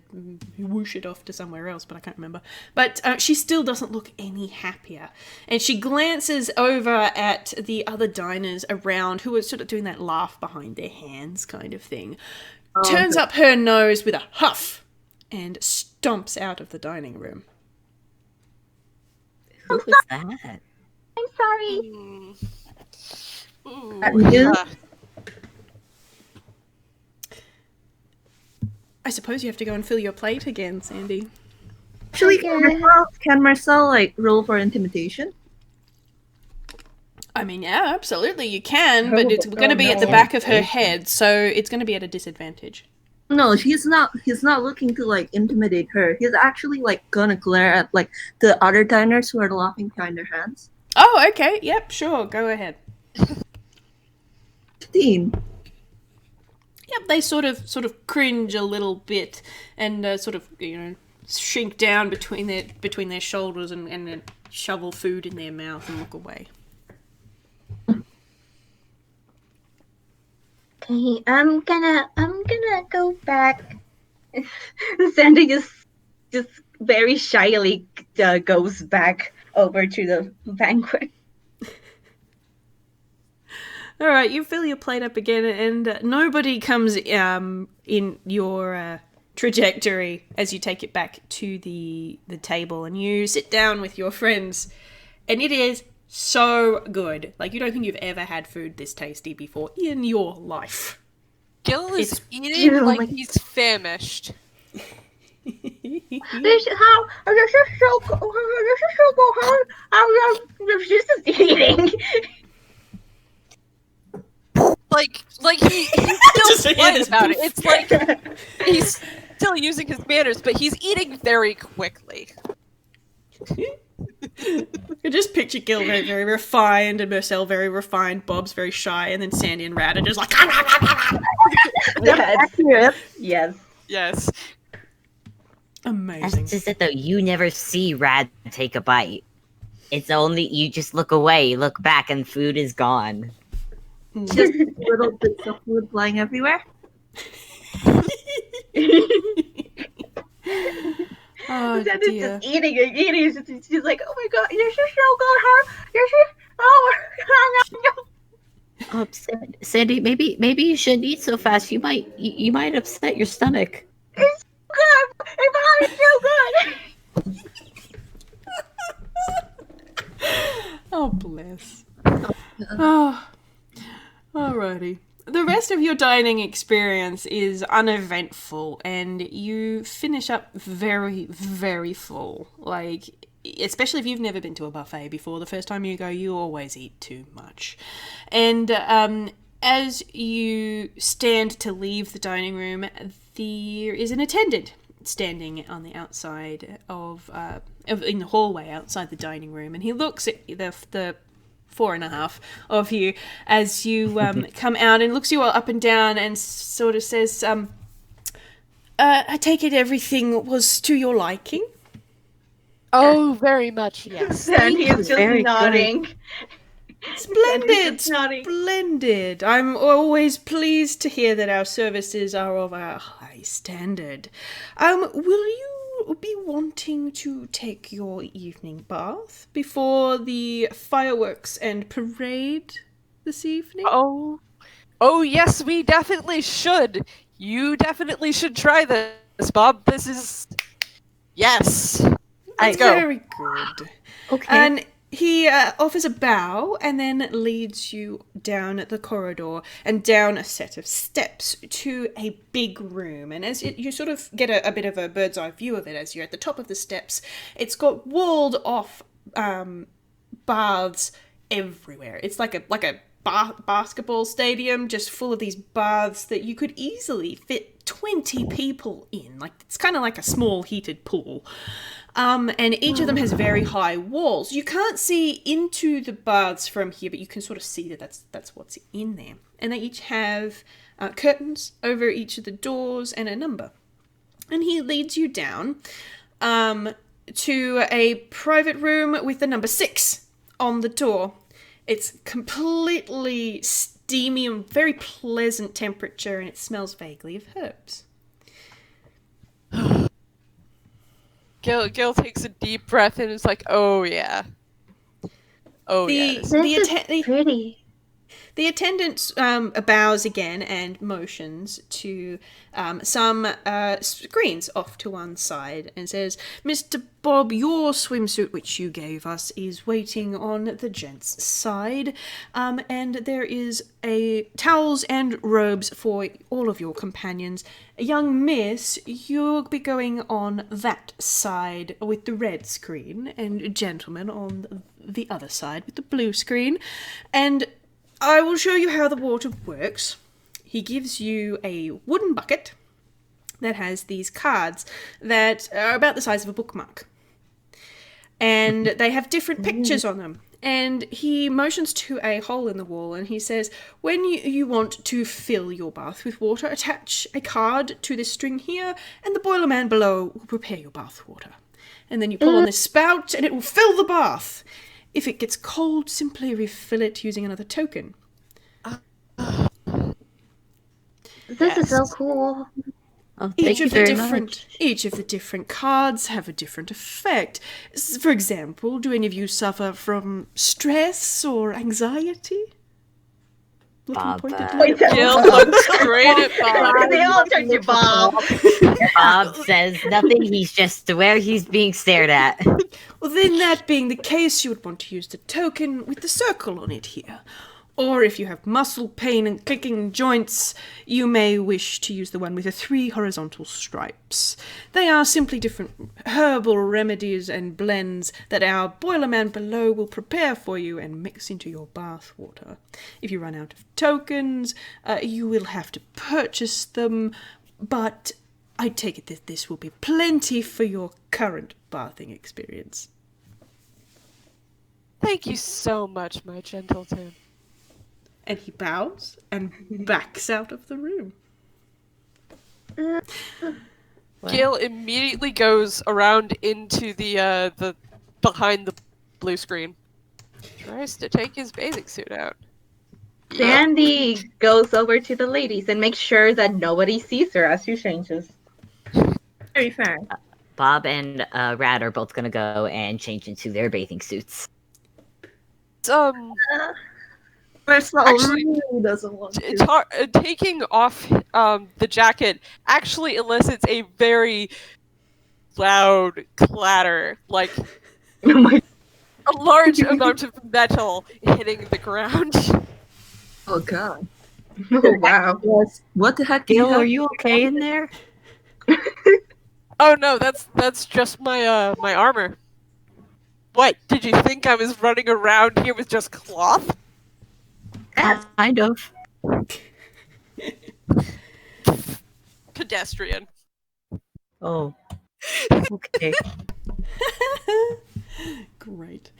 whoosh it off to somewhere else, but I can't remember. But she still doesn't look any happier. And she glances over at the other diners around who are sort of doing that laugh behind their hands kind of thing. Turns up her nose with a huff and stomps out of the dining room. Who was that? I'm sorry. Ooh, That you? I suppose you have to go and fill your plate again, Sandy. Actually, Okay. can Marcel like roll for intimidation? I mean, yeah, absolutely, you can, but Oh, it's going to be at the no. back of her head, so it's going to be at a disadvantage. No, he's not. He's not looking to like intimidate her. He's actually like gonna glare at like the other diners who are laughing behind their hands. Oh, okay, yep, sure, go ahead. 15. Yep, they sort of cringe a little bit and sort of shrink down between their shoulders and shovel food in their mouth and look away. Okay, I'm gonna go back. Sandy just very shyly goes back over to the banquet. All right, you fill your plate up again, and nobody comes in your trajectory as you take it back to the table, and you sit down with your friends, and it is so good. Like, you don't think you've ever had food this tasty before in your life. Gil is It's- eating Oh like my- he's famished. This is how this is so good. This is eating. Like he's Just still a polite his about it. poof. It's like he's still using his manners, but he's eating very quickly. You just picture Gil very, very refined, and Mersel very refined, Bob's very shy, and then Sandy and Rad are just like... Yes. Accurate. Yes. Yes. Amazing. That's just it though. You never see Rad take a bite. It's only you just look away, you look back, and food is gone. Just little bits of food flying everywhere. Oh, Sandy's dear. just eating and eating. She's like, oh my god, this is so good, huh? This is oh Sandy, maybe you shouldn't eat so fast. You might upset your stomach. it's good. It's so good. Oh, bless. Oh, alrighty. The rest of your dining experience is uneventful, and you finish up very, very full. Like, especially if you've never been to a buffet before, the first time you go, you always eat too much. And as you stand to leave the dining room, there is an attendant standing on the outside in the hallway outside the dining room, and he looks at the 4.5 of you as you come out and looks you all up and down and sort of says, I take it everything was to your liking? Oh, very much, yes. Sandy is just Very good. nodding. Splendid, Just nodding. splendid. I'm always pleased to hear that our services are of a high standard. Will you be wanting to take your evening bath before the fireworks and parade this evening? Oh, yes, we definitely should. You definitely should try this, Bob. This is yes. Let's go. Very good. Okay. And he offers a bow and then leads you down the corridor and down a set of steps to a big room. And as you sort of get a bit of a bird's eye view of it as you're at the top of the steps, it's got walled off baths everywhere. It's like a basketball stadium just full of these baths that you could easily fit 20 people in. Like, it's kind of like a small heated pool. And each of them has very high walls. You can't see into the baths from here, but you can sort of see that that's what's in there. And they each have curtains over each of the doors and a number. And he leads you down to a private room with the number 6 on the door. It's completely steamy and very pleasant temperature, and it smells vaguely of herbs. Gil takes a deep breath and is like, oh yeah. Oh yeah. The This is atten- pretty. The attendant bows again and motions to some screens off to one side and says, Mr. Bob, your swimsuit, which you gave us, is waiting on the gents' side, and there is towels and robes for all of your companions. Young miss, you'll be going on that side with the red screen, and gentlemen on the other side with the blue screen, and I will show you how the water works. He gives you a wooden bucket that has these cards that are about the size of a bookmark. And they have different pictures on them. And he motions to a hole in the wall and he says, when you want to fill your bath with water, attach a card to this string here and the boiler man below will prepare your bath water. And then you pull on this spout and it will fill the bath. If it gets cold, simply refill it using another token. This is so cool. Oh, Each thank of you the very much. different cards have a different effect. For example, do any of you suffer from stress or anxiety? Looking Bob, pointedly. Gille looks straight at Bob. They all turn to Bob. Bob says nothing. He's just where he's being stared at. Well, then that being the case, you would want to use the token with the circle on it here. Or if you have muscle pain and clicking joints, you may wish to use the one with the 3 horizontal stripes. They are simply different herbal remedies and blends that our boiler man below will prepare for you and mix into your bath water. If you run out of tokens, you will have to purchase them, but I take it that this will be plenty for your current bathing experience. Thank you so much, my gentle Tim. And he bows and backs out of the room. Gille immediately goes around into the behind the blue screen. Tries to take his bathing suit out. Sandy goes over to the ladies and makes sure that nobody sees her as she changes. Very fair. Bob and Rad are both gonna go and change into their bathing suits. Mersel Actually, really doesn't want to. Taking off the jacket actually elicits a very loud clatter, like Oh my! a large amount of metal hitting the ground. Oh god. Oh wow! Yes. What the heck? Gil, are you okay in there? Oh no, that's just my my armor. What, did you think I was running around here with just cloth? Kind of. Pedestrian. Oh. Okay. Great.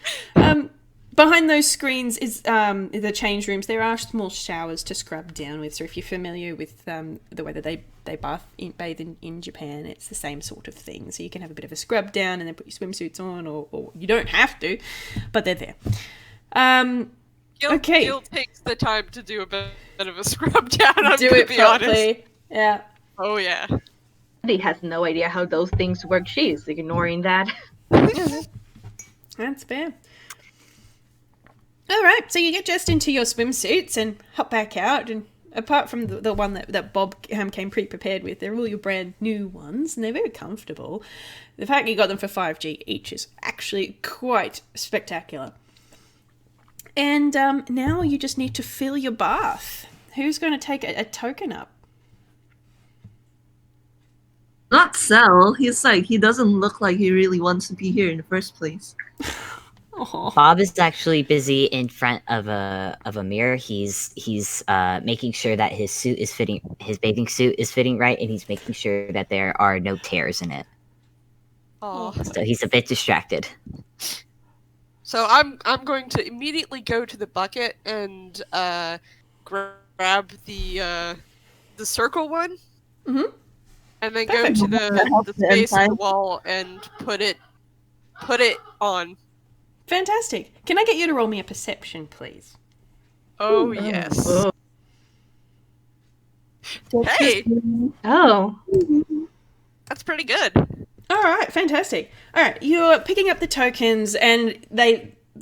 Behind those screens is the change rooms. There are small showers to scrub down with. So if you're familiar with the way that they bathe in Japan, it's the same sort of thing. So you can have a bit of a scrub down and then put your swimsuits on, or you don't have to, but they're there. Okay. Gille takes the time to do a bit of a scrub down. I'm Do gonna it be honest. properly. Yeah. Oh yeah. Sandy has no idea how those things work. She's ignoring that. That's fair. All right, so you get dressed into your swimsuits and hop back out, and apart from the one that Bob came pre-prepared with, they're all your brand new ones, and they're very comfortable. The fact you got them for 5G each is actually quite spectacular. And now you just need to fill your bath. Who's going to take a token up? Not Sel. He's like, he doesn't look like he really wants to be here in the first place. Oh, Bob is actually busy in front of a mirror. He's making sure that his bathing suit is fitting right, and he's making sure that there are no tears in it. Oh. So he's a bit distracted. So I'm going to immediately go to the bucket and grab the circle one. Mhm. And then Perfect. go to the space in the wall and put it on. fantastic. Can I get you to roll me a perception, please? Oh yes. Oh. Hey, Oh. that's pretty good. All right, fantastic. All right, you're picking up the tokens, and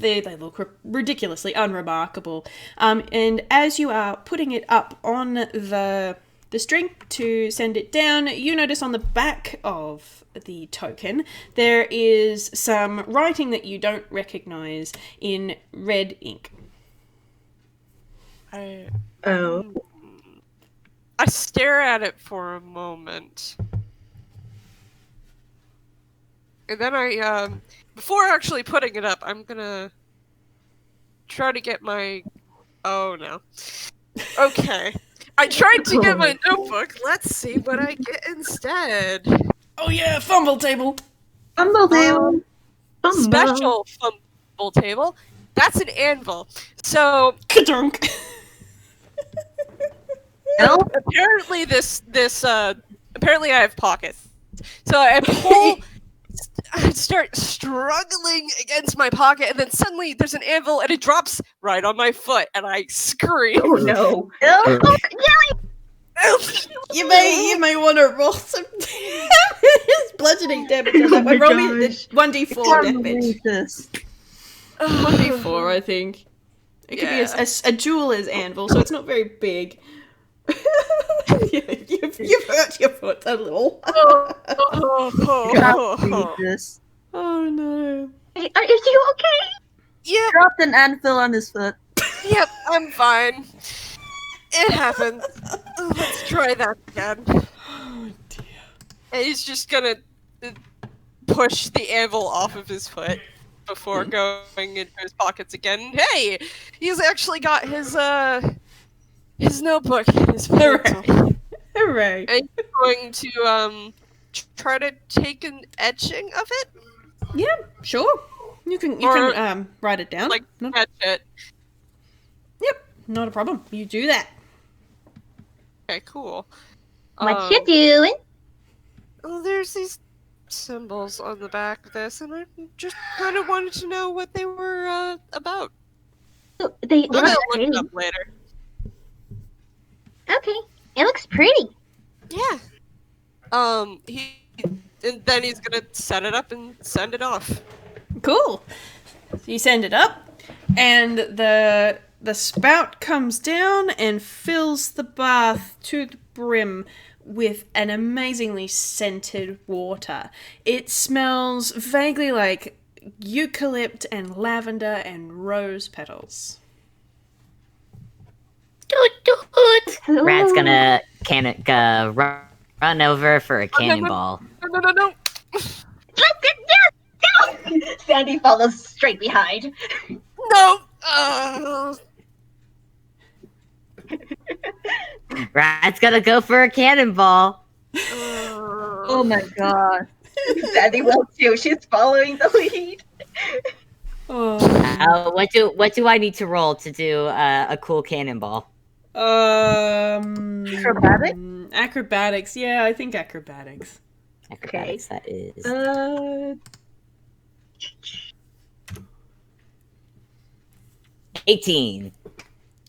they look ridiculously unremarkable. And as you are putting it up on the string to send it down, you notice on the back of the token there is some writing that you don't recognize in red ink. I Oh. stare at it for a moment. And then I, before actually putting it up, I'm gonna try to get my... Oh, no. Okay. I tried to get my notebook. Let's see what I get instead. Oh yeah, fumble table. Fumble table. Special fumble table. That's an anvil. So Ka-dunk. apparently apparently I have pockets. So I start struggling against my pocket, and then suddenly there's an anvil, and it drops right on my foot, and I scream. Oh no. You may want to roll some bludgeoning damage on that one. Roll me the 1d4 damage. This. 1d4, I think. It could be a jeweler's anvil, so it's not very big. You've hurt your foot a little. Jesus. Oh no. Is you okay? Yep, Dropped an anvil on his foot. yep, I'm fine. It happened. Let's try that again. Oh dear. And he's just gonna push the anvil off of his foot before going into his pockets again. Hey, he's actually got his notebook, his pencil. Hooray. And he's going to try to take an etching of it, Yeah, sure. You can write it down. like No- sketch it. Yep, not a problem. You do that. Okay, cool. What you doing? Well, there's these symbols on the back of this, and I just kind of wanted to know what they were about. They Maybe I'll look pretty. it up later. Okay. It looks pretty. Yeah. And then he's gonna set it up and send it off. Cool. So you send it up, and the spout comes down and fills the bath to the brim with an amazingly scented water. It smells vaguely like eucalypt and lavender and rose petals. Rat's gonna run over for a cannonball. No. Sandy follows straight behind. No! Rat's gonna go for a cannonball. Oh my god. Sandy will too. She's following the lead. Oh. What do I need to roll to do a cool cannonball? Acrobatic? Acrobatics. Yeah, I think acrobatics. Acrobatics, that is. 18.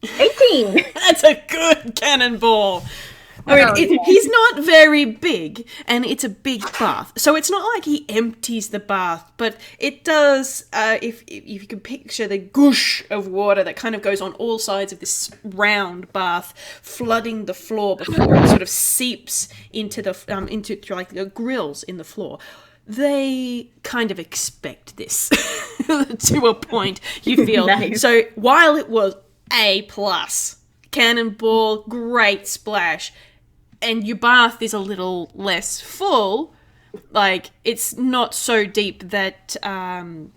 18. That's a good cannonball. I mean, he's not very big, and it's a big bath. So it's not like he empties the bath, but it does, if you can picture the goosh of water that kind of goes on all sides of this round bath, flooding the floor before it sort of seeps into into like the grills in the floor. They kind of expect this to a point, you feel. Nice. So while it was A+, cannonball, great splash, and your bath is a little less full, like, it's not so deep that, You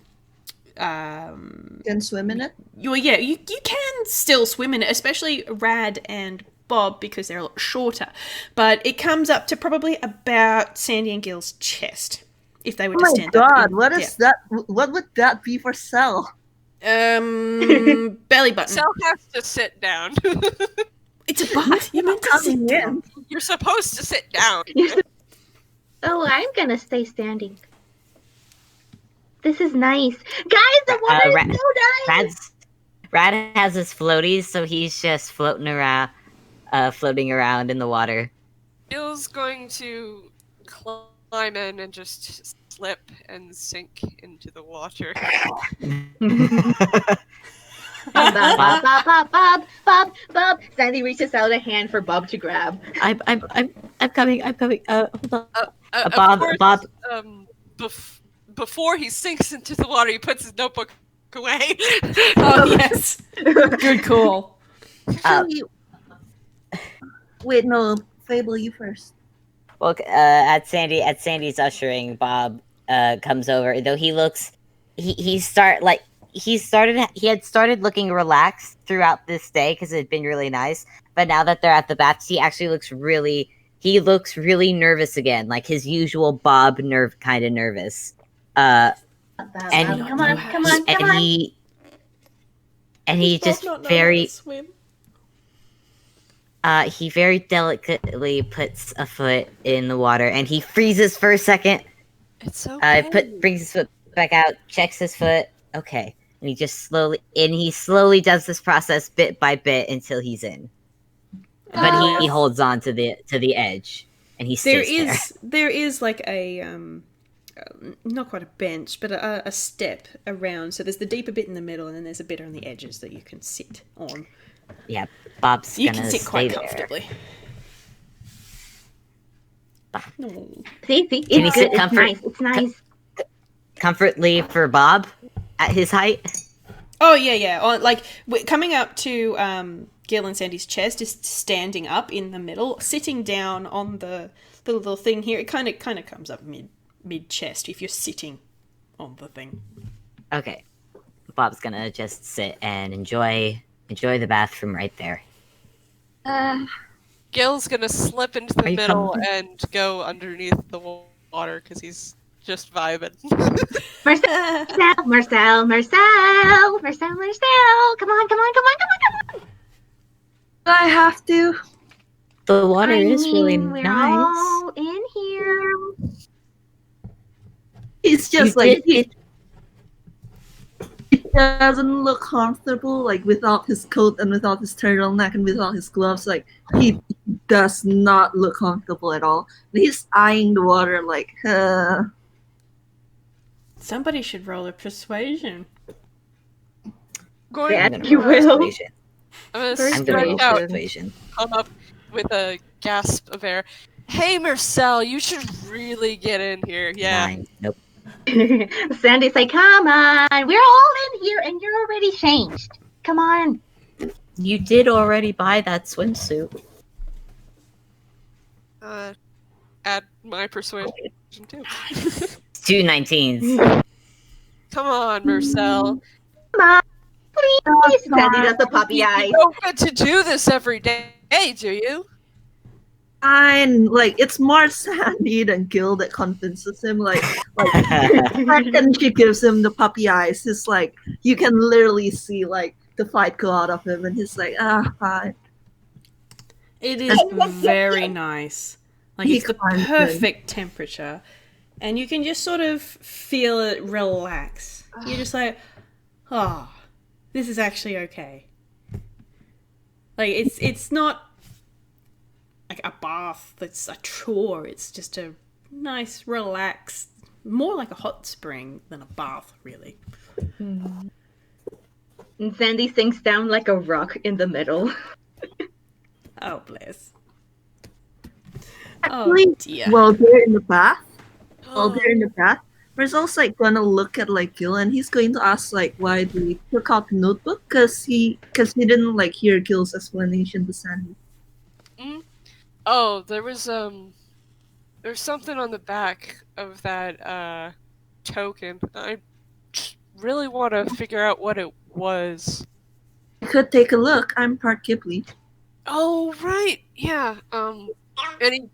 can swim in it? you can still swim in it, especially Rad and Bob, because they're a lot shorter. But it comes up to probably about Sandy and Gille's chest, if they were Oh to my stand up. god, what is that? What would that be for Cell? Belly button. Cell has to sit down. It's a bath. You're meant to sit Coming down. in. You're supposed to sit down. Oh, I'm gonna stay standing. This is nice. Guys, the water is so nice! Rad has his floaties, so he's just floating around in the water. Gille's going to climb in and just slip and sink into the water. Bob. Sandy reaches out a hand for Bob to grab. I'm coming. Hold on. Of Bob, course, Bob. Before he sinks into the water, he puts his notebook away. Oh yes, good call. Actually, wait, no, Fable, you first. Well, at Sandy's ushering, Bob comes over. Though he looks, he had started looking relaxed throughout this day because it had been really nice. But now that they're at the baths, he actually looks really nervous again, like his usual Bob kind of nervous. And Come on. he Does just Bob not know how to very swim? he very delicately puts a foot in the water, and he freezes for a second. It's okay. Brings his foot back out, checks his foot. Okay, and he slowly does this process bit by bit until he's in. But he holds on to the edge, and he stays There is like a not quite a bench, but a step around. So there's the deeper bit in the middle, and then there's a bit on the edges that you can sit on. Yeah, Bob's You gonna can sit stay quite there. comfortably. No. See, Can he it's sit good. It's nice. comfortably for Bob at his height? Oh yeah. Coming up to Gille and Sandy's chest, just standing up in the middle, sitting down on the little thing here. It kind of comes up mid chest if you're sitting on the thing. Okay, Bob's gonna just sit and enjoy the bathroom right there. Gil's gonna slip into the Are you middle coming? and go underneath the water because he's just vibing. Marcel. Come on. Do I have to? The water is really We're nice. all in here. It's just You like did he doesn't look comfortable, like without his coat and without his turtleneck and without his gloves. Like he does not look comfortable at all. And he's eyeing the water like, Somebody should roll a persuasion. Going, Yeah, I'm gonna you roll will. persuasion. I'm gonna I'm gonna roll stretch out, persuasion. come up with a gasp of air. Hey, Mersel, you should really get in here. Yeah. 9. Nope. Sandy's like, come on. We're all in here and you're already changed. Come on. You did already buy that swimsuit. Add my persuasion too. 2 19s. Come on, Mersel. Come on. Please. Sandy does the puppy You eyes. don't get to do this every day, do you? fine. Like it's more Sandy than Gil that convinces him. Like the second she gives him the puppy eyes, it's like you can literally see like the fight go out of him, and he's like, fine. It is very nice. Like He it's the climbs in. perfect temperature, and you can just sort of feel it relax. You're just like, oh, this is actually okay. Like it's not like a bath that's a chore. It's just a nice, relaxed, more like a hot spring than a bath, really. And Sandy sinks down like a rock in the middle. Oh, bless. Actually, Oh dear. while they're in the bath, Mersel's like gonna look at like Gil, and he's going to ask like why they took out the notebook because he didn't like hear Gil's explanation to Sandy. Oh, there's something on the back of that token. I really want to figure out what it was. I could take a look. I'm part Ghibli. Oh, right. Yeah. And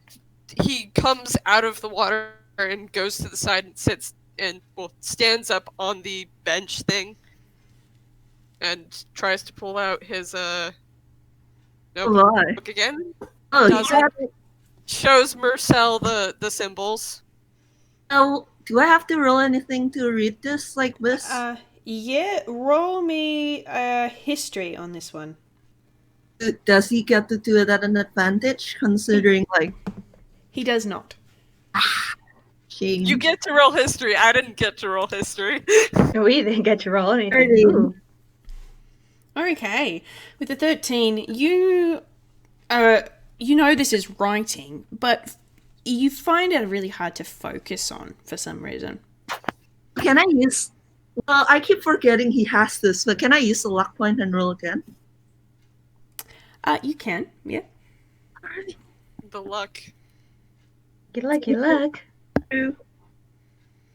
he comes out of the water and goes to the side and sits and stands up on the bench thing and tries to pull out his notebook again. Oh, Does you have Shows Mersel the symbols. oh, do I have to roll anything to read this like this? Yeah, roll me history on this one. Does he get to do it at an advantage, considering like He does not. Shame. You get to roll history. I didn't get to roll history. We didn't get to roll anything. 13. Ooh. Okay, with the 13, you know this is writing, but you find it really hard to focus on for some reason. Can I use... Well, I keep forgetting he has this, but can I use the luck point and roll again? You can, yeah. The luck. Good luck, good luck. Ooh.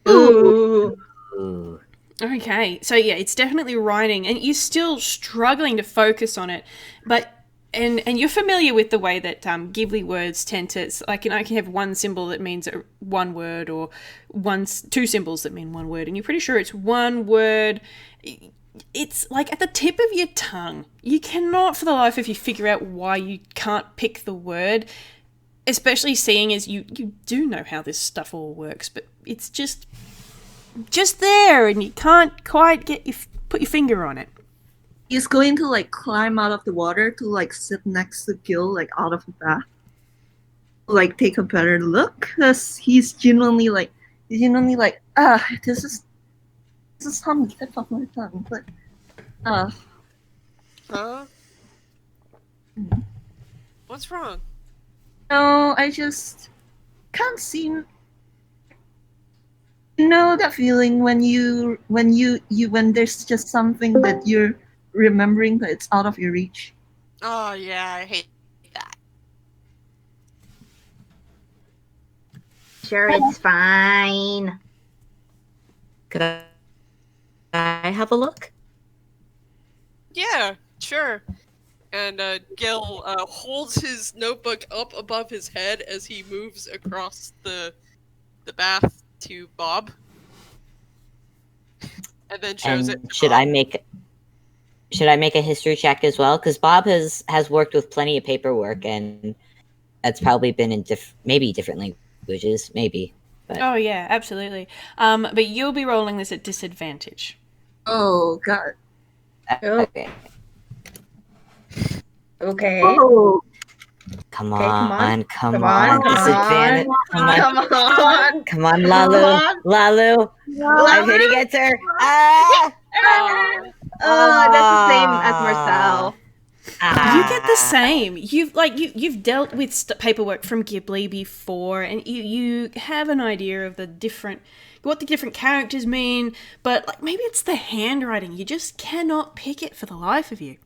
Ooh. Ooh. Okay, so yeah, it's definitely writing, and you're still struggling to focus on it, but and you're familiar with the way that Ghibli words tend to, like, I can have one symbol that means one word, or two symbols that mean one word, and you're pretty sure it's one word. It's like at the tip of your tongue. You cannot for the life of you figure out why you can't pick the word, especially seeing as you do know how this stuff all works, but it's just there, and you can't quite put your finger on it. He's going to like climb out of the water to like sit next to Gille, like out of the bath. Like take a better look, because he's genuinely like, this is on the tip of my tongue, but Huh? What's wrong? no, I just can't seem. You know that feeling when there's just something that you're remembering but it's out of your reach. Oh yeah, I hate that. Sure, it's fine. Could I have a look? Yeah, sure. And Gil holds his notebook up above his head as he moves across the bath to Bob, and then shows it. And To should Bob. I make a history check as well? Because Bob has worked with plenty of paperwork, and that's probably been in maybe different languages, maybe. But Oh yeah, absolutely. But you'll be rolling this at disadvantage. Oh god. okay. Okay. Oh, Come Okay, come on. on, Come on, disadvantage. Come on, Come on. Lalu, Come on. Lalu. I'm hitting at her. Ah! Oh, that's the same as Mersel. You get the same. You've dealt with paperwork from Ghibli before, and you have an idea of what the different characters mean, but like maybe it's the handwriting. You just cannot pick it for the life of you.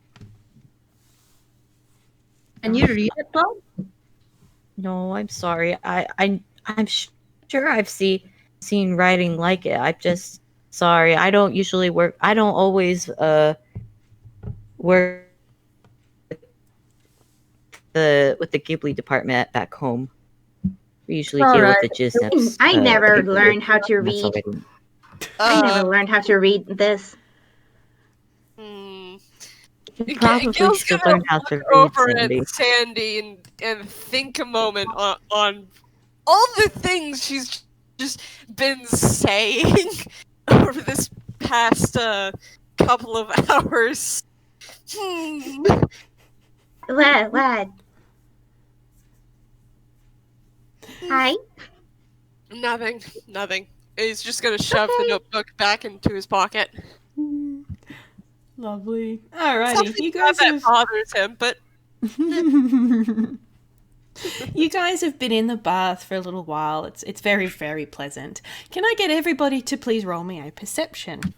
can you read it, Bob? No, I'm sorry. I'm sure I've seen writing like it. I'm just sorry. I don't usually work. I don't always work with the Ghibli department back home. We usually deal with the Jiznips. I never people. learned how to That's read. already- I never learned how to read this. Hmm. You probably Gil's should gonna learn how to look read, over Sandy. at Sandy and think a moment on all the things she's just been saying over this past couple of hours. What? Hi. Nothing. He's just gonna shove the notebook back into his pocket. Lovely. Alrighty, Something you guys that have bothers him, but you guys have been in the bath for a little while. It's very, very pleasant. Can I get everybody to please roll me a perception?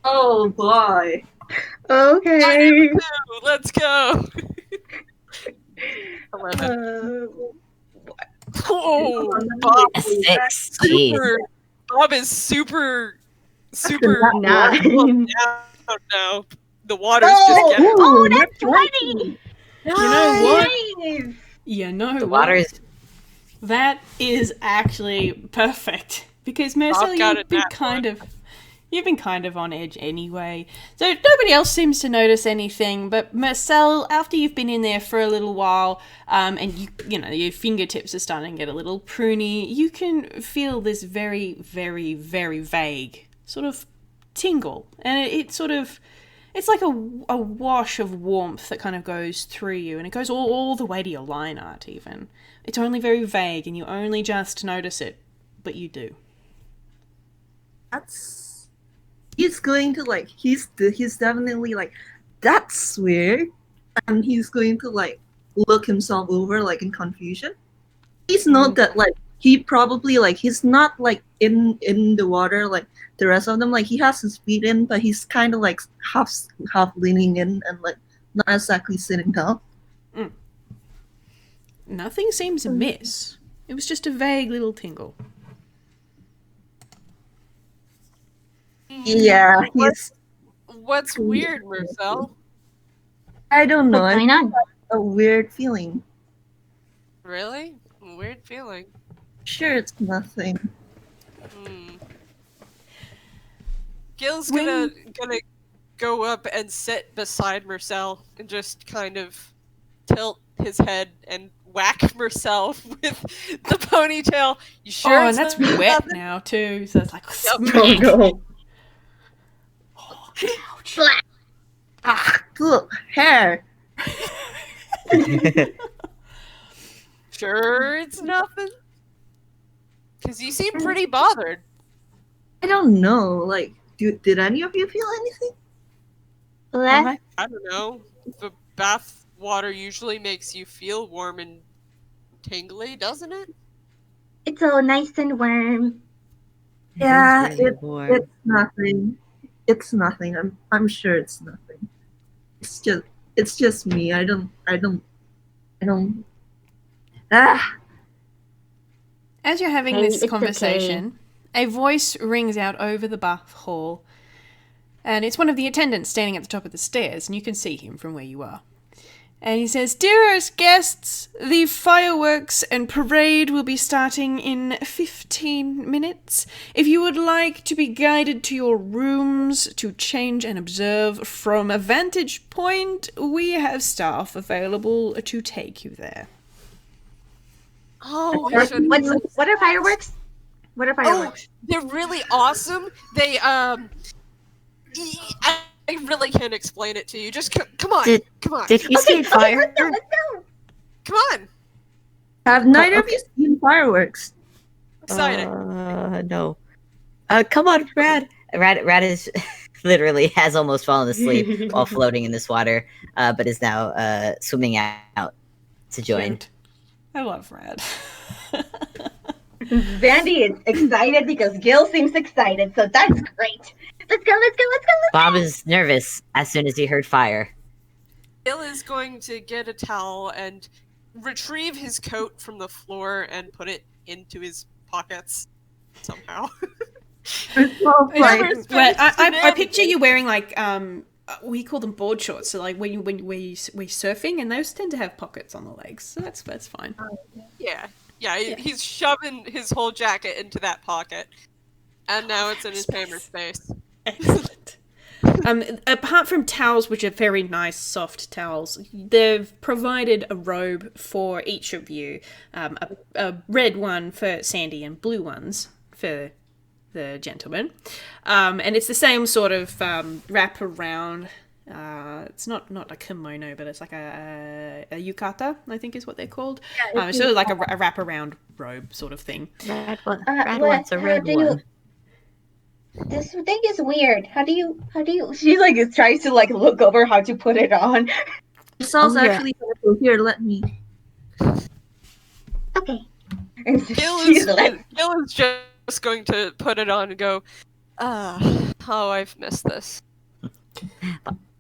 Oh boy. Okay. let's go. 11. Oh, Bob A is 6. Jeez. Bob is super Nine. down now. The water's just getting. Oh, that's 20. You know what? Nice. You know The what? water is That is actually perfect because Mersel, got you've it been that kind of on edge anyway. So nobody else seems to notice anything. But Mersel, after you've been in there for a little while, and you know your fingertips are starting to get a little pruny, you can feel this very, very, very vague sort of tingle, and it's like a wash of warmth that kind of goes through you, and it goes all the way to your line art even. It's only very vague, and you only just notice it but you do. He's going to like he's definitely like that's weird, and he's going to like look himself over like in confusion. Please note that like he probably like he's not like in the water like the rest of them. Like he has his feet in, but he's kind of like half leaning in and like not exactly sitting down. Nothing seems amiss. It was just a vague little tingle. Yeah, What's weird, Mersel? I don't know. What's I going on? a weird feeling. Really? Weird feeling. Sure, it's nothing. Gille's gonna go up and sit beside Mersel and just kind of tilt his head and whack Mersel with the ponytail. You sure? Oh, it's and that's not wet nothing? now too, so it's like no. ouch. Look, hair. Sure, it's nothing. Because you seem pretty bothered. I don't know. Like, did any of you feel anything? Less. I don't know. The bath water usually makes you feel warm and tingly, doesn't it? It's all nice and warm. Yeah, It's really warm. it's nothing. It's nothing. I'm sure it's nothing. It's just me. I don't. Ah. As you're having Hey, this it's conversation, a voice rings out over the bath hall, and it's one of the attendants standing at the top of the stairs, and you can see him from where you are. And he says, "Dearest guests, the fireworks and parade will be starting in 15 minutes. If you would like to be guided to your rooms to change and observe from a vantage point, we have staff available to take you there." Oh, we should. What are fireworks? What are Oh, fireworks? they're really awesome. They I really can't explain it to you. Just come on, come on, Did he say fire? Let's go. come on. Have neither of you seen fireworks? Excited. No. Come on, Rad. Rad is literally has almost fallen asleep while floating in this water, but is now swimming out to join. Cute. I love Rad. Vandy is excited because Gil seems excited, so that's great. Let's go. Bob is nervous as soon as he heard fire. Gille is going to get a towel and retrieve his coat from the floor and put it into his pockets somehow. I picture you wearing like we call them board shorts. So like when you surfing, and those tend to have pockets on the legs. So that's fine. Yeah, he's shoving his whole jacket into that pocket, and now it's in his pamer space. Excellent. Apart from towels, which are very nice, soft towels, they've provided a robe for each of you. A red one for Sandy and blue ones for the gentleman. And it's the same sort of wrap around. It's not a kimono, but it's like a yukata, I think is what they're called. It's sort of like a wrap-around robe sort of thing. Rad wants a red one. This thing is weird. How do you? She like tries to like look over how to put it on. It sounds actually helpful. Here, let me. Okay. Gille is just going to put it on and go, oh, I've missed this.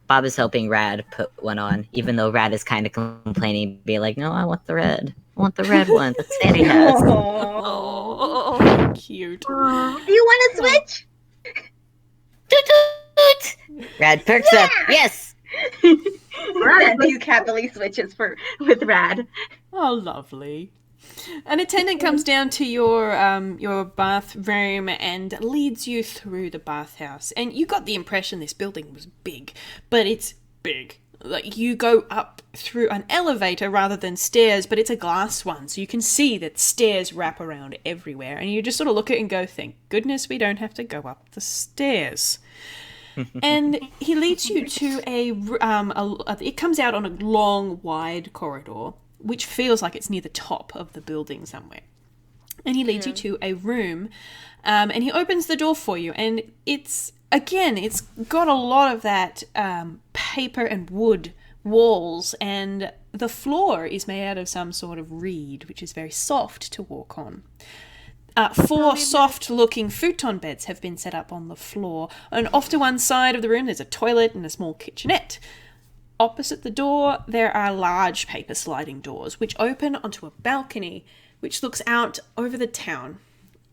Bob is helping Rad put one on, even though Rad is kind of complaining, be like, "No, I want the red. I want the red one that Sandy has." Oh, Cute. Do you want to switch? Toot toot! Rad perks up. Yes. Vandy happily switches with Rad. Oh, lovely. An attendant comes down to your bathroom and leads you through the bathhouse. And you got the impression this building was big, but it's big. Like, you go up through an elevator rather than stairs, but it's a glass one, so you can see that stairs wrap around everywhere. And you just sort of look at it and go, thank goodness we don't have to go up the stairs. And he leads you to it comes out on a long, wide corridor, which feels like it's near the top of the building somewhere. and he leads you to a room, and he opens the door for you, and it's got a lot of that paper and wood walls, and the floor is made out of some sort of reed, which is very soft to walk on. 4 soft-looking futon beds have been set up on the floor, and off to one side of the room there's a toilet and a small kitchenette. Opposite the door there are large paper sliding doors, which open onto a balcony which looks out over the town.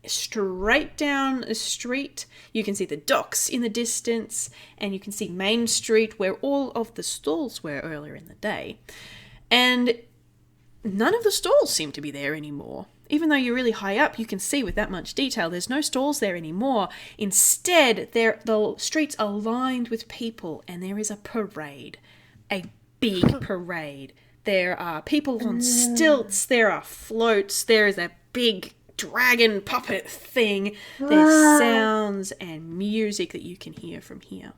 Straight down the street, you can see the docks in the distance, and you can see Main Street where all of the stalls were earlier in the day. And none of the stalls seem to be there anymore. Even though you're really high up, you can see with that much detail there's no stalls there anymore. Instead, the streets are lined with people, and there is a parade. A big parade. There are people on stilts, there are floats, there is a big dragon puppet thing. There's sounds and music that you can hear from here.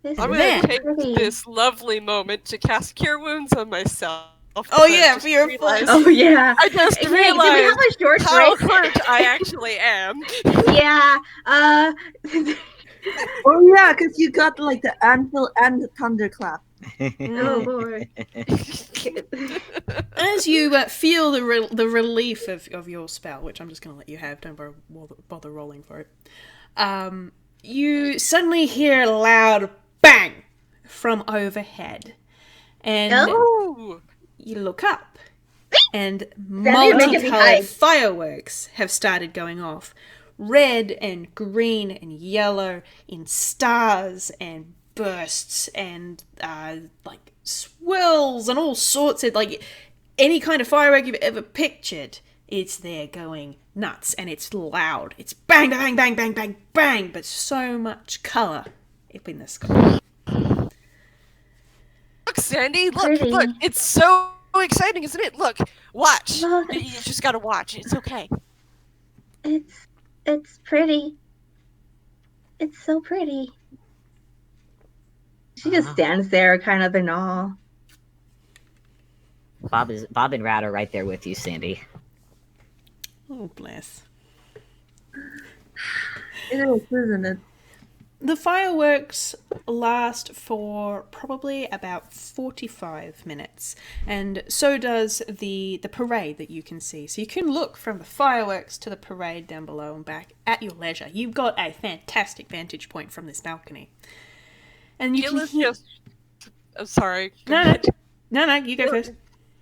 I'm going to take this lovely moment to cast Cure Wounds on myself. Oh yeah, for your first. Oh yeah. I just Hey, realized did we have a short how break? hurt I actually am. Yeah. Oh yeah, because you got like the anvil and the thunderclap. Oh boy. As you feel the relief of your spell, which I'm just going to let you have, don't bother rolling for it, you suddenly hear a loud bang from overhead. And Ooh. you look up, and making me multicolored hide. fireworks have started going off. Red and green and yellow in stars and bursts and like swirls and all sorts of, like, any kind of firework you've ever pictured. It's there going nuts, and it's loud. It's bang, bang, bang, bang, bang, bang, but so much colour up in the sky. Look, Sandy, look, Pretty. look. It's so exciting, isn't it? Look, watch. Look. You just gotta watch. It's okay. It's pretty. It's so pretty. She just stands there, kind of in awe. Bob and Rat are right there with you, Sandy. Oh, bless. It is, isn't it? The fireworks last for probably about 45 minutes, and so does the parade that you can see. So you can look from the fireworks to the parade down below and back at your leisure. You've got a fantastic vantage point from this balcony. And you Gille can is hear... just... I'm sorry. Go No, ahead. no, you go first.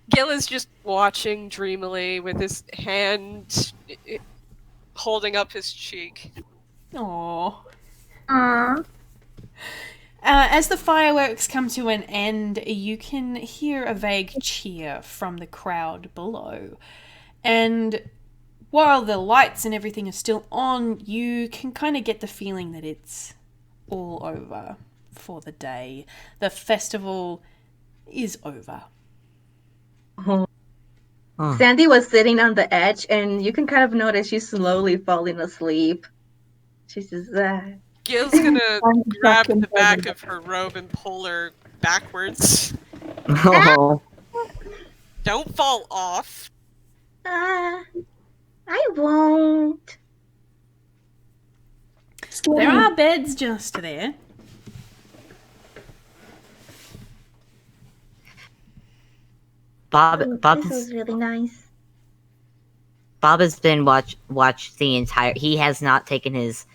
Gille is just watching dreamily with his hand holding up his cheek. Aww. Aww. As the fireworks come to an end, you can hear a vague cheer from the crowd below. And while the lights and everything are still on, you can kind of get the feeling that it's all over for the day. The festival is over. Huh. Sandy was sitting on the edge, and you can kind of notice she's slowly falling asleep. She's just Gille's gonna grab the back of her robe and pull her backwards. Oh. Don't fall off. I won't. There are beds just there. This was really nice. Bob has been watched the entire. He has not taken his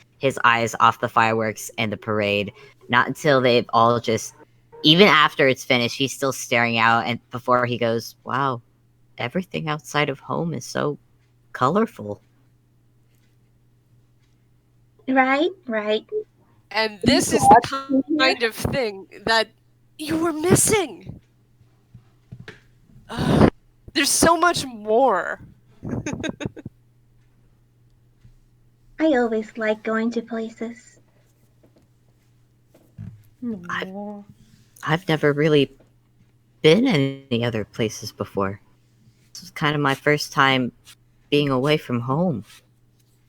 eyes off the fireworks and the parade. Not until they've all just. Even after it's finished, he's still staring out, and before he goes, "Wow, everything outside of home is so colorful." Right. And this is the kind of thing that you were missing. There's so much more. I always like going to places. Aww. I've never really been any other places before. This was kind of my first time being away from home.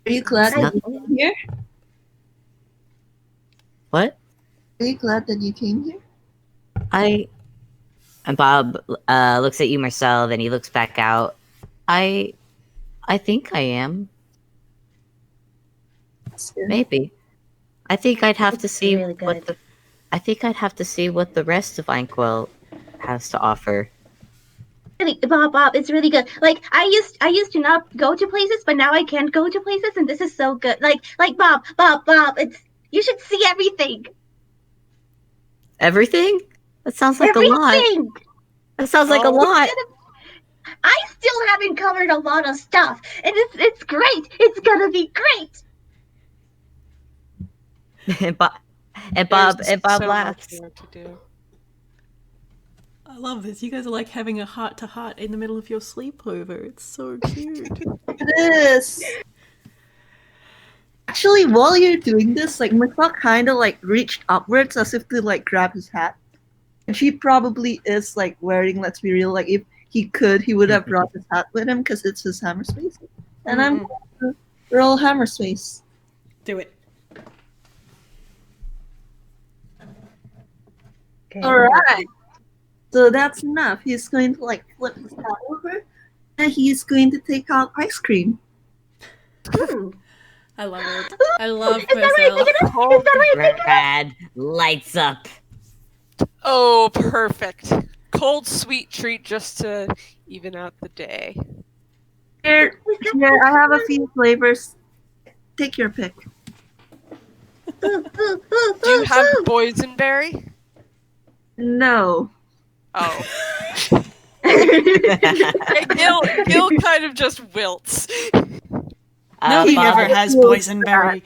Are you glad It's that you came here? What? Are you glad that you came here? And Bob looks at you, Mersel, then he looks back out. I I think I am. That's good. Maybe. I think I'd have to It's see really what good. the. I think I'd have to see what the rest of Inkwell has to offer. Really, Bob, it's really good. Like I used to not go to places, but now I can go to places, and this is so good. Like Bob, it's you should see everything. Everything? That sounds like a lot. Everything. That sounds like a Oh. lot. I still haven't covered a lot of stuff, and it's great. It's gonna be great. and Bob There's so much laughs. more to do. I love this. You guys are like having a heart to heart in the middle of your sleepover. It's so cute. It is. Actually, while you're doing this, like Michelle kind of like reached upwards as if to like grab his hat, and she probably is like wearing. Let's be real. Like if he could, he would have brought his hat with him because it's his hammer space. And I'm going to roll hammer space. Do it. Okay. All right. So that's enough. He's going to like flip his hat over, and he's going to take out ice cream. Ooh. I love it. I love Is that right, Mersel. Megan? Is that right, Megan? Rad lights up. Oh, perfect. Cold, sweet treat just to even out the day. Here, I have a few flavors. Take your pick. Ooh, ooh, Do you ooh, have ooh. boysenberry? No. Oh. Hey, Gil kind of just wilts. No, he Bob, never has boysenberry.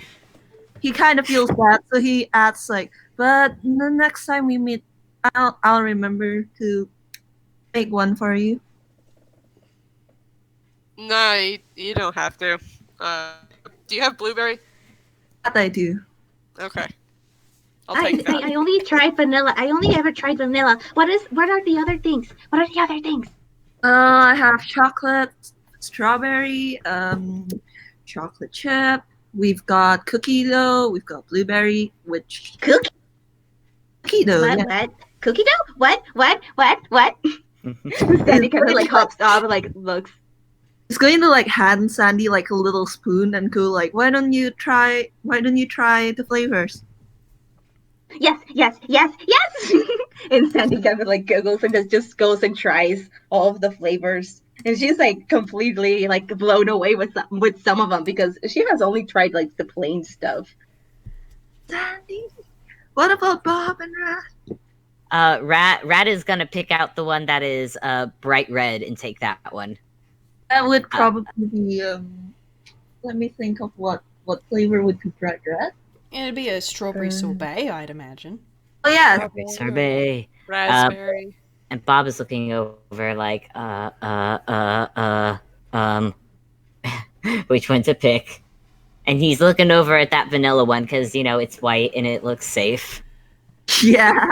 He kind of feels bad, so he adds like, "But the next time we meet, I'll remember to make one for you." No, you don't have to. Do you have blueberry? That I do. Okay. I'll take that. I only tried vanilla. I only ever tried vanilla. What are the other things? What are the other things? I have chocolate, strawberry, chocolate chip. We've got cookie dough. We've got blueberry, which Cookie? dough. What? Yeah. What? Cookie dough? What? Sandy kind of like hops off and like looks. He's going to like hand Sandy like a little spoon and go like, why don't you try the flavors? Yes. And Sandy kind of like giggles and just goes and tries all of the flavors. And she's like completely like blown away with some of them because she has only tried like the plain stuff. Sandy, what about Bob and Rat? Rat is gonna pick out the one that is bright red and take that one. That would probably be let me think of what flavor would be bright red. It'd be a strawberry sorbet, I'd imagine. Oh yeah, Strawberry sorbet. Raspberry. And Bob is looking over like, which one to pick? And he's looking over at that vanilla one because, you know, it's white and it looks safe. yeah.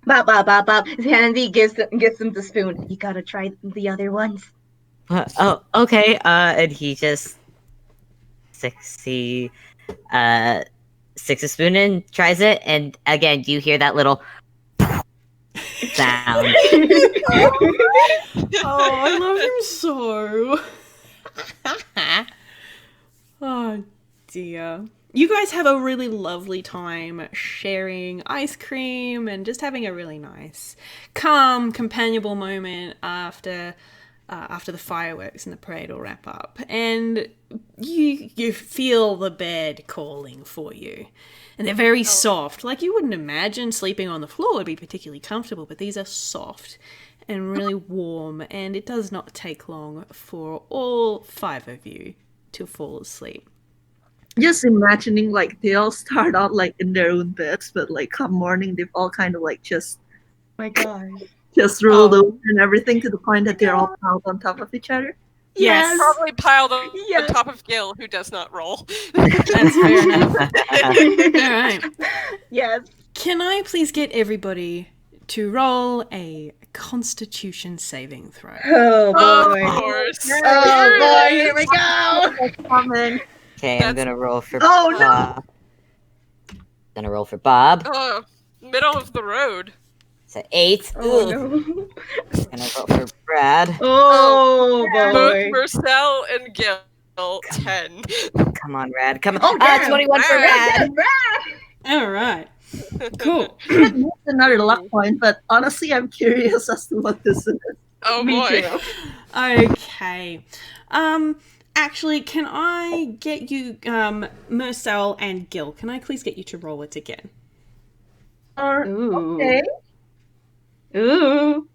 Bob. Sandy gives him the spoon. You gotta try the other ones. Oh, okay. And he just sticks a spoon in, tries it, and again, you hear that little sound. Oh, I love him so. Oh, dear. You guys have a really lovely time sharing ice cream and just having a really nice, calm, companionable moment after the fireworks and the parade will wrap up. And you feel the bed calling for you. And they're very soft. Like, you wouldn't imagine sleeping on the floor would be particularly comfortable, but these are soft and really warm, and it does not take long for all 5 of you to fall asleep. Just imagining like they all start out like in their own beds, but like come morning they've all kind of like just My God. rolled over and everything to the point that they're all piled on top of each other. Yes. Probably piled on Yes. top of Gil, who does not roll. That's fair enough. All right. Yes. Can I please get everybody to roll a Constitution saving throw? Oh boy. Of course. Oh boy. Here we go. Coming. Okay, I'm gonna roll for. Oh, no! Gonna roll for Bob. Middle of the road. So 8. Oh Ugh. no. Gonna vote for Brad. Oh Both boy. Mersel and Gille, 10. Come on, Brad. Come on. Oh, damn. 21 for Brad. Brad. All right. Cool. That needs another luck point, but honestly, I'm curious as to what this is. Oh Me boy. too. Okay. Actually, can I get you, Mersel and Gil? Can I please get you to roll it again? Ooh. Okay. Ooh.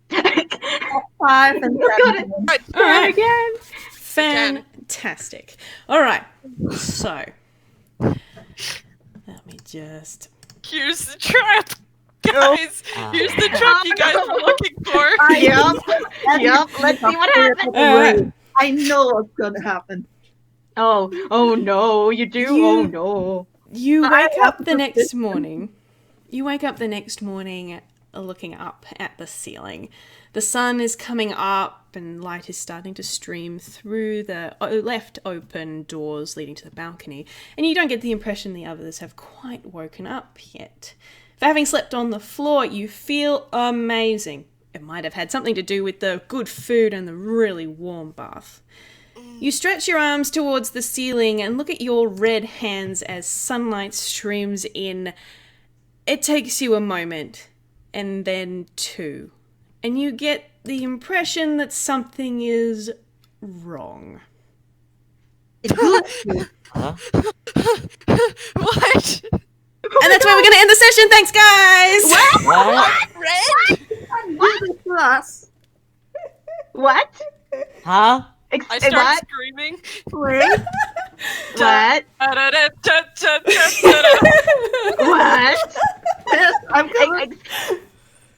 5 and Got 7. Right, All right. Again. Fantastic. All right. So, let me just. here's the trap, guys. Here's the trap you guys were looking for. Yup. Yup. Let's see what happens. All right. I know what's gonna happen. Oh no, you do? You- Oh no. You I wake have up the to next listen. morning. You wake up the next morning looking up at the ceiling. The sun is coming up and light is starting to stream through the left open doors leading to the balcony, and you don't get the impression the others have quite woken up yet. For having slept on the floor, you feel amazing. It might have had something to do with the good food and the really warm bath. You stretch your arms towards the ceiling and look at your red hands as sunlight streams in. It takes you a moment, and then 2. And you get the impression that something is wrong. Huh? What? And that's where we're going to end the session. Thanks, guys! What? Red? What? To us. What? Huh? I start What? screaming. Wait. What? What? Yes, I'm gonna.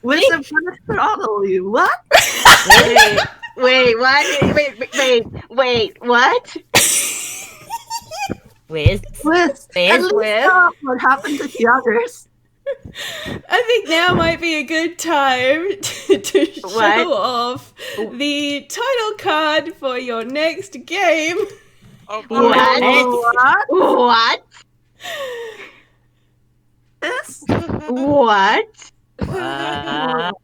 Wiz, I'm gonna throttle you. What? Wait, what? Wait, what? Wiz? Wiz, Wiz? at least Wiz? tell us what happened to the others. I think now might be a good time to show What? off the title card for your next game. Oh boy. What? What? What? This? What? What?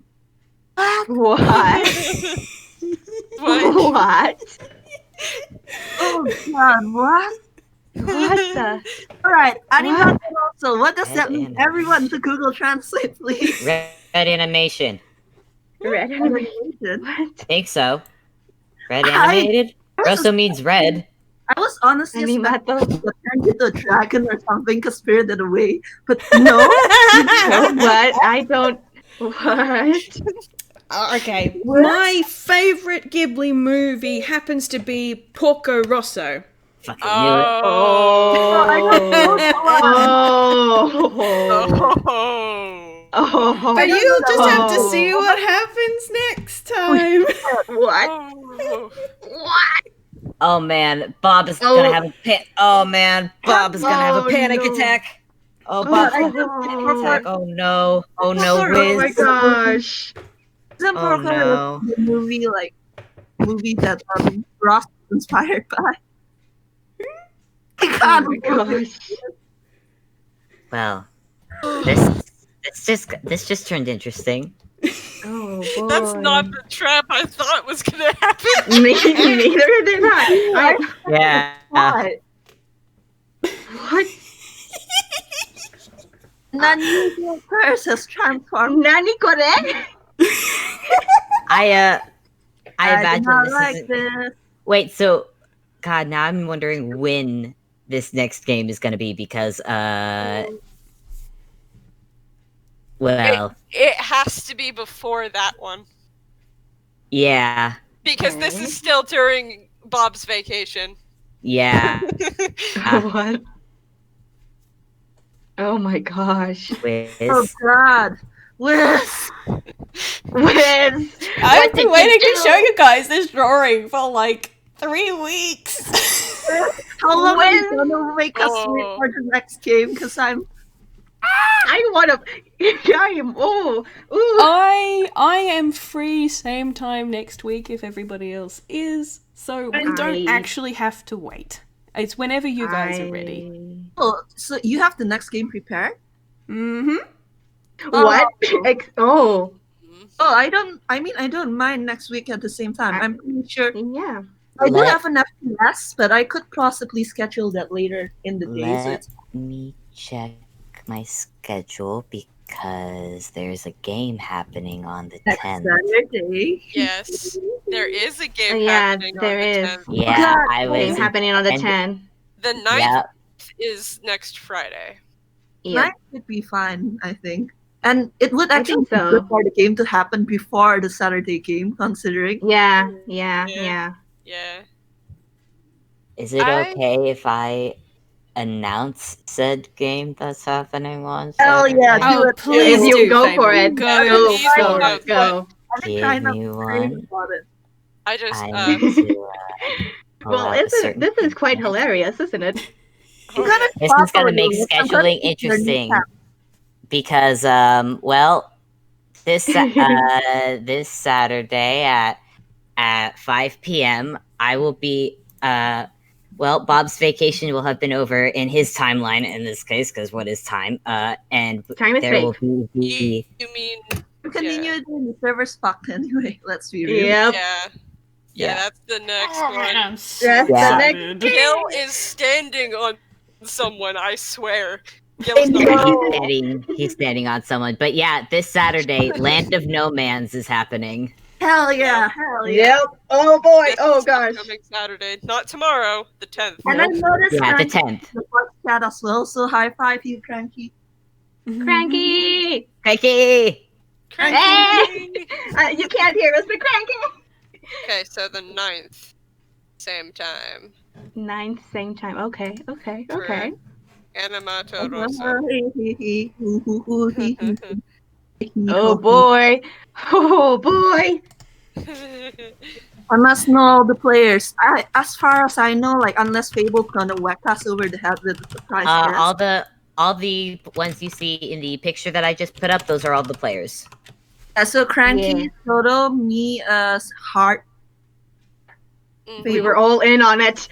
What? What? What? Oh God, what? What the? Alright, animation also. What does that Red mean? animation. Everyone to Google Translate, please. Red animation. Red animation. Animation. What? Think so. Red I- animated? Also means red. I was honestly expecting Animato. to turn into a dragon or something because Spirited Away, but no. What? I don't. What? Okay, What? my favourite Ghibli movie happens to be Porco Rosso. Fucking knew it. Oh. Oh. But you'll just have to Oh. see what happens next time. What? Oh. What? Oh man, Bob is Oh. gonna have a Oh man, Bob is gonna have a Oh, panic no. attack. Oh, God, Bob's I gonna have a panic attack. Oh no. Oh no, Oh my Wiz. gosh. Isn't Oh, Porco no. the movie that Ross was inspired by? Oh God, my gosh. Well, this just turned interesting. Oh boy. That's not the trap I thought was gonna happen. Me neither did I. Yeah. what? What? An unusual curse has transformed. Nani kore? I do imagine not this like isn't. this. Wait, so God, now I'm wondering when this next game is gonna be because well, It has to be before that one. yeah. Because this is still during Bob's vacation. Yeah. What? Oh my gosh. Wiz. Oh God, Wiz. Wiz! I've been did you waiting to do? show you guys this drawing for like 3 weeks. How long are Wiz. you gonna make us wait Oh. for the next game? Because I'm. I wanna. I am. Oh. Ooh. I am free same time next week if everybody else is, so we don't actually have to wait. It's whenever you guys are ready. Oh, so you have the next game prepared? Mm-hmm. What? Oh, Oh, I don't mind next week at the same time. I'm pretty sure yeah. I do Let- have an FPS, but I could possibly schedule that later in the day. So Let it's me check my schedule because there's a game happening on the next 10th. Saturday. Yes, there is a game Yeah, happening there on the is. 10th. Yeah, God, I Game was. happening on the and- 10th. The 9th Yeah, is next Friday. Yep. Night would be fine, I think. And it would I actually think be so. good for the game to happen before the Saturday game, considering. Yeah. Yeah. Yeah. Yeah. is it I- okay if I announce said game that's happening on Hell Saturday? yeah, do Oh, it. please If you do, go Fable. for it, Go go please for for it. it. Go. I've been Give trying me to one. about it. I just I need to. pull Well, out a certain this is quite thing. hilarious, isn't it? You oh, gotta yeah. This is gonna follow make you. I'm scheduling gonna keep your interesting kneecap. because, well, this this Saturday at 5 p.m. I will be well, Bob's vacation will have been over in his timeline in this case because what is time? And Time is there will fake. be You mean Continue doing the server's fucked anyway. Let's be real. Yep. yeah. Yeah, that's the next one. I'm so That's the excited. Gil is standing on someone, I swear. Yeah, Gil's not he's standing on someone. But yeah, this Saturday, Land of No Man's is happening. Hell yeah, hell yeah. Yep. Oh boy. This Oh is gosh. coming Saturday. Not tomorrow, the 10th. And I Nope. noticed Yeah, the Cranky 10th. in the first chat as well, so high five you, Cranky. Cranky. Cranky! Cranky! You can't hear us, but cranky. Okay, so the 9th. Same time. 9th, same time. Okay. Okay. For Okay. Animato Rosso. Oh boy. Oh boy. I must know the players. As far as I know, like unless Fable's gonna whack us over the head with the surprise guest. All the ones you see in the picture that I just put up, those are all the players. Yeah, so Cranky, Yeah. Soto, me, Heart. Mhm. We were all in on it.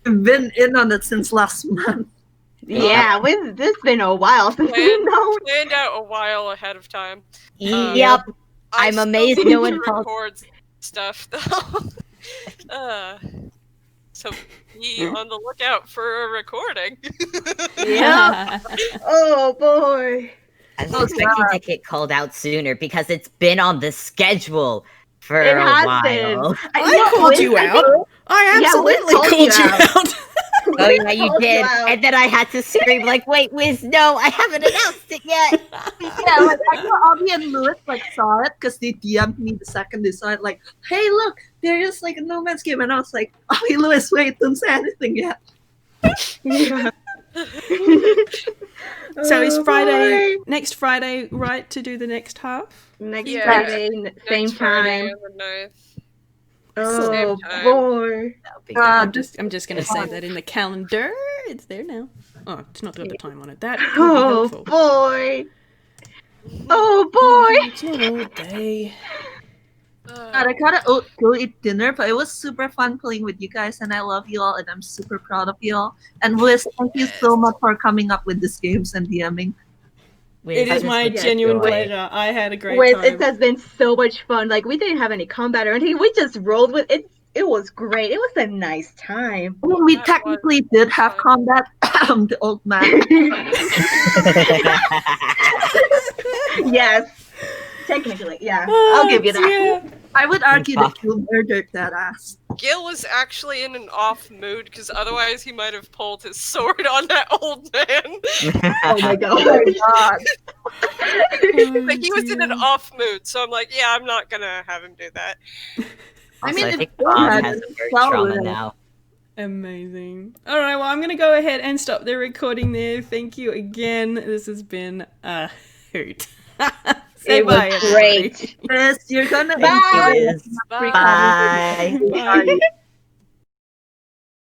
We've been in on it since last month. Yeah, this been a while since we know. Planned out a while ahead of time. Yep. I I'm still amazed need no to one called- record stuff though. So be on the lookout for a recording. Yeah. Oh boy. I was Oh, expecting to get called out sooner because it's been on the schedule for It a has while. been. I called you out. I Yeah, Wiz absolutely called called you you out. out. Oh yeah, you called you did. out. And then I had to scream like, "Wait, Wiz, no, I haven't announced it yet." Yeah, like I know Abby and Lewis like saw it because they DM'd me the second they saw it. Like, hey, look, there is like a No Man's game, and I was like, Abby, Lewis, wait, don't say anything yet. Yeah. So is Oh, Friday boy. next Friday right to do the next half? Next Yeah. Friday, same Next Friday time. on the 9th. Oh Same time. boy. I'm just gonna save that in the calendar. It's there now. Oh, it's not got the time on it. That would be Oh helpful. boy. Oh boy. It's not all day. God, I gotta go eat dinner, but it was super fun playing with you guys, and I love you all, and I'm super proud of you all. And Liz, thank you so much for coming up with these games and DMing. It is my Yes, genuine joy. pleasure. I had a great Wait, time. it has been so much fun. Like we didn't have any combat or anything. We just rolled with it. It was great. It was a nice time. I mean, we That technically was did have fun. combat. The old man. Yes. Technically, yeah. I'll give you that. Yeah. I would argue that you murdered that ass. Gil was actually in an off mood because otherwise he might have pulled his sword on that old man. Oh my Oh god. my god. Like he was in an off mood, so I'm like, yeah, I'm not gonna have him do that. I mean, I if think you Bob had has a very well trauma with it. now. Amazing. All right, well, I'm going to go ahead and stop the recording there. Thank you again. This has been a hoot. Say It was bye, everybody. great. Yes, you're gonna Bye. enjoy it. Bye. Bye.